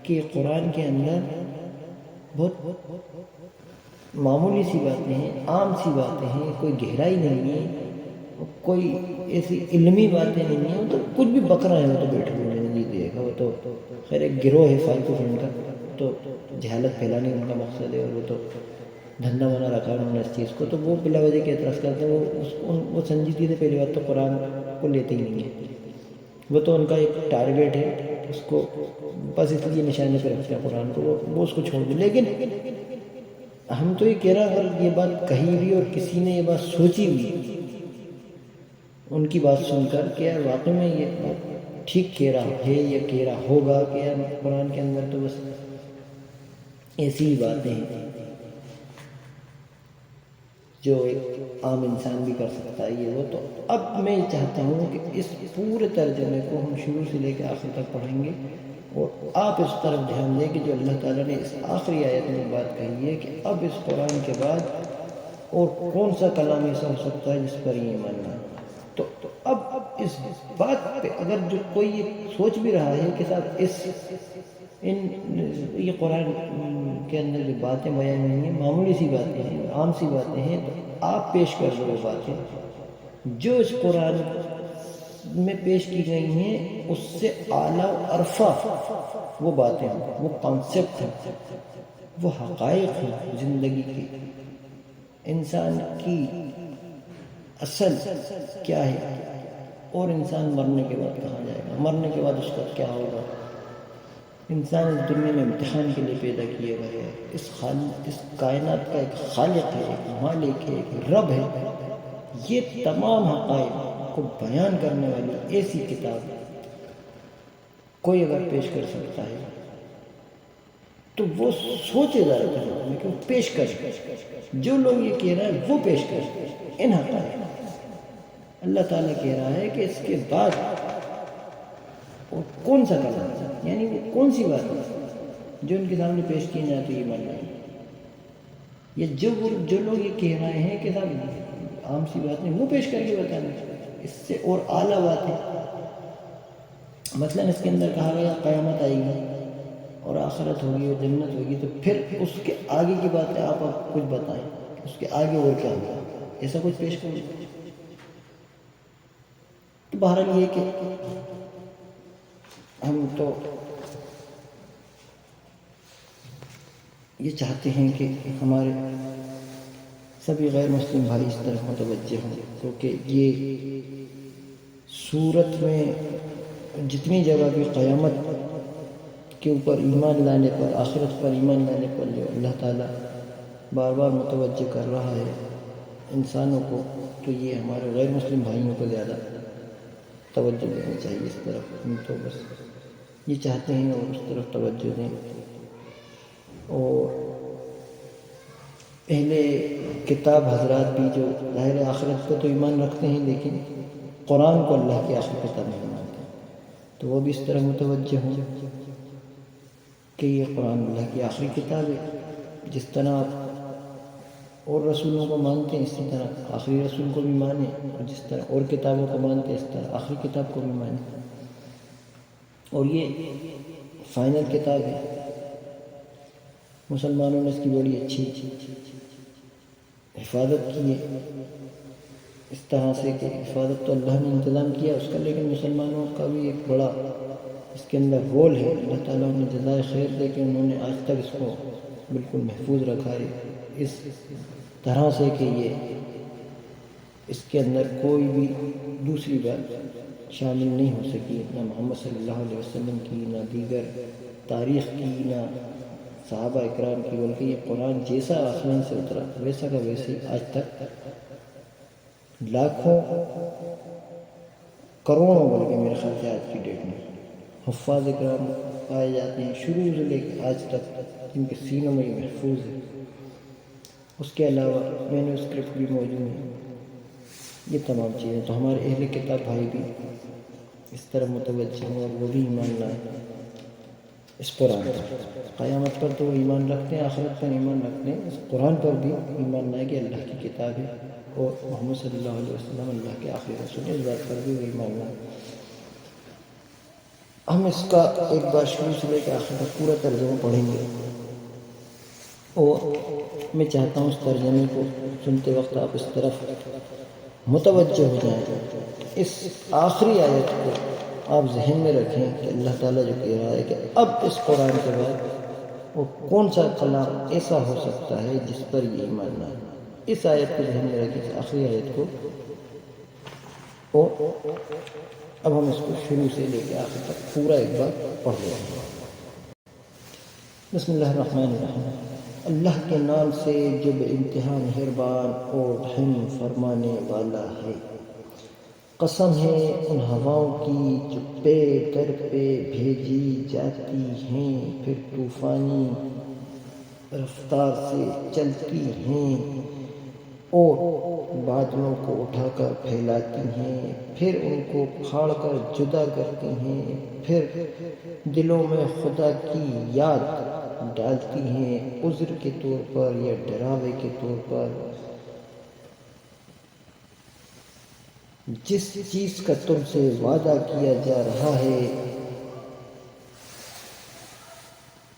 کہ قرآن کے اندر بہت معمولی سی باتیں ہیں، عام سی باتیں ہیں، کوئی گہرائی نہیں ہے، کوئی ایسی علمی باتیں نہیں ہیں، وہ تو کچھ بھی بکرا ہے، وہ تو بیٹھے ہوئے ہیں، یہ دیکھا، وہ تو خیر ایک گروہ ہے فالتو فنڈ کا، تو جہالت پھیلانے ان کا مقصد ہے، اور وہ تو دھندا بنا رکھا ہے انہوں نے اس چیز کو، تو وہ بلا وجہ کے اعتراض کرتے ہیں، وہ سنجیدگی سے پہلی بات تو قرآن کو لیتے ہی نہیں ہیں، وہ تو ان کا ایک ٹارگیٹ ہے، اس کو بس اس لیے نشانے پہ رکھتے ہیں قرآن کو، وہ اس کو چھوڑ دیں۔ لیکن ہم تو یہ کہہ رہا، اگر یہ بات کہی ہوئی اور کسی نے یہ بات سوچی ہوئی، ان کی بات سن کر کہ یار واقعی میں یہ ٹھیک کہہ رہا ہے یا کہہ رہا ہوگا کہ یار قرآن کے اندر تو بس ایسی ہی باتیں ہیں جو ایک عام انسان بھی کر سکتا ہے، یہ وہ، تو اب میں چاہتا ہوں کہ اس پورے ترجمے کو ہم شروع سے لے کے آخر تک پڑھیں گے، اور آپ اس طرف دھیان دیں کہ جو اللہ تعالیٰ نے اس آخری آیت میں بات کہی ہے کہ اب اس قرآن کے بعد اور کون سا کلام ایسا ہو سکتا ہے جس پر یہ ایمان نہ ہو۔ تو اب اس بات پہ اگر جو کوئی یہ سوچ بھی رہا ہے کہ صاحب یہ قرآن کے اندر جو باتیں بیان ہوئی ہیں معمولی سی باتیں ہیں، عام سی باتیں ہیں، تو آپ پیش کر دو وہ باتیں جو اس قرآن میں پیش کی گئی ہیں، اس سے اعلیٰ و ارفع وہ باتیں ہیں، وہ کانسیپٹ ہیں، وہ حقائق ہیں زندگی کی، انسان کی اصل کیا ہے، اور انسان مرنے کے بعد کہاں جائے گا، مرنے کے بعد اس کا کیا ہوگا، انسان اس دنیا میں امتحان کے لیے پیدا کیے گئے ہے، اس کائنات کا ایک خالق ہے، ایک مالک ہے، ایک رب ہے، یہ تمام حقائق کو بیان کرنے والی ایسی کتاب کوئی اگر پیش کر سکتا ہے تو وہ سوچے ذرا کہ وہ پیش کرے، جو لوگ یہ کہہ رہے ہیں وہ پیش کرے ان حقائق۔ اللہ تعالیٰ کہہ رہا ہے کہ اس کے بعد اور کون سا کلام ہے، یعنی وہ کون سی بات ہے جو ان کے سامنے پیش کی جائے تو یہ مان لیں، یا جو لوگ یہ کہہ رہے ہیں کہ صاحب عام سی بات نہیں، وہ پیش کر کے بتانا، اس سے اور اعلیٰ بات ہے۔ مثلاً اس کے اندر کہا گیا قیامت آئے گی اور آخرت ہوگی اور جنت ہوگی، تو پھر اس کے آگے کی باتیں آپ کچھ بتائیں، اس کے آگے اور کیا ہوگا، ایسا کچھ پیش کریں۔ تو بہرحال یہ کہ ہم تو یہ چاہتے ہیں کہ ہمارے سبھی غیر مسلم بھائی اس طرف متوجہ ہوں، کیونکہ یہ سورت میں جتنی جگہ بھی قیامت کے اوپر ایمان لانے پر، آخرت پر ایمان لانے پر جو اللہ تعالیٰ بار بار متوجہ کر رہا ہے انسانوں کو، تو یہ ہمارے غیر مسلم بھائیوں کو زیادہ توجہ دینی چاہیے اس طرف۔ ہم تو بس یہ چاہتے ہیں اور اس طرف توجہ دیں، اور اہل کتاب حضرات بھی جو ظاہر آخرت کو تو ایمان رکھتے ہیں لیکن قرآن کو اللہ کی آخری کتاب نہیں مانتے، تو وہ بھی اس طرح متوجہ ہوں کہ یہ قرآن اللہ کی آخری کتاب ہے، جس طرح آپ اور رسولوں کو مانتے ہیں اسی طرح آخری رسول کو بھی مانیں، اور جس طرح اور کتابوں کو مانتے ہیں اس طرح آخری کتاب کو بھی مانیں، اور یہ فائنل کتاب ہے۔ مسلمانوں نے اس کی بڑی اچھی حفاظت کی ہے، اس طرح سے کہ حفاظت تو اللہ نے انتظام کیا اس کا، لیکن مسلمانوں کا بھی ایک بڑا اس کے اندر رول ہے، اللہ تعالیٰ نے جزائے خیر دے کہ انہوں نے آج تک اس کو بالکل محفوظ رکھا ہے، اس طرح سے کہ یہ اس کے اندر کوئی بھی دوسری بات شامل نہیں ہو سکی، نہ محمد صلی اللہ علیہ وسلم کی، نہ دیگر تاریخ کی، نہ صحابہ اکرام کی، بلکہ یہ قرآن جیسا آسمان سے اترا ویسا کا ویسے آج تک لاکھوں کروڑوں بلکہ میرے خیال سے آج کی ڈیٹ میں حفاظ اکرام پائے جاتے ہیں شروع سے لے کے آج تک، جن کے سینوں میں یہ محفوظ ہے۔ اس کے علاوہ مینوسکرپٹ بھی موجود ہیں، یہ تمام چیزیں، تو ہمارے اہل کتاب بھائی بھی اس طرح متوجہ ہوں اور وہ بھی ایمان لائیں، اس قرآن پر قیامت پر تو ایمان رکھتے ہیں، آخرت پر ایمان رکھتے ہیں، اس قرآن پر بھی ایمان لائے کہ اللہ کی کتاب ہے اور محمد صلی اللہ علیہ وسلم اللہ کے آخری رسول ہے، اس بات پر بھی وہ ایمان لائے۔ ہم اس کا ایک بار شروع سے لے کے آخر تک پورا ترجمہ پڑھیں گے اور میں چاہتا ہوں اس ترجمے کو سنتے وقت آپ اس طرف متوجہ ہو جائیں۔ اس آخری آیت کو آپ ذہن میں رکھیں کہ اللہ تعالیٰ جو کہہ رہا ہے کہ اب اس قرآن کے بعد وہ کون سا کلام ایسا ہو سکتا ہے جس پر یہ ایمان نہ ہے۔ اس آیت کو ذہن میں رکھیں، اس آخری آیت کو، اور اب ہم اس کو شروع سے لے کے آخر تک پورا ایک بار پڑھ لیں گے۔ بسم اللہ الرحمن الرحیم۔ اللہ کے نام سے جو بے انتہا مہربان اور رحم فرمانے والا ہے۔ قسم ہے ان ہواؤں کی جو پے در پہ بھیجی جاتی ہیں، پھر طوفانی رفتار سے چلتی ہیں اور بادلوں کو اٹھا کر پھیلاتی ہیں، پھر ان کو پھاڑ کر جدا کرتی ہیں، پھر دلوں میں خدا کی یاد ڈالتی ہیں، عذر کے طور پر یا ڈراوے کے طور پر۔ جس چیز کا تم سے وعدہ کیا جا رہا ہے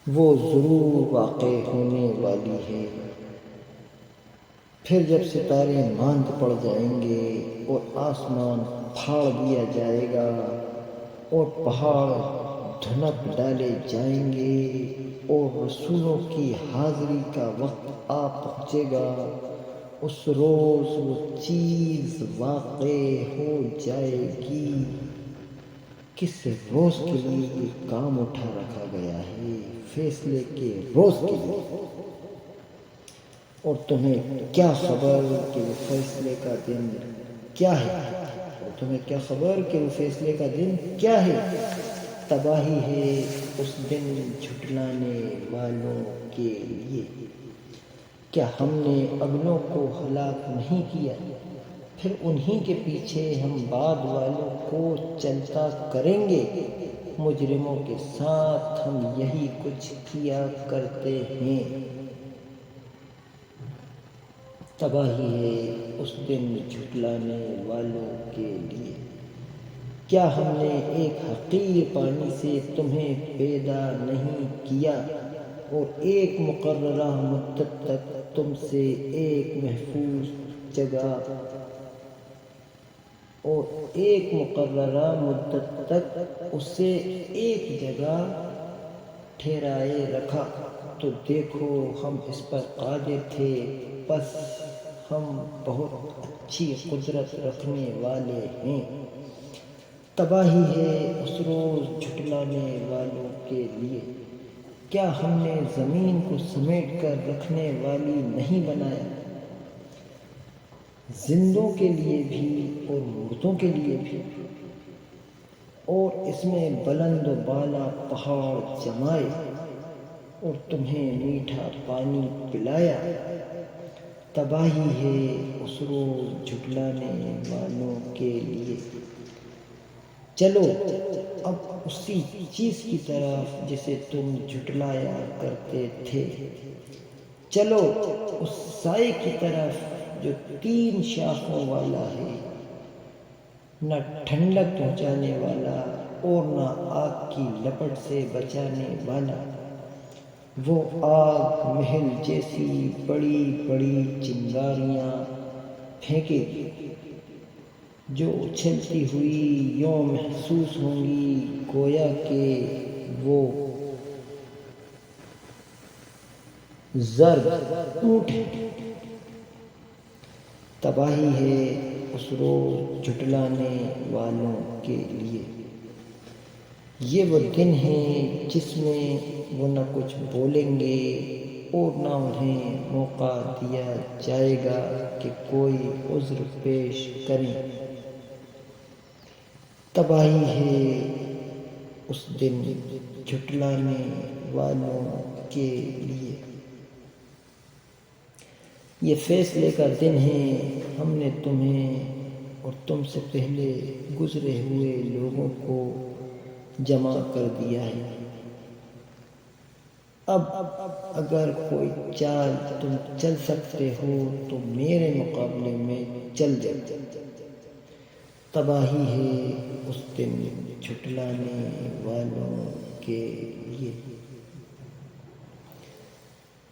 وہ ضرور واقع ہونے والی ہے۔ پھر جب ستارے ماند پڑ جائیں گے اور آسمان پھاڑ دیا جائے گا اور پہاڑ دھنک ڈالے جائیں گے اور رسولوں کی حاضری کا وقت آ پہنچے گا، اس روز وہ چیز واقع ہو جائے گی۔ کس روز کے لیے یہ کام اٹھا رکھا گیا ہے؟ فیصلے کے روز کے لیے۔ اور تمہیں کیا خبر کہ وہ فیصلے کا دن کیا ہے؟ اور تمہیں کیا خبر کہ وہ فیصلے کا دن کیا ہے؟ تباہی ہے اس دن جھٹلانے والوں کے لیے۔ کیا ہم نے اگلوں کو ہلاک نہیں کیا؟ پھر انہی کے پیچھے ہم بعد والوں کو چلتا کریں گے۔ مجرموں کے ساتھ ہم یہی کچھ کیا کرتے ہیں۔ تباہی ہے اس دن جھٹلانے والوں کے لیے۔ کیا ہم نے ایک حقیر پانی سے تمہیں پیدا نہیں کیا اور ایک مقررہ مدت تک تم سے ایک محفوظ جگہ اسے ایک جگہ ٹھہرائے رکھا؟ تو دیکھو ہم اس پر قادر تھے، بس ہم بہت اچھی قدرت رکھنے والے ہیں۔ تباہی ہے اس روز جھٹلانے والوں کے لیے۔ کیا ہم نے زمین کو سمیٹ کر رکھنے والی نہیں بنایا، زندوں کے لیے بھی اور مردوں کے لیے بھی، اور اس میں بلند و بالا پہاڑ جمائے اور تمہیں میٹھا پانی پلایا؟ تباہی ہے اس روز جھٹلانے والوں کے لیے۔ چلو اب اسی چیز کی طرف جسے تم جھٹلایا کرتے تھے، چلو اس سائے کی طرف جو 3 شاخوں والا ہے، نہ ٹھنڈک پہنچانے والا اور نہ آگ کی لپٹ سے بچانے والا۔ وہ آگ محل جیسی بڑی بڑی چنگاریاں پھینکے گی جو اچھلتی ہوئی یوں محسوس ہوں گی گویا کہ وہ زرد اونٹ ہے۔ تباہی ہے اس روز جھٹلانے والوں کے لیے۔ یہ وہ دن ہے جس میں وہ نہ کچھ بولیں گے اور نہ انہیں موقع دیا جائے گا کہ کوئی عذر پیش کریں۔ تباہی ہے اس دن جھٹلانے والوں کے لیے۔ یہ فیصلے کا دن ہے، ہم نے تمہیں اور تم سے پہلے گزرے ہوئے لوگوں کو جمع کر دیا ہے۔ اب اگر کوئی چال تم چل سکتے ہو تو میرے مقابلے میں چل جاؤ۔ تباہی ہے اس دن جھٹلانے والوں کے لیے۔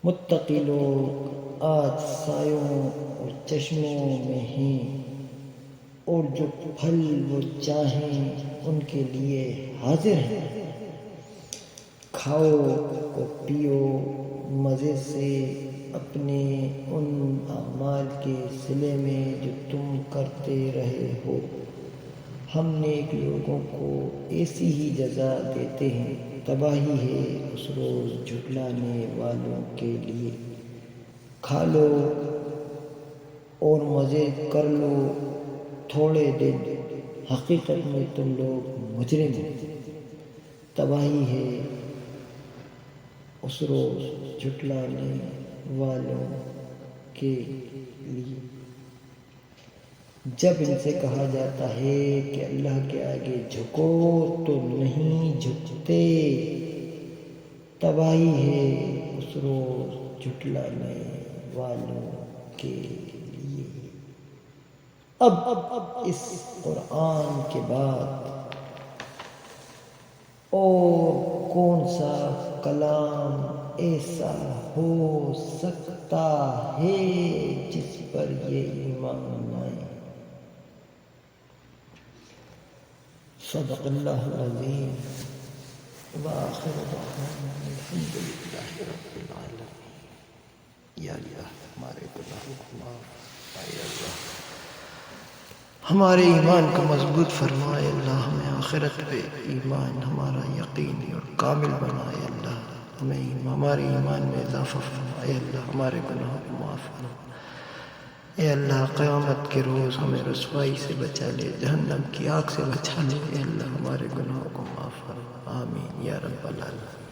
متقی لوگ آج سایوں اور چشموں میں ہیں، اور جو پھل وہ چاہیں ان کے لیے حاضر ہیں۔ کھاؤ اور پیو مزے سے اپنے ان اعمال کے صلے میں جو تم کرتے رہے ہو۔ ہم نیک لوگوں کو ایسی ہی جزا دیتے ہیں۔ تباہی ہے اس روز جھٹلانے والوں کے لیے۔ کھا لو اور مزے کر لو تھوڑے دن، حقیقت میں تم لوگ مجرم ہو۔ تباہی ہے اس روز جھٹلانے والوں کے لیے۔ جب ان سے کہا جاتا ہے کہ اللہ کے آگے جھکو تو نہیں جھکتے۔ تباہی ہے اس روز جھٹلانے والوں کے لیے۔ اب اس قرآن کے بعد اور کون سا کلام ایسا ہو سکتا ہے جس پر یہ ایمان لائے؟ صدق اللہ العظیم۔ وآخر دعوانا الحمد للہ رب العالمین۔ یا اللہ ہمارے گناہوں کو معاف، یا اللہ ہمارے ایمان کو مضبوط فرمائے، اللہ ہمیں آخرت پہ ایمان ہمارا یقینی اور کامل بنائے، اللہ ہمیں ہمارے ایمان میں اضافہ فرمائے، اللہ ہمارے گناہوں کو معاف فرمائے، اے اللہ قیامت کے روز ہمیں رسوائی سے بچا لے، جہنم کی آگ سے بچا لے، اے اللہ ہمارے گناہوں کو معاف فرما، آمین یا رب العالمین۔